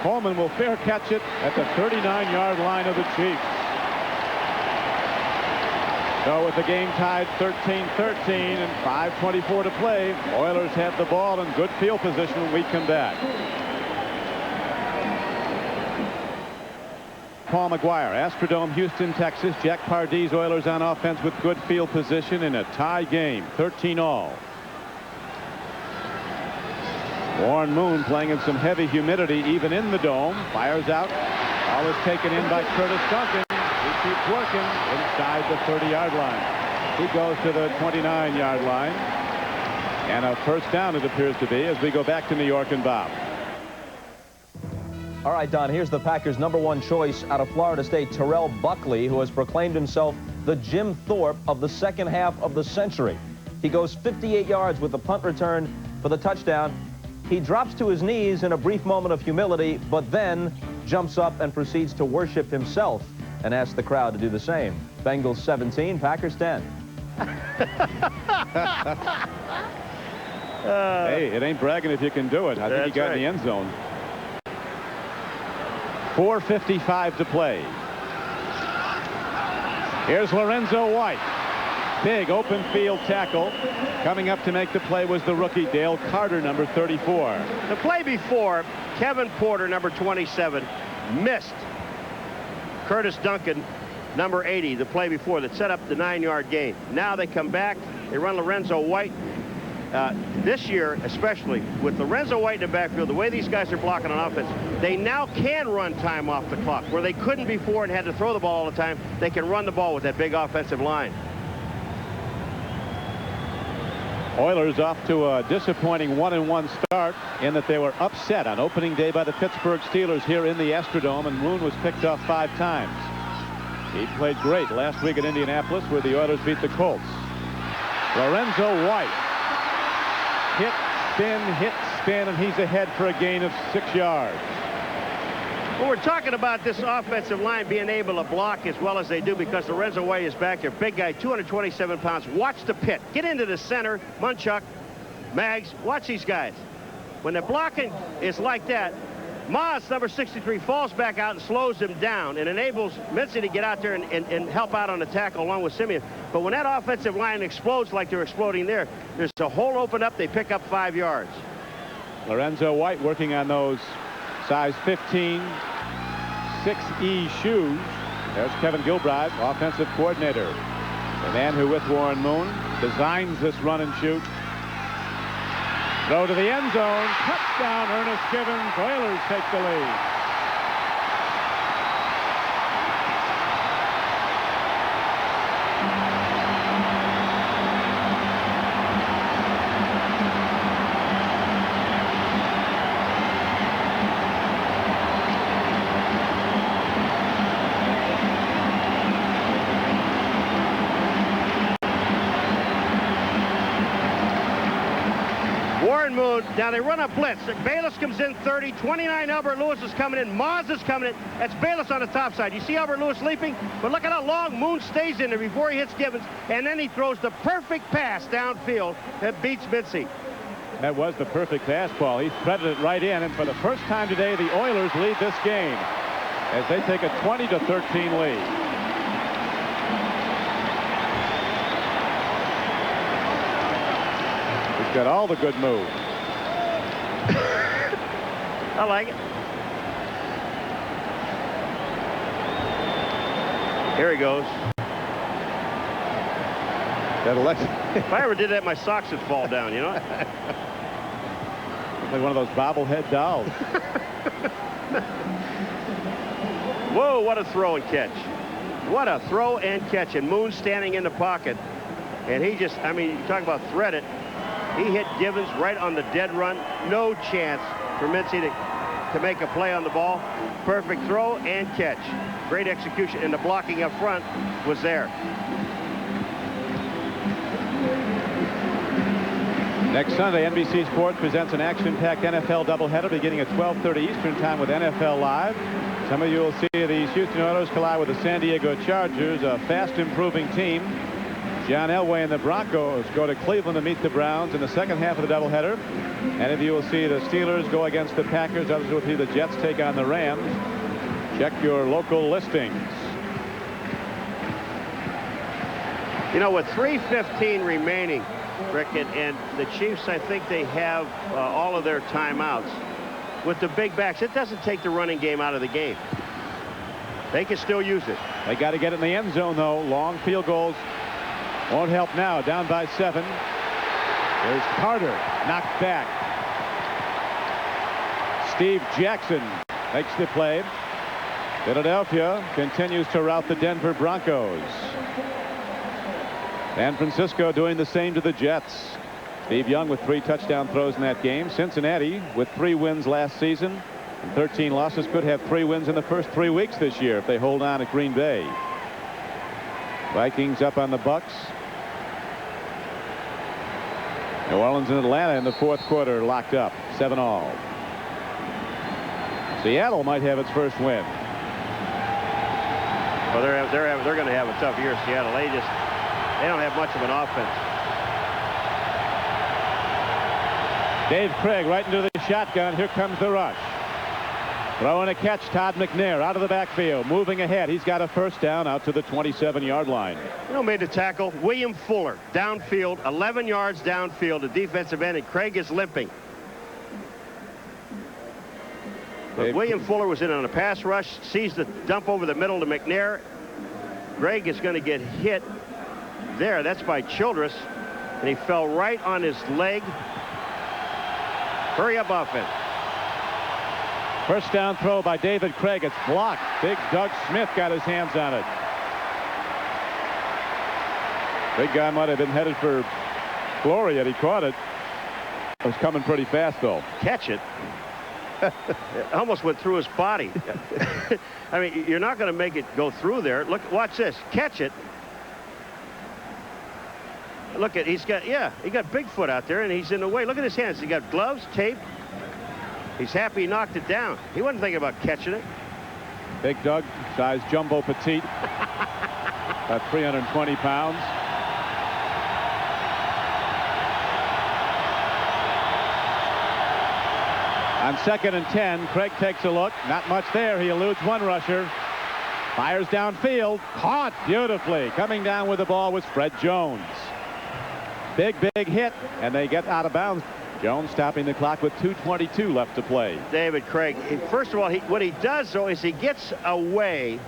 Coleman will fair catch it at the 39-yard line of the Chiefs. So with the game tied 13-13 and 5:24 to play, Oilers have the ball in good field position when we come back. Paul McGuire, Astrodome, Houston, Texas. Jack Pardee Oilers on offense with good field position in a tie game, 13-all. Warren Moon playing in some heavy humidity even in the dome. Fires out. Ball is taken in by Curtis Duncan. He keeps working inside the 30-yard line. He goes to the 29-yard line. And a first down it appears to be as we go back to New York and Bob. All right, Don, here's the Packers' #1 choice out of Florida State, Terrell Buckley, who has proclaimed himself the Jim Thorpe of the second half of the century. He goes 58 yards with the punt return for the touchdown. He drops to his knees in a brief moment of humility, but then jumps up and proceeds to worship himself and asks the crowd to do the same. Bengals 17, Packers 10. Hey, it ain't bragging if you can do it. I think he got in the end zone. 4:55 to play. Here's Lorenzo White. Big open field tackle. Coming up to make the play was the rookie Dale Carter, number 34. The play before, Kevin Porter, number 27, missed Curtis Duncan, number 80, the play before that set up the 9-yard gain. Now they come back. They run Lorenzo White. This year, especially with Lorenzo White in the backfield, the way these guys are blocking on offense, they now can run time off the clock. Where they couldn't before and had to throw the ball all the time, they can run the ball with that big offensive line. Oilers off to a disappointing 1-1 start in that they were upset on opening day by the Pittsburgh Steelers here in the Astrodome, and Moon was picked off 5 times. He played great last week at Indianapolis where the Oilers beat the Colts. Lorenzo White. Hit, spin, and he's ahead for a gain of 6 yards. Well, we're talking about this offensive line being able to block as well as they do because Lorenzo White is back there. Big guy, 227 pounds. Watch the pit. Get into the center. Munchuk, Mags, watch these guys. When the blocking is like that, Moss, number 63, falls back out and slows him down and enables Mincy to get out there and help out on the tackle along with Simeon. But when that offensive line explodes like they're exploding there, there's a hole open up. They pick up 5 yards. Lorenzo White working on those size 15 6E shoes. There's Kevin Gilbride, offensive coordinator. The man who, with Warren Moon, designs this run and shoot. Throw to the end zone. Touchdown, Ernest Givens. Oilers take the lead. Warren Moon, now they run a blitz. Bayless comes in 30, 29 Albert Lewis is coming in, Moz is coming in. That's Bayless on the top side. You see Albert Lewis leaping, but look at how long Moon stays in there before he hits Gibbons, and then he throws the perfect pass downfield that beats Mitzi. That was the perfect pass, Paul. He threaded it right in, and for the first time today, the Oilers lead this game as they take a 20-13 lead. Got all the good moves. I like it. Here he goes. If I ever did that, my socks would fall down, you know? Like one of those bobblehead dolls. Whoa, what a throw and catch. What a throw and catch. And Moon standing in the pocket. And he just, I mean, you talk about thread it. He hit Gibbons right on the dead run. No chance for Mitzi to make a play on the ball. Perfect throw and catch. Great execution, and the blocking up front was there. Next Sunday, NBC Sports presents an action-packed NFL doubleheader beginning at 12:30 Eastern Time with NFL Live. Some of you will see the Houston Oilers collide with the San Diego Chargers, a fast-improving team. John Elway and the Broncos go to Cleveland to meet the Browns in the second half of the doubleheader. And if you will see the Steelers go against the Packers, others will see the Jets take on the Rams. Check your local listings. You know, with 3:15 remaining, Rick, and the Chiefs, I think they have all of their timeouts. With the big backs, it doesn't take the running game out of the game. They can still use it. They got to get in the end zone, though. Long field goals won't help now. Down by 7. There's Carter, knocked back. Steve Jackson makes the play. Philadelphia continues to rout the Denver Broncos. San Francisco doing the same to the Jets. Steve Young with 3 touchdown throws in that game. Cincinnati with 3 wins last season and 13 losses could have 3 wins in the first 3 weeks this year if they hold on at Green Bay. Vikings up on the Bucks. New Orleans and Atlanta in the fourth quarter locked up 7-all. Seattle might have its first win. Well, they're going to have a tough year, Seattle. They don't have much of an offense. Dave Craig right into the shotgun. Here comes the rush. Throwing a catch, Todd McNair out of the backfield, moving ahead. He's got a first down out to the 27-yard line. You know, made the tackle. William Fuller downfield, 11 yards downfield, the defensive end, and Craig is limping. But William Fuller was in on a pass rush, sees the dump over the middle to McNair. Craig is going to get hit there. That's by Childress, and he fell right on his leg. Hurry up offense. First down throw by David Craig. It's blocked. Big Doug Smith got his hands on it. Big guy might have been headed for glory yet he caught it. It was coming pretty fast, though. Catch it. It almost went through his body. I mean, you're not going to make it go through there. Look, watch this. Catch it. Look at, he got Bigfoot out there, and he's in the way. Look at his hands. He got gloves, tape. He's happy he knocked it down. He wasn't thinking about catching it. Big Doug, size jumbo petite, about 320 pounds. On 2nd and 10, Craig takes a look. Not much there. He eludes one rusher. Fires downfield. Caught beautifully. Coming down with the ball was Fred Jones. Big hit, and they get out of bounds. Jones stopping the clock with 2:22 left to play. David Craig, first of all, what he does, though, is he gets away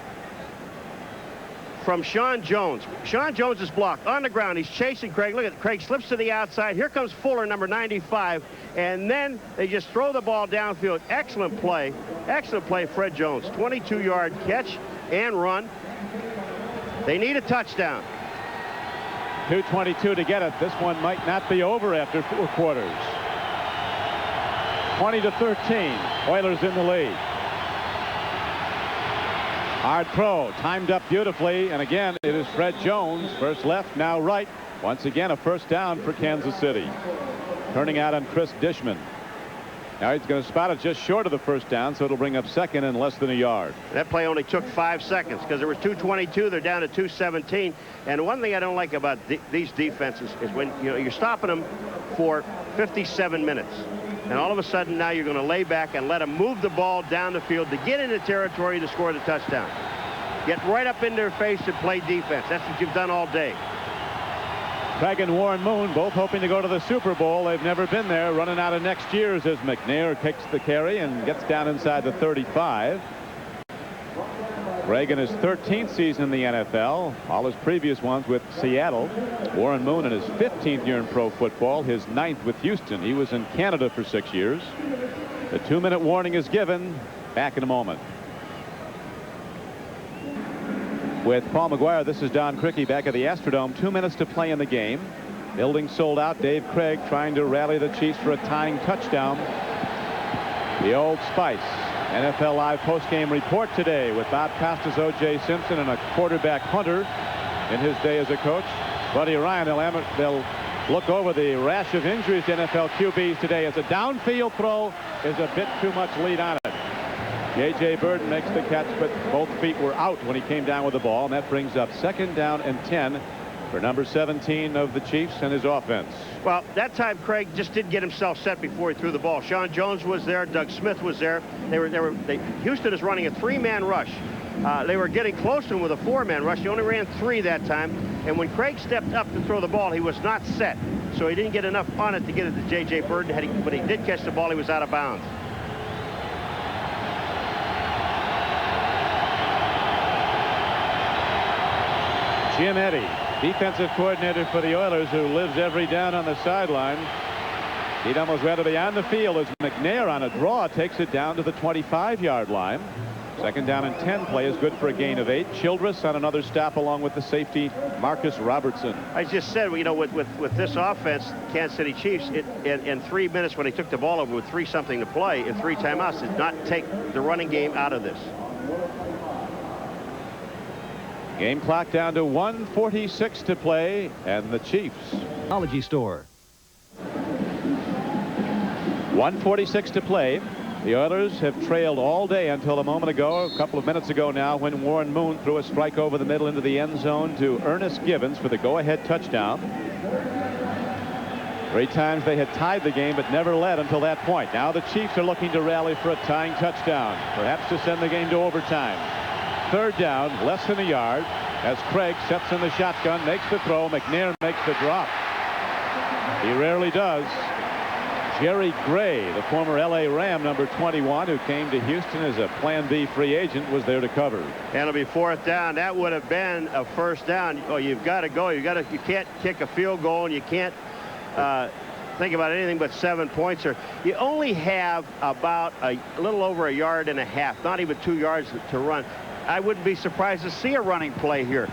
from Sean Jones. Sean Jones is blocked on the ground. He's chasing Craig. Look at Craig slips to the outside. Here comes Fuller, number 95, and then they just throw the ball downfield. Excellent play. Excellent play, Fred Jones. 22-yard catch and run. They need a touchdown. 2:22 to get it. This one might not be over after 4 quarters. 20-13. Oilers in the lead. Hard throw, timed up beautifully, and again it is Fred Jones. First left, now right. Once again a first down for Kansas City. turning out on Chris Dishman. Now he's going to spot it just short of the first down, so it'll bring up second and less than a yard. That play only took 5 seconds because there was 2:22. They're down to 2:17. And one thing I don't like about these defenses is when you're stopping them for 57 minutes. And all of a sudden now you're going to lay back and let them move the ball down the field to get into territory to score the touchdown. Get right up in their face and play defense. That's what you've done all day. Craig and Warren Moon both hoping to go to the Super Bowl. They've never been there. Running out of next year's as McNair kicks the carry and gets down inside the 35. Craig in his 13th season in the NFL. All his previous ones with Seattle. Warren Moon in his 15th year in pro football. His 9th with Houston. He was in Canada for 6 years. The 2-minute warning is given. Back in a moment. With Paul McGuire, this is Don Criqui back at the Astrodome. 2 minutes to play in the game. Building sold out. Dave Craig trying to rally the Chiefs for a tying touchdown. The Old Spice. NFL Live postgame report today with Bob Costas, O.J. Simpson, and a quarterback hunter in his day as a coach. Buddy Ryan, they'll look over the rash of injuries to NFL QBs today as a downfield throw is a bit too much lead on it. J.J. Burden makes the catch, but both feet were out when he came down with the ball, and that brings up 2nd down and 10 for number 17 of the Chiefs and his offense. Well, that time Craig just didn't get himself set before he threw the ball. Sean Jones was there. Doug Smith was there. Houston is running a 3-man rush. They were getting close to him with a 4-man rush. He only ran 3 that time. And when Craig stepped up to throw the ball, he was not set. So he didn't get enough on it to get it to J.J. Burden. When he did catch the ball, he was out of bounds. Jim Eddy, defensive coordinator for the Oilers, who lives every down on the sideline. He'd almost rather be on the field as McNair on a draw takes it down to the 25-yard line. 2nd down and 10 play is good for a gain of 8. Childress on another stop along with the safety Marcus Robertson. I just said, with this offense, Kansas City Chiefs, in 3 minutes when they took the ball over with 3-something to play and 3 timeouts, did not take the running game out of this. Game clock down to 1:46 to play, and the Chiefs. Technology Store. 1:46 to play. The Oilers have trailed all day until a moment ago, a couple of minutes ago now, when Warren Moon threw a strike over the middle into the end zone to Ernest Givens for the go-ahead touchdown. 3 times they had tied the game but never led until that point. Now the Chiefs are looking to rally for a tying touchdown, perhaps to send the game to overtime. 3rd down, less than a yard, as Craig sets in the shotgun, makes the throw. McNair makes the drop. He rarely does. Jerry Gray, the former L.A. Ram, number 21, who came to Houston as a Plan B free agent, was there to cover. And it'll be 4th down. That would have been a 1st down. Oh, you've got to go. You can't kick a field goal, and you can't think about anything but 7 points. Or you only have about a little over a yard and a half, not even 2 yards to run. I wouldn't be surprised to see a running play here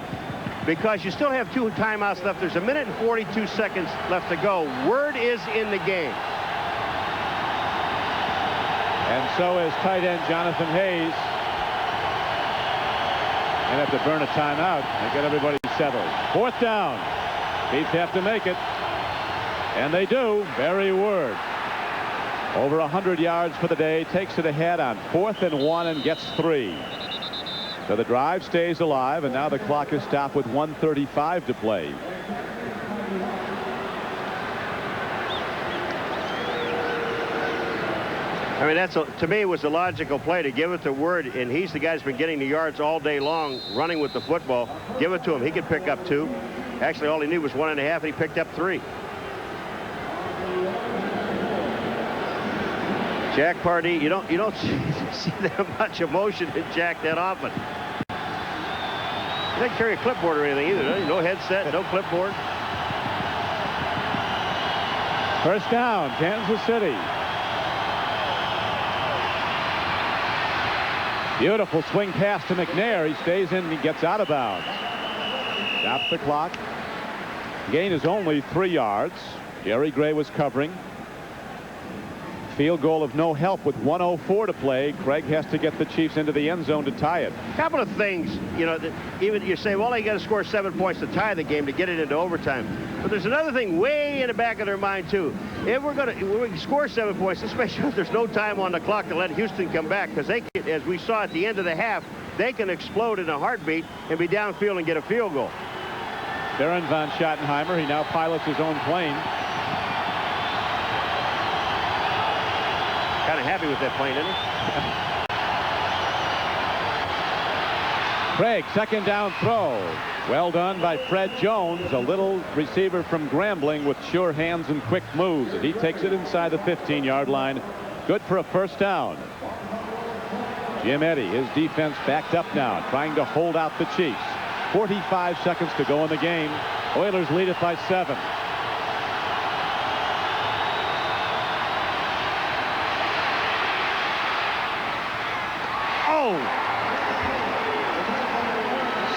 because you still have 2 timeouts left. There's 1 minute and 42 seconds left to go. Word is in the game. And so is tight end Jonathan Hayes. And have to burn a timeout and get everybody settled. 4th down. Chiefs have to make it. And they do. Barry Word. Over 100 yards for the day. Takes it ahead on 4th and 1 and gets 3. So the drive stays alive, and now the clock is stopped with 1:35 to play. I mean, to me, it was a logical play to give it to Word, and he's the guy who's been getting the yards all day long, running with the football. Give it to him. He could pick up 2. Actually, all he needed was 1.5, and he picked up 3. Jack Pardee, you don't see that much emotion in Jack that often. He doesn't carry a clipboard or anything either, does he? No headset, no clipboard. 1st down, Kansas City. Beautiful swing pass to McNair. He stays in and he gets out of bounds. Stops the clock. Gain is only 3 yards. Jerry Gray was covering. Field goal of no help with 1:04 to play. Craig has to get the Chiefs into the end zone to tie it. A couple of things, you know, that even you say, well, you got to score 7 points to tie the game to get it into overtime. But there's another thing way in the back of their mind, too. If we score 7 points, let's make sure there's no time on the clock to let Houston come back, because they can, as we saw at the end of the half, they can explode in a heartbeat and be downfield and get a field goal. Baron von Schottenheimer, he now pilots his own plane. Kind of happy with that plane, isn't he? Craig, second down throw. Well done by Fred Jones, a little receiver from Grambling with sure hands and quick moves. And he takes it inside the 15-yard line. Good for a first down. Jim Eddy, his defense backed up now, trying to hold out the Chiefs. 45 seconds to go in the game. Oilers lead it by 7.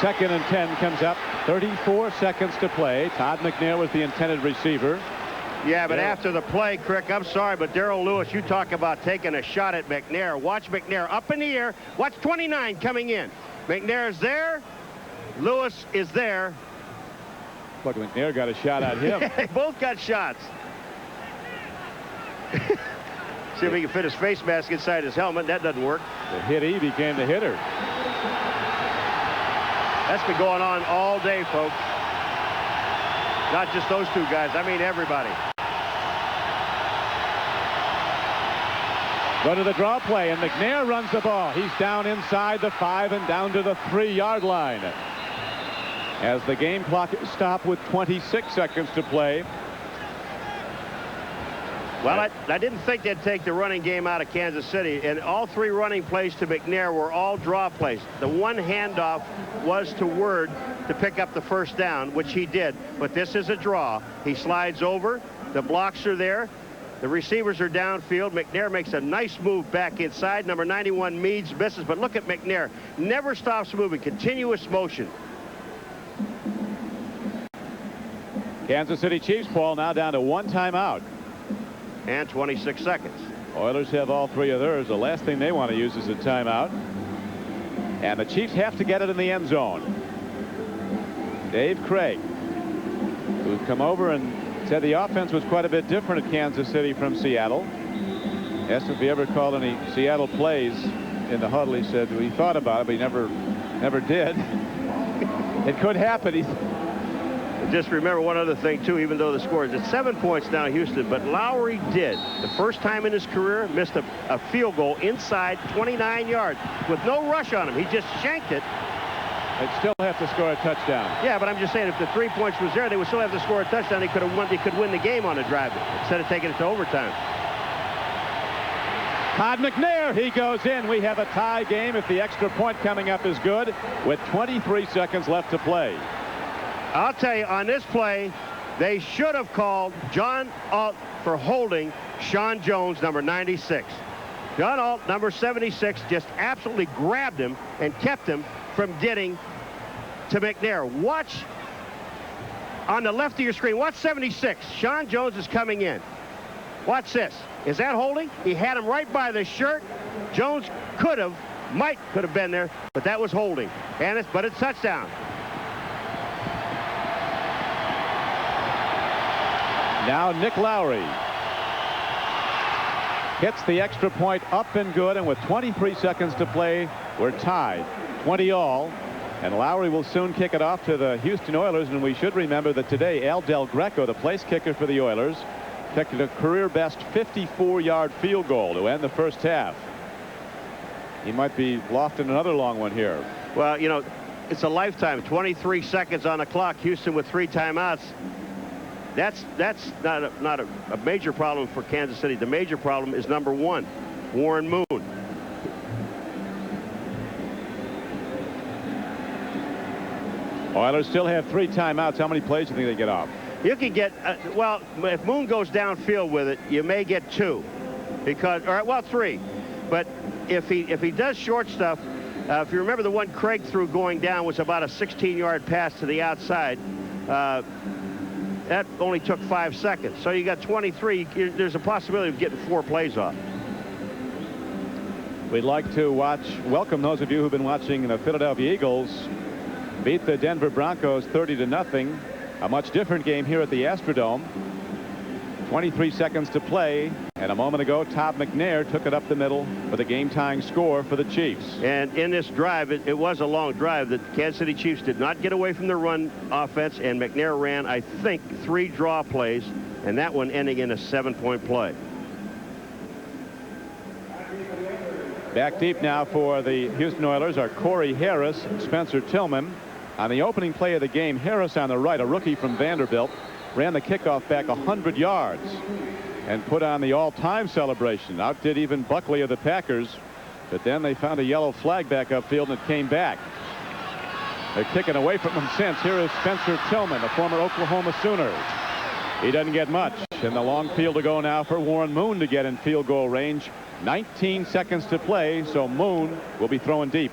Second and 10 comes up. 34 seconds to play. Todd McNair was the intended receiver. Yeah, but after the play, Crick, I'm sorry, but Darrell Lewis, you talk about taking a shot at McNair. Watch McNair up in the air. Watch 29 coming in. McNair's there. Lewis is there. Look, McNair got a shot at him. They both got shots. See if he can fit his face mask inside his helmet. That doesn't work. The hittee became the hitter. That's been going on all day, folks. Not just those two guys. I mean everybody. Go to the draw play, and McNair runs the ball. He's down inside the 5 and down to the 3-yard line. As the game clock stopped with 26 seconds to play. Well, I didn't think they'd take the running game out of Kansas City, and all 3 running plays to McNair were all draw plays. The one handoff was to Word to pick up the first down, which he did, but this is a draw. He slides over, the blocks are there, the receivers are downfield. McNair makes a nice move back inside. Number 91 Meads misses, but look at McNair. Never stops moving, continuous motion. Kansas City Chiefs ball now down to 1 timeout. And 26 seconds. Oilers have all 3 of theirs. The last thing they want to use is a timeout. And the Chiefs have to get it in the end zone. Dave Craig, who's come over and said the offense was quite a bit different at Kansas City from Seattle. Asked if he ever called any Seattle plays in the huddle. He said he thought about it, but he never did. It could happen. Just remember one other thing, too, even though the score is at 7 points now, Houston, but Lowry did, the first time in his career, missed a field goal inside 29 yards with no rush on him. He just shanked it. They'd still have to score a touchdown. Yeah, but I'm just saying, if the 3 points was there, they would still have to score a touchdown. They could win the game on a drive instead of taking it to overtime. Todd McNair, he goes in. We have a tie game if the extra point coming up is good with 23 seconds left to play. I'll tell you, on this play, they should have called John Alt for holding Sean Jones, number 96. John Alt, number 76, just absolutely grabbed him and kept him from getting to McNair. Watch on the left of your screen. Watch 76. Sean Jones is coming in. Watch this. Is that holding? He had him right by the shirt. Jones could have been there, but that was holding. But it's touchdown. Now Nick Lowry hits the extra point up and good, and with 23 seconds to play, we're tied 20 all, and Lowry will soon kick it off to the Houston Oilers. And we should remember that today Al Del Greco, the place kicker for the Oilers, kicked a career best 54-yard field goal to end the first half. He might be lofting another long one here. Well, you know, it's a lifetime. 23 seconds on the clock. Houston with 3 timeouts. That's not a major problem for Kansas City. The major problem is number 1, Warren Moon. Oilers still have 3 timeouts. How many plays do you think they get off? You could get, well, if Moon goes downfield with it, you may get 2. Because, or, well, 3. But if he does short stuff, if you remember the one Craig threw going down was about a 16-yard pass to the outside. that only took 5 seconds. So you got 23. There's a possibility of getting 4 plays off. We'd like to welcome those of you who've been watching the Philadelphia Eagles beat the Denver Broncos 30-0. A much different game here at the Astrodome. 23 seconds to play, and a moment ago Todd McNair took it up the middle for the game-tying score for the Chiefs. And in this drive, it was a long drive. The Kansas City Chiefs did not get away from the run offense, and McNair ran, I think, 3 draw plays, and that one ending in a 7-point play. Back deep now for the Houston Oilers are Corey Harris, Spencer Tillman. On the opening play of the game, Harris on the right, a rookie from Vanderbilt, ran the kickoff back 100 yards and put on the all-time celebration. Outdid even Buckley of the Packers, but then they found a yellow flag back upfield and it came back. They're kicking away from him since. Here is Spencer Tillman, the former Oklahoma Sooner. He doesn't get much, and the long field to go now for Warren Moon to get in field goal range. 19 seconds to play, so Moon will be throwing deep.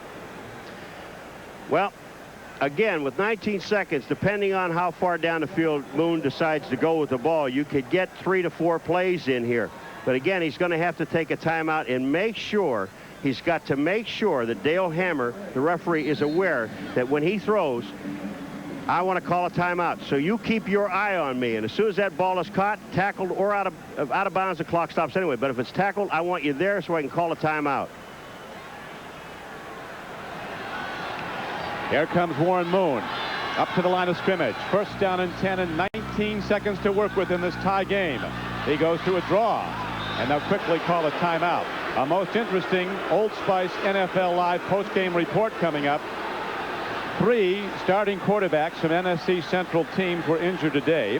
Well, again, with 19 seconds, depending on how far down the field Moon decides to go with the ball, you could get 3 to 4 plays in here. But again, he's going to have to take a timeout and make sure, he's got to make sure that Dale Hammer, the referee, is aware that when he throws, I want to call a timeout. So you keep your eye on me, and as soon as that ball is caught, tackled, or out of bounds, the clock stops anyway. But if it's tackled, I want you there so I can call a timeout. Here comes Warren Moon up to the line of scrimmage. First down and 10 and 19 seconds to work with in this tie game. He goes to a draw, and they'll quickly call a timeout. A most interesting Old Spice NFL Live post-game report coming up. 3 starting quarterbacks from NFC Central teams were injured today.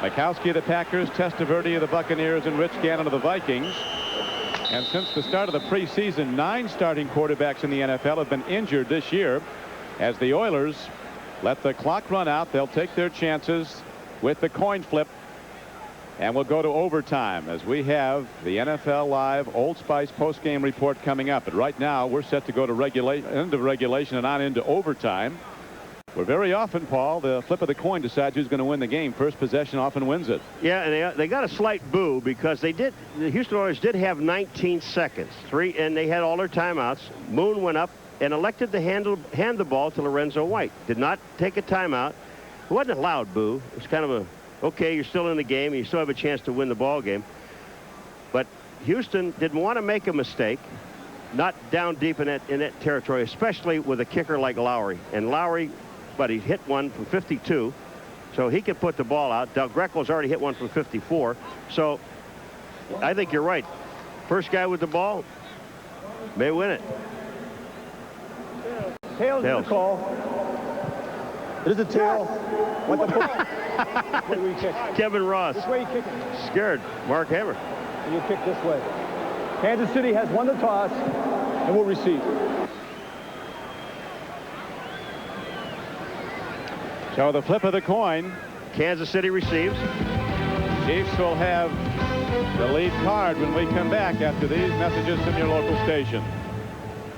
Mikowski of the Packers, Testaverde of the Buccaneers, and Rich Gannon of the Vikings. And since the start of the preseason, 9 starting quarterbacks in the NFL have been injured this year. As the Oilers let the clock run out, they'll take their chances with the coin flip, and we'll go to overtime as we have the NFL Live Old Spice post-game report coming up. But right now we're set to go to end of regulation and on into overtime, where very often, Paul, the flip of the coin decides who's going to win the game. First possession often wins it. Yeah, and they got a slight boo because the Houston Oilers did have 19 seconds, and they had all their timeouts. Moon went up and elected to hand the ball to Lorenzo White. Did not take a timeout. It wasn't a loud boo. It was kind of a, okay, you're still in the game, and you still have a chance to win the ball game. But Houston didn't want to make a mistake, not down deep in that territory, especially with a kicker like Lowry. And Lowry, but he hit one from 52, so he could put the ball out. Del Greco's already hit one from 54. So I think you're right. First guy with the ball may win it. Tails is the call. It is a tail. What the ball? Which way you kick? Kevin Ross. Which way you kick it? Scared. Mark Hammer. And you kick this way. Kansas City has won the toss and will receive. So the flip of the coin. Kansas City receives. Chiefs will have the lead card when we come back after these messages from your local station.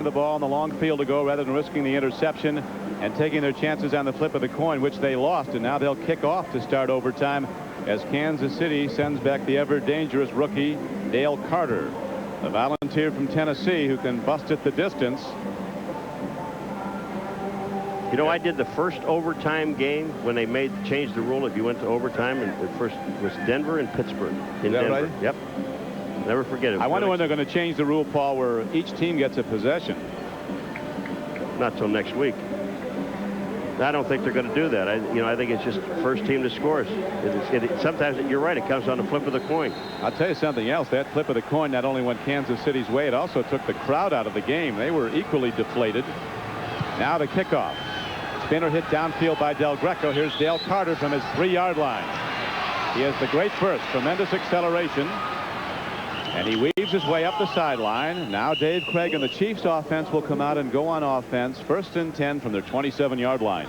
The ball in the long field to go rather than risking the interception and taking their chances on the flip of the coin, which they lost, and now they'll kick off to start overtime as Kansas City sends back the ever dangerous rookie Dale Carter, the volunteer from Tennessee who can bust at the distance. You know, I did the first overtime game when they changed the rule if you went to overtime, and the first was Denver and Pittsburgh in Denver. Right? Yep. Never forget it. I wonder when they're going to change the rule, Paul, where each team gets a possession. Not till next week. I don't think they're going to do that. I think it's just first team to scores. Sometimes you're right. It comes on the flip of the coin. I'll tell you something else. That flip of the coin not only went Kansas City's way, it also took the crowd out of the game. They were equally deflated. Now the kickoff. Spinner hit downfield by Del Greco. Here's Dale Carter from his 3-yard line. He has the great burst, tremendous acceleration. And he weaves his way up the sideline. Now Dave Craig and the Chiefs offense will come out and go on offense. 1st and 10 from their 27-yard line.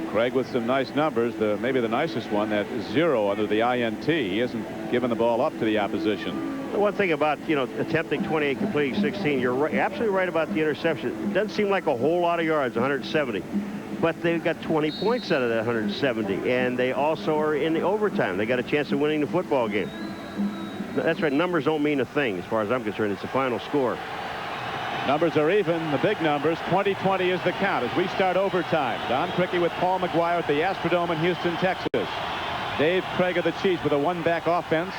Craig with some nice numbers. Maybe the nicest one, that 0 under the INT. He hasn't given the ball up to the opposition. The one thing about, you know, attempting 28, completing 16, you're right, absolutely right about the interception. It doesn't seem like a whole lot of yards, 170. But they've got 20 points out of that 170. And they also are in the overtime. They got a chance of winning the football game. That's right. Numbers don't mean a thing as far as I'm concerned. It's the final score. Numbers are even, the big numbers. 20-20 is the count as we start overtime. Don Criqui with Paul McGuire at the Astrodome in Houston, Texas. Dave Craig of the Chiefs with a one-back offense.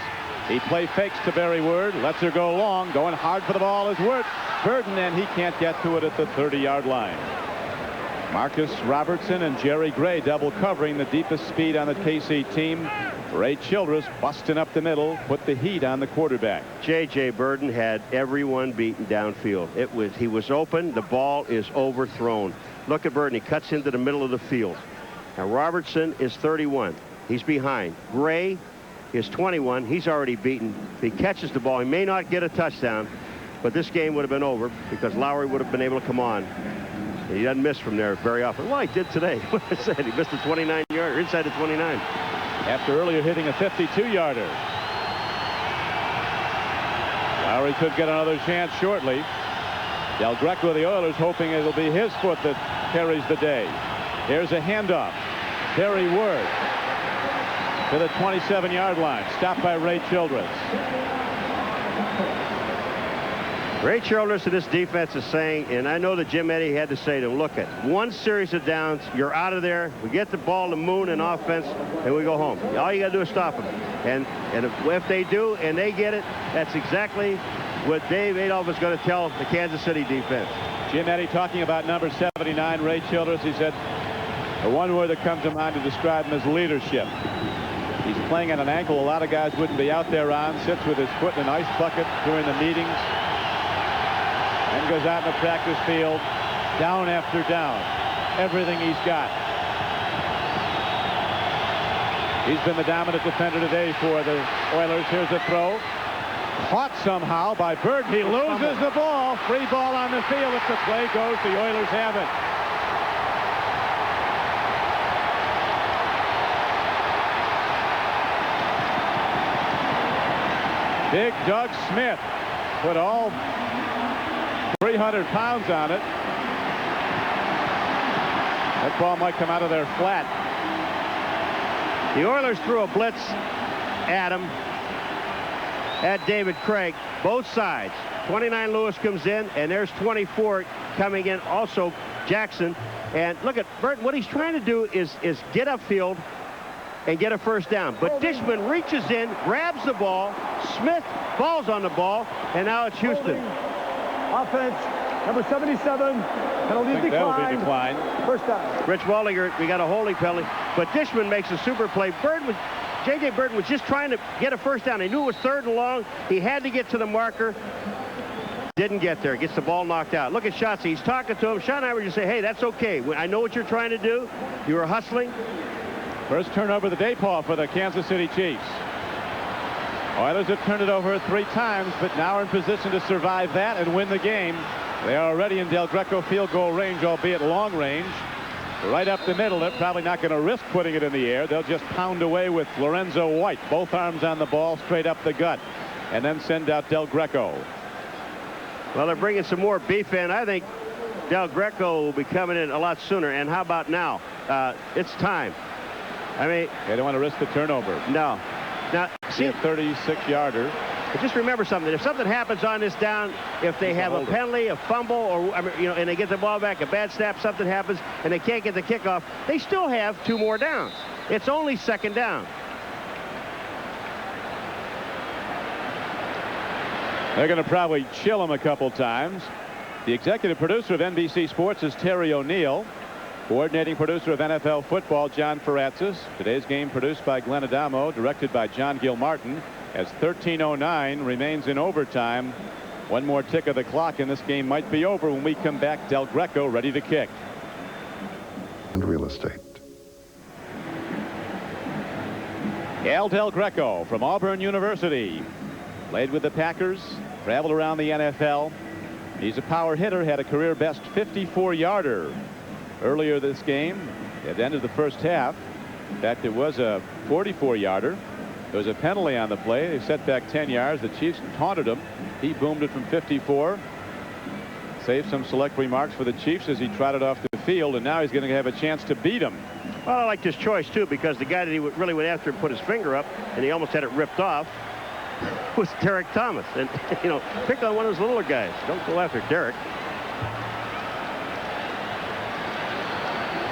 He play fakes to Barry Word, lets her go long. Going hard for the ball is Burden, and he can't get to it at the 30-yard line. Marcus Robertson and Jerry Gray double covering the deepest speed on the KC team. Ray Childress busting up the middle, put the heat on the quarterback. J.J. Burden had everyone beaten downfield. He was open. The ball is overthrown. Look at Burden. He cuts into the middle of the field. Now Robertson is 31. He's behind. Gray is 21. He's already beaten. If he catches the ball, he may not get a touchdown, but this game would have been over because Lowry would have been able to come on. He doesn't miss from there very often. Well, he did today. What I said, he missed a 29-yarder inside the 29. After earlier hitting a 52-yarder. Lowry could get another chance shortly. Del Greco of the Oilers hoping it'll be his foot that carries the day. Here's a handoff. Barry Word to the 27-yard line. Stopped by Ray Childress. Ray Childress to this defense is saying, and I know that Jim Eddy had to say to him, look at one series of downs, you're out of there. We get the ball to Moon in offense, and we go home. All you got to do is stop them. And if they do and they get it, that's exactly what Dave Adolph is going to tell the Kansas City defense. Jim Eddy talking about number 79, Ray Childress. He said the one word that comes to mind to describe him is leadership. He's playing on an ankle a lot of guys wouldn't be out there on. Sits with his foot in an ice bucket during the meetings. And goes out in the practice field, down after down. Everything he's got. He's been the dominant defender today for the Oilers. Here's a throw. Caught somehow by Burden. He loses the ball. Free ball on the field. If the play goes, the Oilers have it. Big Doug Smith put all 300 pounds on it. That ball might come out of there flat. The Oilers threw a blitz at him, at David Craig, both sides. 29 Lewis comes in, and there's 24 coming in, also Jackson. And look at Burton. What he's trying to do is get upfield and get a first down. But Dishman reaches in, grabs the ball. Smith falls on the ball, and now it's Houston. Offense, number 77, penalty decline. First down. Rich Waldinger, we got a holding penalty, but Dishman makes a super play. J.J. Burton was just trying to get a first down. He knew it was 3rd and long. He had to get to the marker. Didn't get there. Gets the ball knocked out. Look at Schatz. He's talking to him. Sean Ivers just say, hey, that's okay. I know what you're trying to do. You were hustling. First turnover of the day, Paul, for the Kansas City Chiefs. Oilers have turned it over 3 times, but now are in position to survive that and win the game. They are already in Del Greco field goal range, albeit long range. Right up the middle. They're probably not going to risk putting it in the air. They'll just pound away with Lorenzo White. Both arms on the ball, straight up the gut, and then send out Del Greco. Well, they're bringing some more beef in. I think Del Greco will be coming in a lot sooner. And how about now? It's time. I mean, they don't want to risk the turnover. No. Now, see, a 36-yarder. Just remember something. If something happens on this down, if they have a penalty, a fumble, or and they get the ball back, a bad snap, something happens, and they can't get the kickoff, they still have 2 more downs. It's only 2nd down. They're going to probably chill him a couple times. The executive producer of NBC Sports is Terry O'Neill. Coordinating producer of NFL football, John Faratzis. Today's game produced by Glenn Adamo, directed by John Gilmartin. As 13:09 remains in overtime. One more tick of the clock, and this game might be over when we come back. Del Greco ready to kick. And real estate. Al Del Greco from Auburn University. Played with the Packers, traveled around the NFL. He's a power hitter, had a career best 54-yarder earlier this game. It ended the first half. In fact, it was a 44-yarder. There was a penalty on the play. They set back 10 yards. The Chiefs taunted him. He boomed it from 54. Saved some select remarks for the Chiefs as he trotted off the field, and now he's going to have a chance to beat him. Well, I like this choice, too, because the guy that he really went after and put his finger up, and he almost had it ripped off, was Derek Thomas. And, you know, pick on one of those littler guys. Don't go after Derek.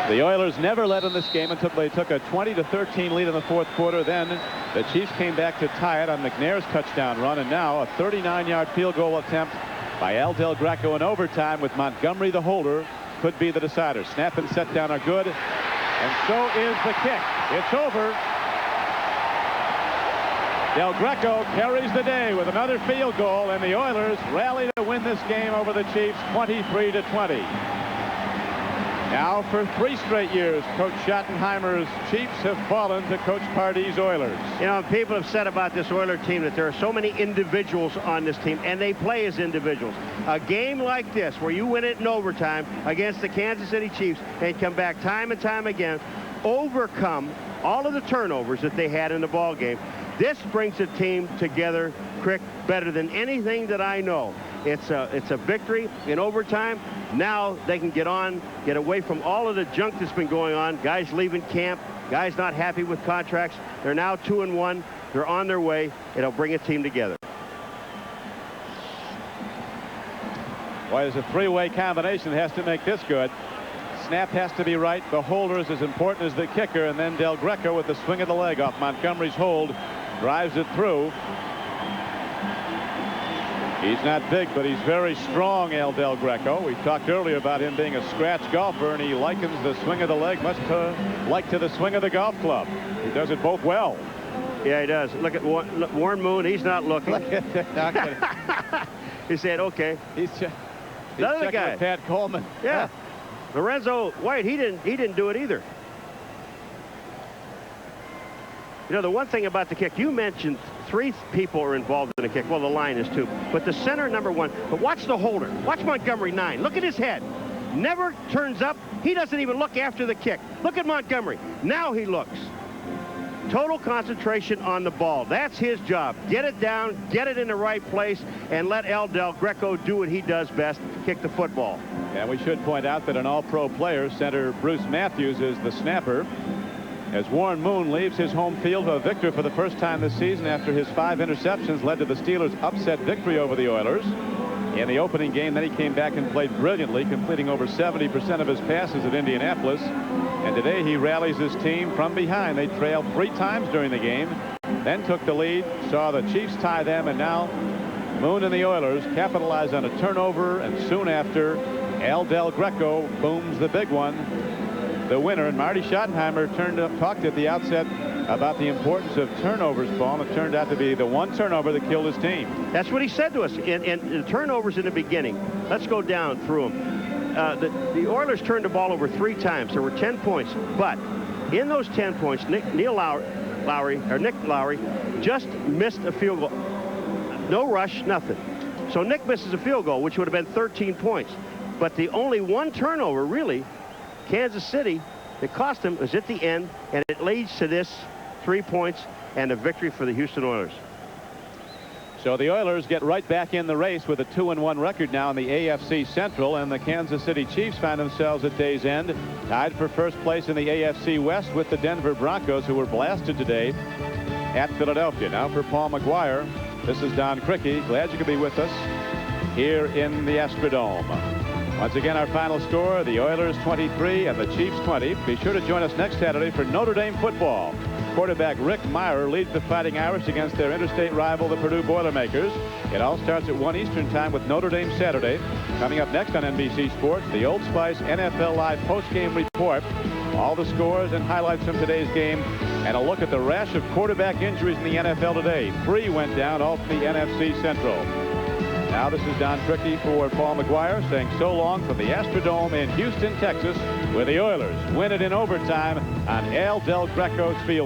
The Oilers never led in this game until they took a 20-13 lead in the fourth quarter. Then the Chiefs came back to tie it on McNair's touchdown run, and now a 39-yard field goal attempt by Al Del Greco in overtime with Montgomery the holder could be the decider. Snap and set down are good, and so is the kick. It's over. Del Greco carries the day with another field goal, and the Oilers rally to win this game over the Chiefs 23-20. Now for 3 straight years, Coach Schottenheimer's Chiefs have fallen to Coach Pardee's Oilers. You know, people have said about this Oiler team that there are so many individuals on this team, and they play as individuals. A game like this, where you win it in overtime against the Kansas City Chiefs and come back time and time again, overcome all of the turnovers that they had in the ball game. This brings the team together, Crick, better than anything that I know. It's a victory in overtime. Now they can get away from all of the junk that's been going on. Guys leaving camp, guys not happy with contracts. They're now 2-1. They're on their way. It'll bring a team together. Boy, there's a 3-way combination that has to make this good. Snap has to be right. The holder is as important as the kicker, and then Del Greco with the swing of the leg off Montgomery's hold drives it through. He's not big, but he's very strong, Al Del Greco. We talked earlier about him being a scratch golfer, and he likens the swing of the leg much like to the swing of the golf club. He does it both well. Yeah, he does. Look at Warren Moon. He's not looking. He said, okay. He's the other guy, with Pat Coleman. Yeah. Lorenzo White, he didn't do it either. You know, the one thing about the kick, you mentioned 3 people are involved in the kick. Well, the line is 2. But the center, number 1. But watch the holder. Watch Montgomery, 9. Look at his head. Never turns up. He doesn't even look after the kick. Look at Montgomery. Now he looks. Total concentration on the ball. That's his job. Get it down, get it in the right place, and let Al Del Greco do what he does best, kick the football. And we should point out that an all-pro player, center Bruce Matthews, is the snapper, as Warren Moon leaves his home field a victor for the first time this season after his 5 interceptions led to the Steelers' upset victory over the Oilers. In the opening game, then he came back and played brilliantly, completing over 70% of his passes at Indianapolis. And today he rallies his team from behind. They trailed 3 times during the game, then took the lead, saw the Chiefs tie them, and now Moon and the Oilers capitalize on a turnover, and soon after, Al Del Greco booms the big one, the winner. And Marty Schottenheimer talked at the outset about the importance of turnovers, Paul. It turned out to be the one turnover that killed his team. That's what he said to us. In the turnovers in the beginning, let's go down through them. The Oilers turned the ball over 3 times. There were 10 points. But in those 10 points, Nick Lowry just missed a field goal. No rush, nothing. So Nick misses a field goal, which would have been 13 points. But the only one turnover, really, Kansas City, that cost him was at the end, and it leads to this 3 points and a victory for the Houston Oilers. So the Oilers get right back in the race with a 2-1 record now in the AFC Central, and the Kansas City Chiefs find themselves at day's end tied for first place in the AFC West with the Denver Broncos, who were blasted today at Philadelphia. Now for Paul McGuire, this is Don Criqui. Glad you could be with us here in the Astrodome. Once again, our final score, the Oilers 23 and the Chiefs 20. Be sure to join us next Saturday for Notre Dame football. Quarterback Rick Meyer leads the Fighting Irish against their interstate rival, the Purdue Boilermakers. It all starts at 1 Eastern time with Notre Dame Saturday. Coming up next on NBC Sports, the Old Spice NFL Live postgame report. All the scores and highlights from today's game, and a look at the rash of quarterback injuries in the NFL today. 3 went down, all from the NFC Central. Now this is Don Criqui for Paul McGuire saying so long from the Astrodome in Houston, Texas, where the Oilers win it in overtime on Al Del Greco's field.